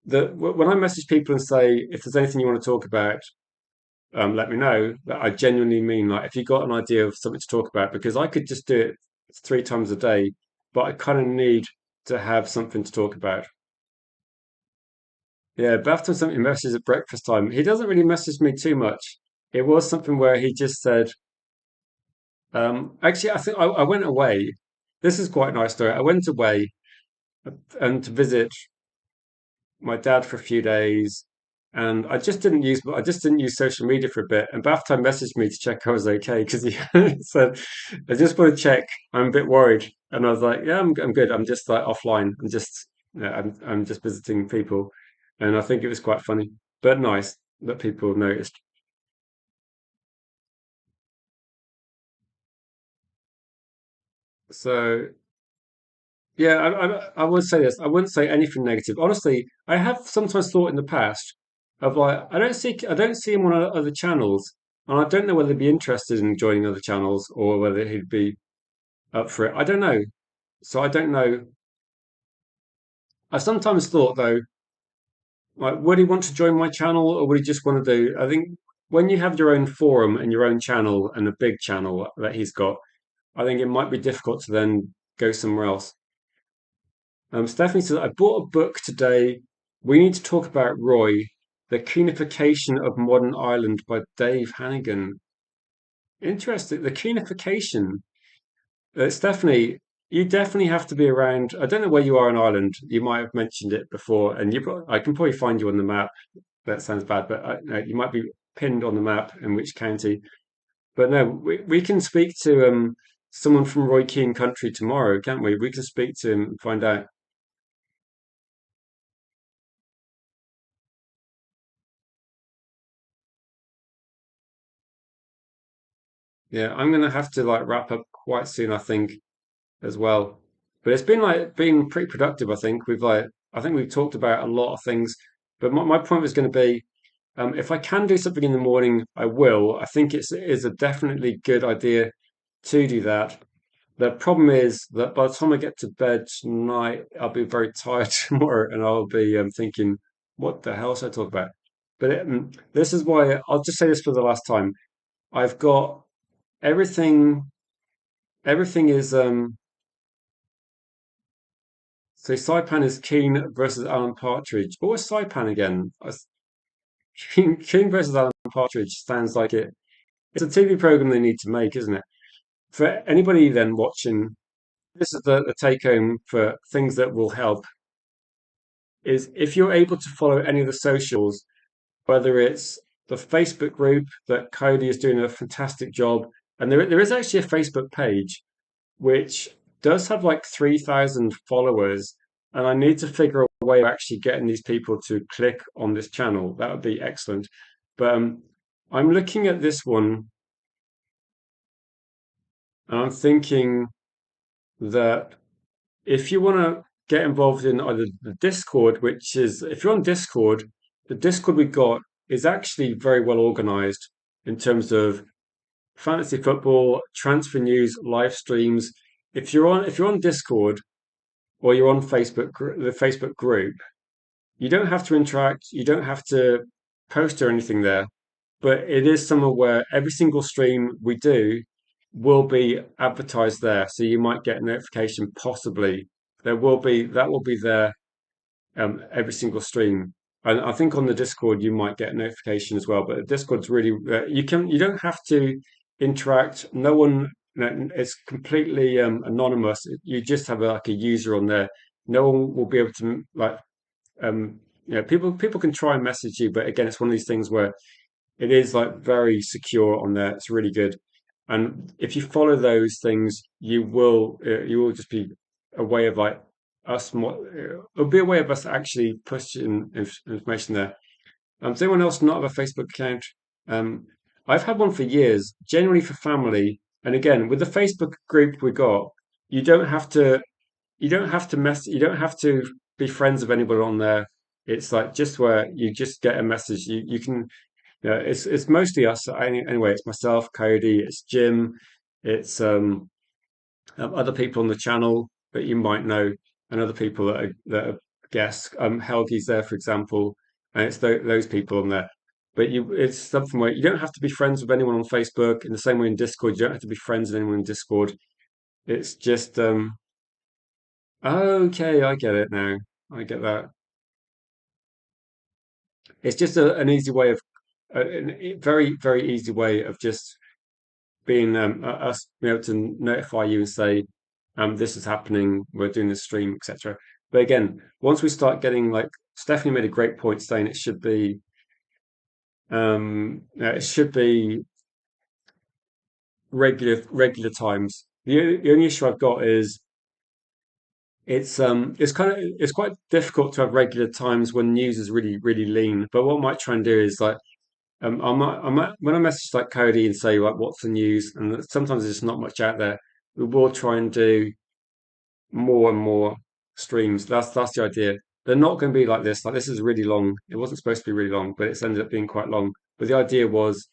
Speaker 1: when I message people and say, if there's anything you want to talk about, let me know. That I genuinely mean, like, if you got an idea of something to talk about, because I could just do it three times a day, but I kind of need to have something to talk about. Yeah, Bafton sent me messages at breakfast time. He doesn't really message me too much. It was something where he just said, actually, I think I went away. This is quite a nice story. I went away and to visit my dad for a few days, and I just didn't use social media for a bit. And bath time messaged me to check I was okay because he said, "I just want to check. I'm a bit worried." And I was like, "Yeah, I'm good. I'm just like offline. I'm just visiting people." And I think it was quite funny, but nice that people noticed. So yeah, I would say this. I wouldn't say anything negative. Honestly, I have sometimes thought in the past of like I don't see him on other channels, and I don't know whether he'd be interested in joining other channels or whether he'd be up for it. I don't know. So I don't know. I sometimes thought though, like, would he want to join my channel or would he just want to do? I think when you have your own forum and your own channel and a big channel that he's got, I think it might be difficult to then go somewhere else. Stephanie says, I bought a book today. We need to talk about Roy, The Cunification of Modern Ireland by Dave Hannigan. Interesting. The cunification. Stephanie, you definitely have to be around. I don't know where you are in Ireland. You might have mentioned it before, and I can probably find you on the map. That sounds bad, but you might be. pinned on the map in which county. But no, we can speak to someone from Roy Keane country tomorrow, can't we? We can speak to him and find out. Yeah, I'm gonna have to like wrap up quite soon, I think, as well. But it's been pretty productive, I think. I think we've talked about a lot of things. But my point was going to be, if I can do something in the morning, I will. I think it is a definitely good idea to do that. The problem is that by the time I get to bed tonight, I'll be very tired tomorrow, and I'll be thinking, what the hell should I talk about? But this is why I'll just say this for the last time. I've got everything. Everything is so Saipan is Keane versus Alan Partridge. What was Saipan again? Keane versus Alan Partridge sounds like it. It's a TV program they need to make, isn't it? For anybody then watching, this is the take home for things that will help is if you're able to follow any of the socials, whether it's the Facebook group that Cody is doing a fantastic job, and there is actually a Facebook page which does have like 3,000 followers, and I need to figure a way of actually getting these people to click on this channel. That would be excellent. But I'm looking at this one and I'm thinking that if you want to get involved in either the Discord, which is if you're on Discord, the Discord we got is actually very well organized in terms of fantasy football, transfer news, live streams. If you're on Discord or you're on the Facebook group, you don't have to interact, you don't have to post or anything there, but it is somewhere where every single stream we do will be advertised there. So you might get a notification, possibly. That will be there every single stream. And I think on the Discord you might get a notification as well. But the Discord's really you don't have to interact. No one it's completely anonymous. You just have like a user on there. No one will be able to like people can try and message you, but again, it's one of these things where it is like very secure on there. It's really good. And if you follow those things, you will just be a way of like us more. It'll be a way of us actually pushing information there. Does anyone else not have a Facebook account? Um, I've had one for years, generally for family. And again, with the Facebook group we got, you don't have to you don't have to be friends with anybody on there. It's like just where you just get a message. You can it's mostly us anyway. It's myself, Cody, it's Jim, it's other people on the channel that you might know, and other people that are guests. Helgi's there, for example, and it's those people on there. But it's something where you don't have to be friends with anyone on Facebook in the same way in Discord. You don't have to be friends with anyone in Discord. It's just okay, I get it now. I get that. It's just an easy way of very very easy way of just being us being able to notify you and say this is happening, we're doing this stream, etc. But again, once we start getting like Stephanie made a great point saying it should be regular times. The only issue I've got is it's quite difficult to have regular times when news is really lean. But what I might try and do is like I might, when I message like Cody and say like, what's the news? And sometimes there's just not much out there. We will try and do more and more streams. That's the idea. They're not going to be like this. Like this is really long. It wasn't supposed to be really long, but it's ended up being quite long. But the idea was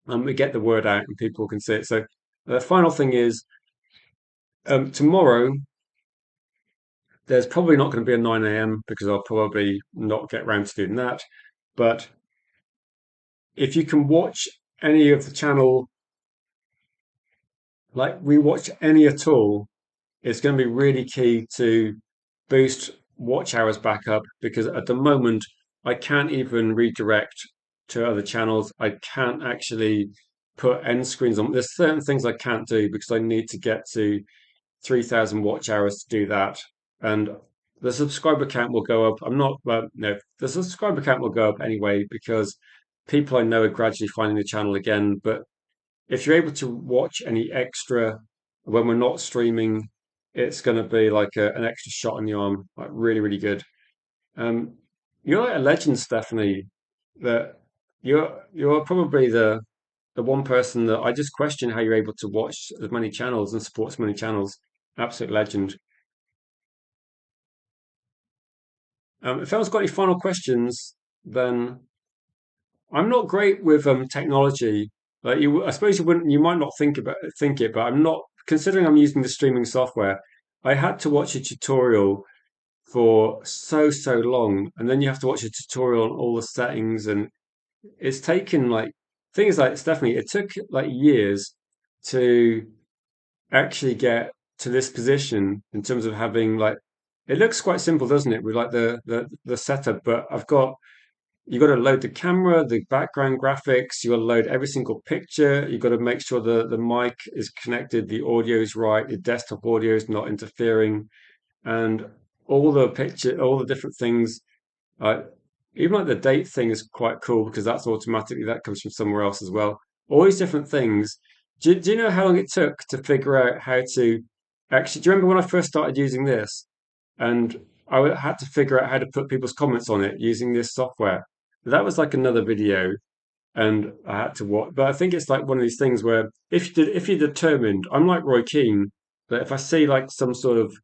Speaker 1: we get the word out and people can see it. So the final thing is tomorrow. There's probably not going to be a 9 a.m. because I'll probably not get round to doing that. But if you can watch any of the channel, like rewatch any at all, it's going to be really key to boost watch hours back up because at the moment I can't even redirect to other channels. I can't actually put end screens on. There's certain things I can't do because I need to get to 3,000 watch hours to do that. And the subscriber count will go up. I'm not, well, no, the subscriber count will go up anyway because people I know are gradually finding the channel again. But if you're able to watch any extra when we're not streaming, it's going to be like an extra shot in the arm, like really, really good. Um, you're like a legend, Stephanie. That you're probably the one person that I just question how you're able to watch as many channels and support so many channels. Absolute legend. If anyone's got any final questions, then I'm not great with technology. Like you, I suppose you wouldn't, you might not think it, but I'm not considering I'm using the streaming software. I had to watch a tutorial for so long, and then you have to watch a tutorial on all the settings, and it's taken like things like Stephanie. It took like years to actually get to this position in terms of having like it looks quite simple, doesn't it? With like the setup, but I've got you got to load the camera, the background graphics. You got to load every single picture. You got to make sure the mic is connected, the audio is right, the desktop audio is not interfering, and all the different things. Uh, Even like the date thing is quite cool because that's automatically that comes from somewhere else as well. All these different things. Do you know how long it took to figure out how to actually? Do you remember when I first started using this? And had to figure out how to put people's comments on it using this software. That was like another video, and I had to watch. But I think it's like one of these things where if you're determined, I'm like Roy Keane, that if I see like some sort of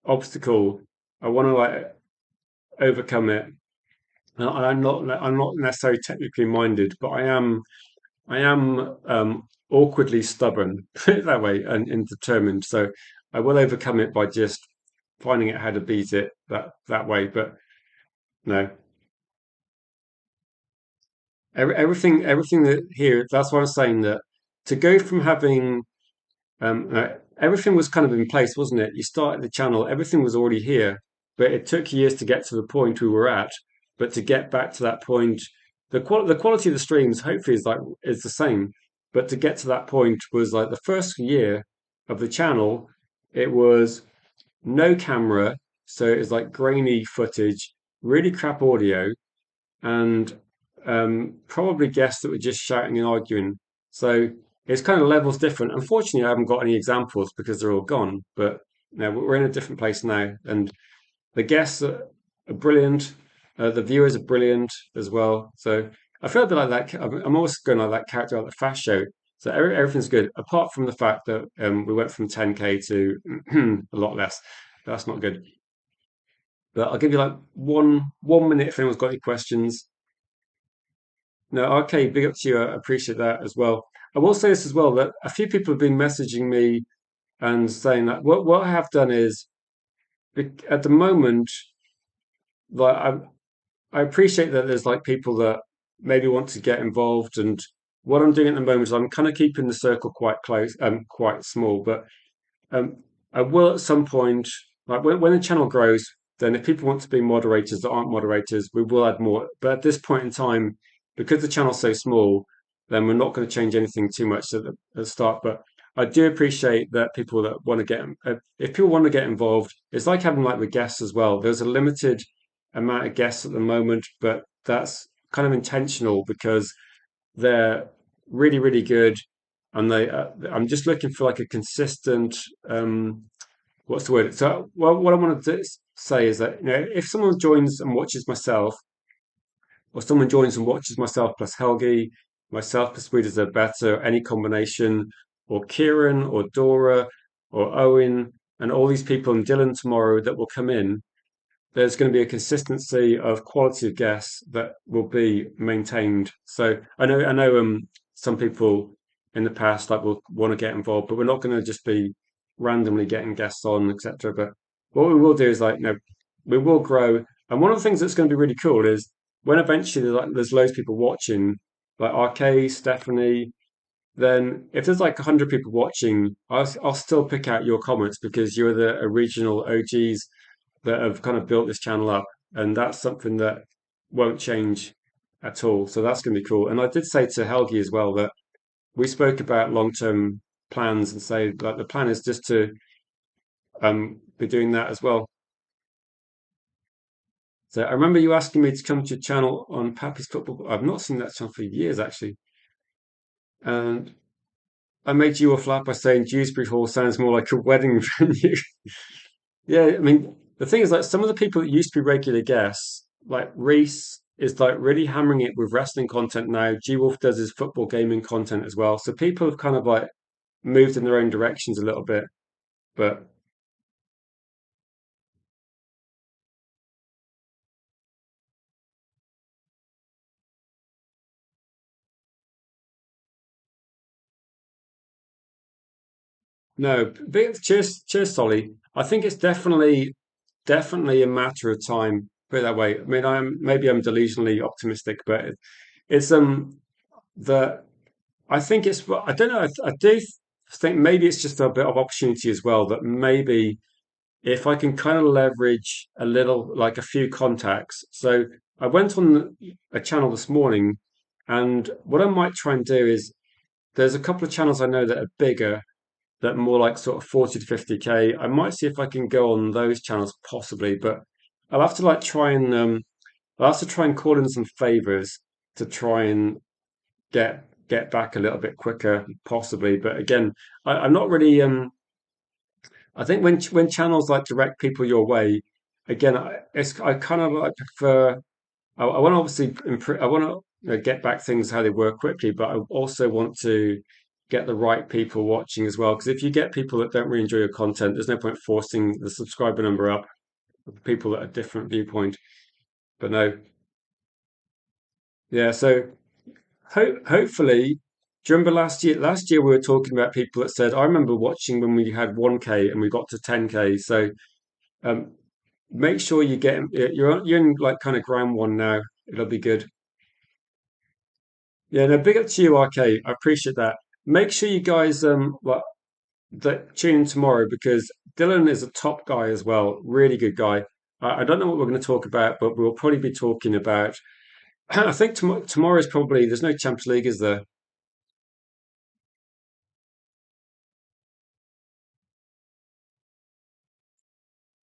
Speaker 1: obstacle, I want to like overcome it. And I'm not necessarily technically minded, but I am awkwardly stubborn, put it that way, and determined. So I will overcome it by just finding out how to beat it that way. But no, everything that here. That's why I'm saying that to go from having everything was kind of in place, wasn't it? You started the channel, everything was already here, but it took years to get to the point we were at. But to get back to that point, the quality of the streams hopefully is the same. But to get to that point was like the first year of the channel, it was no camera, so it was like grainy footage, really crap audio, and probably guests that were just shouting and arguing. So it's kind of levels different. Unfortunately, I haven't got any examples because they're all gone. But now we're in a different place now, and the guests are brilliant. The viewers are brilliant as well. So I feel a bit like that. I'm always going like that character at the fast show. So everything's good, apart from the fact that we went from 10K to a lot less. That's not good. But I'll give you like one minute if anyone's got any questions. No, okay, big up to you. I appreciate that as well. I will say this as well that a few people have been messaging me and saying that what I have done is at the moment, like I appreciate that there's like people that maybe want to get involved, and what I'm doing at the moment is I'm kind of keeping the circle quite close, quite small, but um, I will at some point, like when the channel grows, then if people want to be moderators that aren't moderators, we will add more. But at this point in time, because the channel's so small, then we're not going to change anything too much at the start. But I do appreciate that people that want to get, if people want to get involved, it's like having like the guests as well. There's a limited amount of guests at the moment, but that's kind of intentional because they're really, really good, and I'm just looking for like a consistent. What's the word? So, well, what I want to say is that if someone joins and watches myself, or someone joins and watches myself plus Helgi, myself plus Readers Are Better, any combination, or Kieran, or Dora, or Owen, and all these people, and Dylan tomorrow that will come in, there's going to be a consistency of quality of guests that will be maintained. So I know some people in the past like will want to get involved, but we're not going to just be randomly getting guests on, etc. But what we will do is like we will grow. And one of the things that's going to be really cool is when eventually there's loads of people watching, like RK, Stephanie, then if there's like 100 people watching, I'll still pick out your comments because you're the original OGs that have kind of built this channel up, and that's something that won't change at all. So that's going to be cool. And I did say to Helgi as well that we spoke about long-term plans and say like the plan is just to be doing that as well. So I remember you asking me to come to your channel on Pappy's Football. I've not seen that channel for years actually, and I made you a flat by saying Dewsbury Hall sounds more like a wedding venue. Yeah, I mean, the thing is, like, some of the people that used to be regular guests, like Reese, is like really hammering it with wrestling content now. G Wolf does his football gaming content as well. So people have kind of like moved in their own directions a little bit. But no, cheers, Solly. I think it's definitely a matter of time. Put it that way. I mean, I'm delusionally optimistic, but it's the I think it's I don't know. I do think maybe it's just a bit of opportunity as well. That maybe if I can kind of leverage a little, like a few contacts. So I went on a channel this morning, and what I might try and do is there's a couple of channels I know that are bigger, that are more like sort of 40 to 50K. I might see if I can go on those channels possibly, but I'll have to like try and I'll have to try and call in some favors to try and get back a little bit quicker, possibly. But again, I'm not really. I think when channels like direct people your way, again, I kind of like prefer. I want to obviously improve. I want to get back things how they work quickly, but I also want to get the right people watching as well. Because if you get people that don't really enjoy your content, there's no point forcing the subscriber number up with people that are different viewpoint. But no, yeah. So hopefully, do you remember last year? Last year we were talking about people that said, "I remember watching when we had 1K and we got to 10K." So um, make sure you get you're in like kind of ground one now. It'll be good. Yeah, no, big up to you, RK. I appreciate that. Make sure you guys like that tune in tomorrow because Dylan is a top guy as well. Really good guy. I don't know what we're going to talk about, but we'll probably be talking about. I think tomorrow is probably there's no Champions League, is there?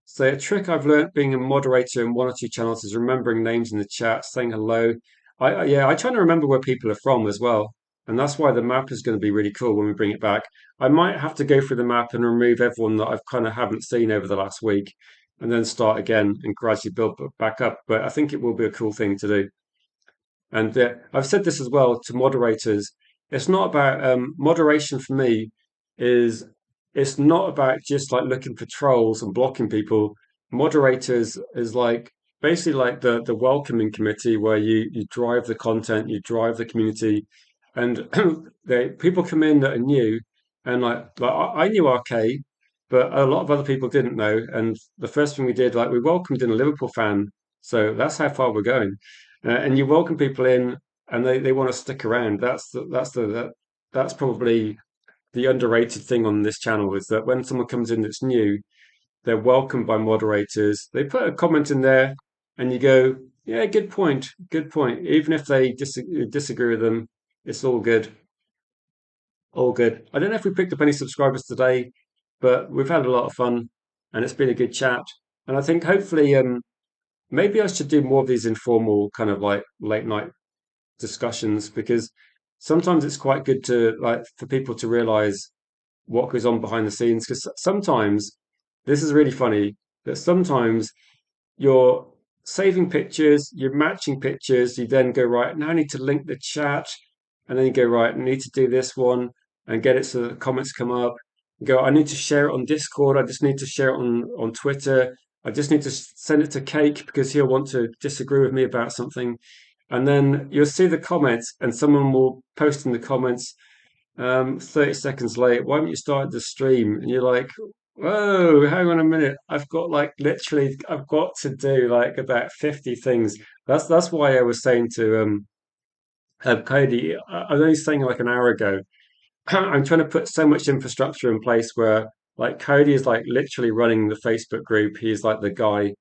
Speaker 1: So a trick I've learnt being a moderator in one or two channels is remembering names in the chat, saying hello. Yeah, I try to remember where people are from as well, and that's why the map is going to be really cool when we bring it back. I might have to go through the map and remove everyone that I've kind of haven't seen over the last week, and then start again and gradually build back up. But I think it will be a cool thing to do. And I've said this as well to moderators. It's not about moderation for me. Is it's not about just like looking for trolls and blocking people. Moderators is like basically like the welcoming committee where you drive the content, you drive the community, and they people come in that are new, and like I knew RK, but a lot of other people didn't know. And the first thing we did, like we welcomed in a Liverpool fan, so that's how far we're going and you welcome people in, and they want to stick around. That's probably the underrated thing on this channel is that when someone comes in that's new, they're welcomed by moderators. They put a comment in there, and you go, "Yeah, good point, good point." Even if they disagree with them, it's all good, all good. I don't know if we picked up any subscribers today, but we've had a lot of fun, and it's been a good chat. And I think hopefully, maybe I should do more of these informal kind of like late night discussions because sometimes it's quite good to like for people to realize what goes on behind the scenes because sometimes this is really funny that sometimes you're saving pictures, you're matching pictures, you then go right now I need to link the chat and then you go right I need to do this one and get it so that comments come up. Go I need to share it on Discord, I just need to share it on Twitter. I just need to send it to Cake because he'll want to disagree with me about something and then you'll see the comments, and someone will post in the comments 30 seconds late, why haven't you started the stream? And you're like, whoa, hang on a minute. I've got like literally, I've got to do like about 50 things. That's why I was saying to Cody, I was only saying like an hour ago, I'm trying to put so much infrastructure in place where like Cody is like literally running the Facebook group. He's like the guy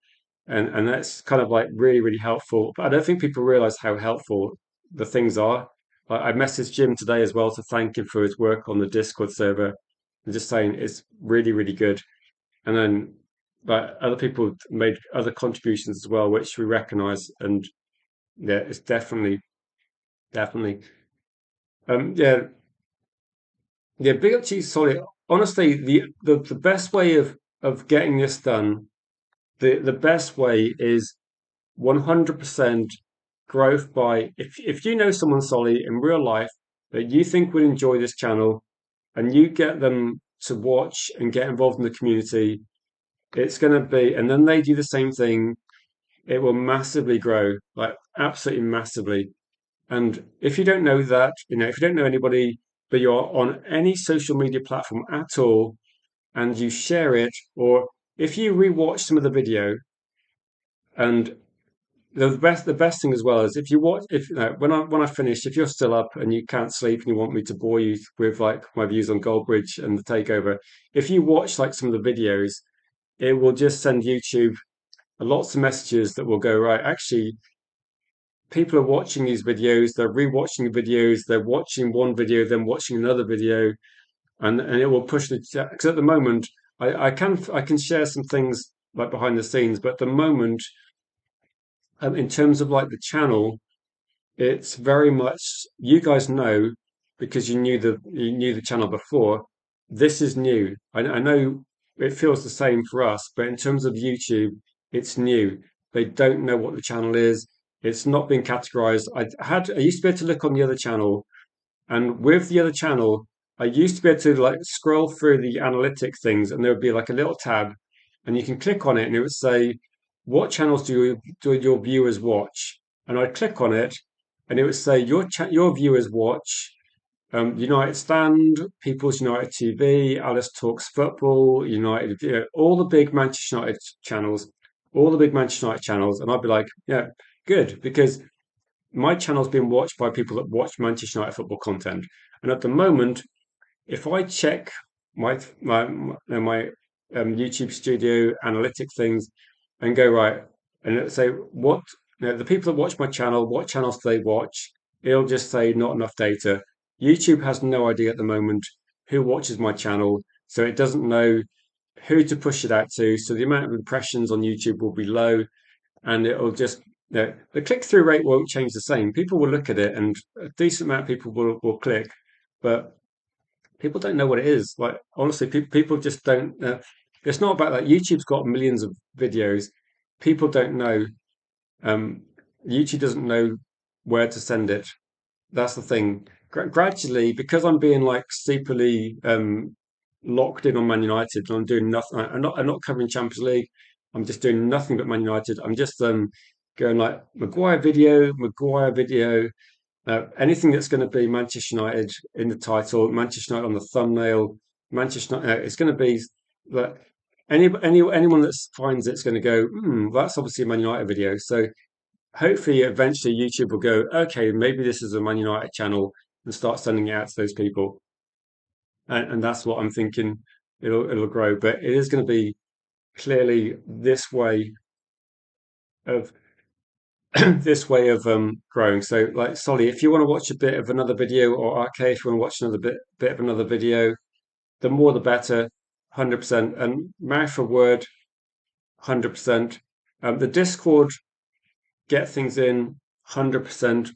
Speaker 1: and that's kind of like really helpful. But I don't think people realize how helpful the things are. Like I messaged Jim today as well to thank him for his work on the Discord server and just saying it's really good. And then but other people made other contributions as well, which we recognize. And yeah, it's definitely. Yeah, yeah. Big up to you, Solid. Honestly, the best way of getting this done, the best way is 100% growth by if you know someone, Solly, in real life that you think would enjoy this channel and you get them to watch and get involved in the community, it's going to be, and then they do the same thing, it will massively grow, like absolutely massively. And if you don't know that, if you don't know anybody, but you're on any social media platform at all and you share it, or if you rewatch some of the video and the best thing as well is if you watch if when I finish, if you're still up and you can't sleep and you want me to bore you with like my views on Goldbridge and the takeover, if you watch like some of the videos, it will just send YouTube lots of messages that will go, right, actually people are watching these videos, they're rewatching the videos, they're watching one video, then watching another video, and it will push the because at the moment I can share some things like behind the scenes, but at the moment in terms of like the channel, it's very much you guys know because you knew the channel before. This is new. I know it feels the same for us, but in terms of YouTube, it's new. They don't know what the channel is. It's not been categorized. I used to be able to look on the other channel, and with the other channel, I used to be able to like scroll through the analytics things, and there would be like a little tab, and you can click on it, and it would say, "What channels do your viewers watch?" And I'd click on it, and it would say, "Your viewers watch United Stand, People's United TV, Alice Talks Football, United, all the big Manchester United channels, all the big Manchester United channels." And I'd be like, "Yeah, good," because my channel's been watched by people that watch Manchester United football content. And at the moment, if I check my YouTube Studio analytic things and go right and say what the people that watch my channel, what channels do they watch? It'll just say not enough data. YouTube has no idea at the moment who watches my channel, so it doesn't know who to push it out to. So the amount of impressions on YouTube will be low, and it'll just the click through rate won't change the same. People will look at it, and a decent amount of people will click, but people don't know what it is. Like honestly, people just don't. It's not about that. YouTube's got millions of videos. People don't know. Um, YouTube doesn't know where to send it. That's the thing. Gradually, because I'm being like sleepily locked in on Man United, and I'm doing nothing. I'm not covering Champions League. I'm just doing nothing but Man United. I'm just going like Maguire video, anything that's going to be Manchester United in the title, Manchester United on the thumbnail, Manchester United. It's going to be that anyone that finds it's going to go, that's obviously a Man United video. So hopefully, eventually, YouTube will go, okay, maybe this is a Man United channel, and start sending it out to those people. And that's what I'm thinking. It'll grow, but it is going to be clearly this way of this way of growing. So, like, Solly, if you want to watch a bit of another video, or RK, if you want to watch another bit of another video, the more the better, 100%. And mouth for word, 100%. The Discord, get things in, 100%,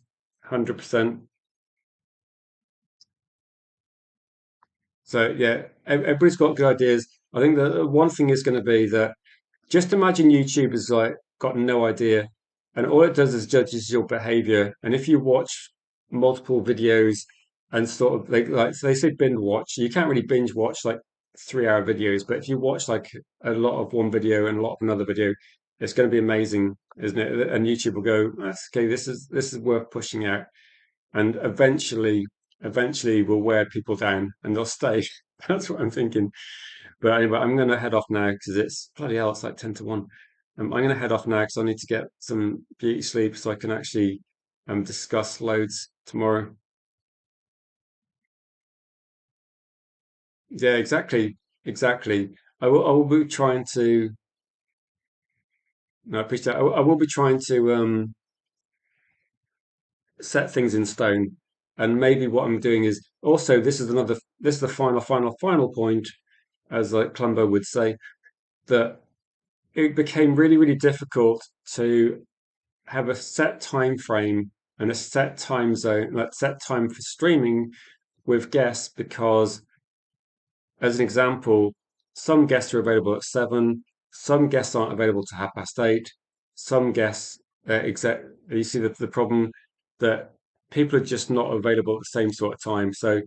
Speaker 1: 100%. So yeah, everybody's got good ideas. I think the one thing is going to be that just imagine YouTube has like got no idea, and all it does is judges your behavior. And if you watch multiple videos and sort of like so they say binge watch, you can't really binge watch like 3 hour videos, but if you watch like a lot of one video and a lot of another video, it's going to be amazing, isn't it? And YouTube will go, that's okay, this is worth pushing out, and eventually will wear people down and they'll stay. That's what I'm thinking. But anyway, I'm going to head off now because it's bloody hell. It's like 10 to 1. I'm going to head off now because I need to get some beauty sleep so I can actually discuss loads tomorrow. Yeah, exactly, exactly. I will be trying to. No, I appreciate. I will be trying to set things in stone. And maybe what I'm doing is also this is the final point, as like Clumbo would say, that it became really, really difficult to have a set time frame and a set time zone, like set time for streaming with guests because, as an example, some guests are available at 7, some guests aren't available to 8:30, some guests, you see the problem that people are just not available at the same sort of time. So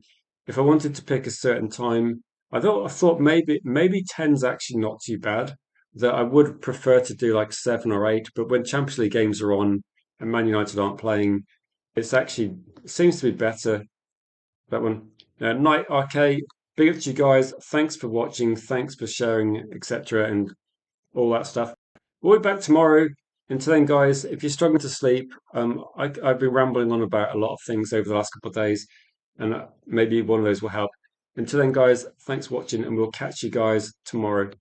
Speaker 1: if I wanted to pick a certain time, I thought maybe 10's actually not too bad. That I would prefer to do like 7 or 8, but when Champions League games are on and Man United aren't playing, it seems to be better that one. Night RK, big up to you guys. Thanks for watching. Thanks for sharing, etc., and all that stuff. We'll be back tomorrow. Until then, guys, if you're struggling to sleep, I've been rambling on about a lot of things over the last couple of days, and maybe one of those will help. Until then, guys, thanks for watching, and we'll catch you guys tomorrow.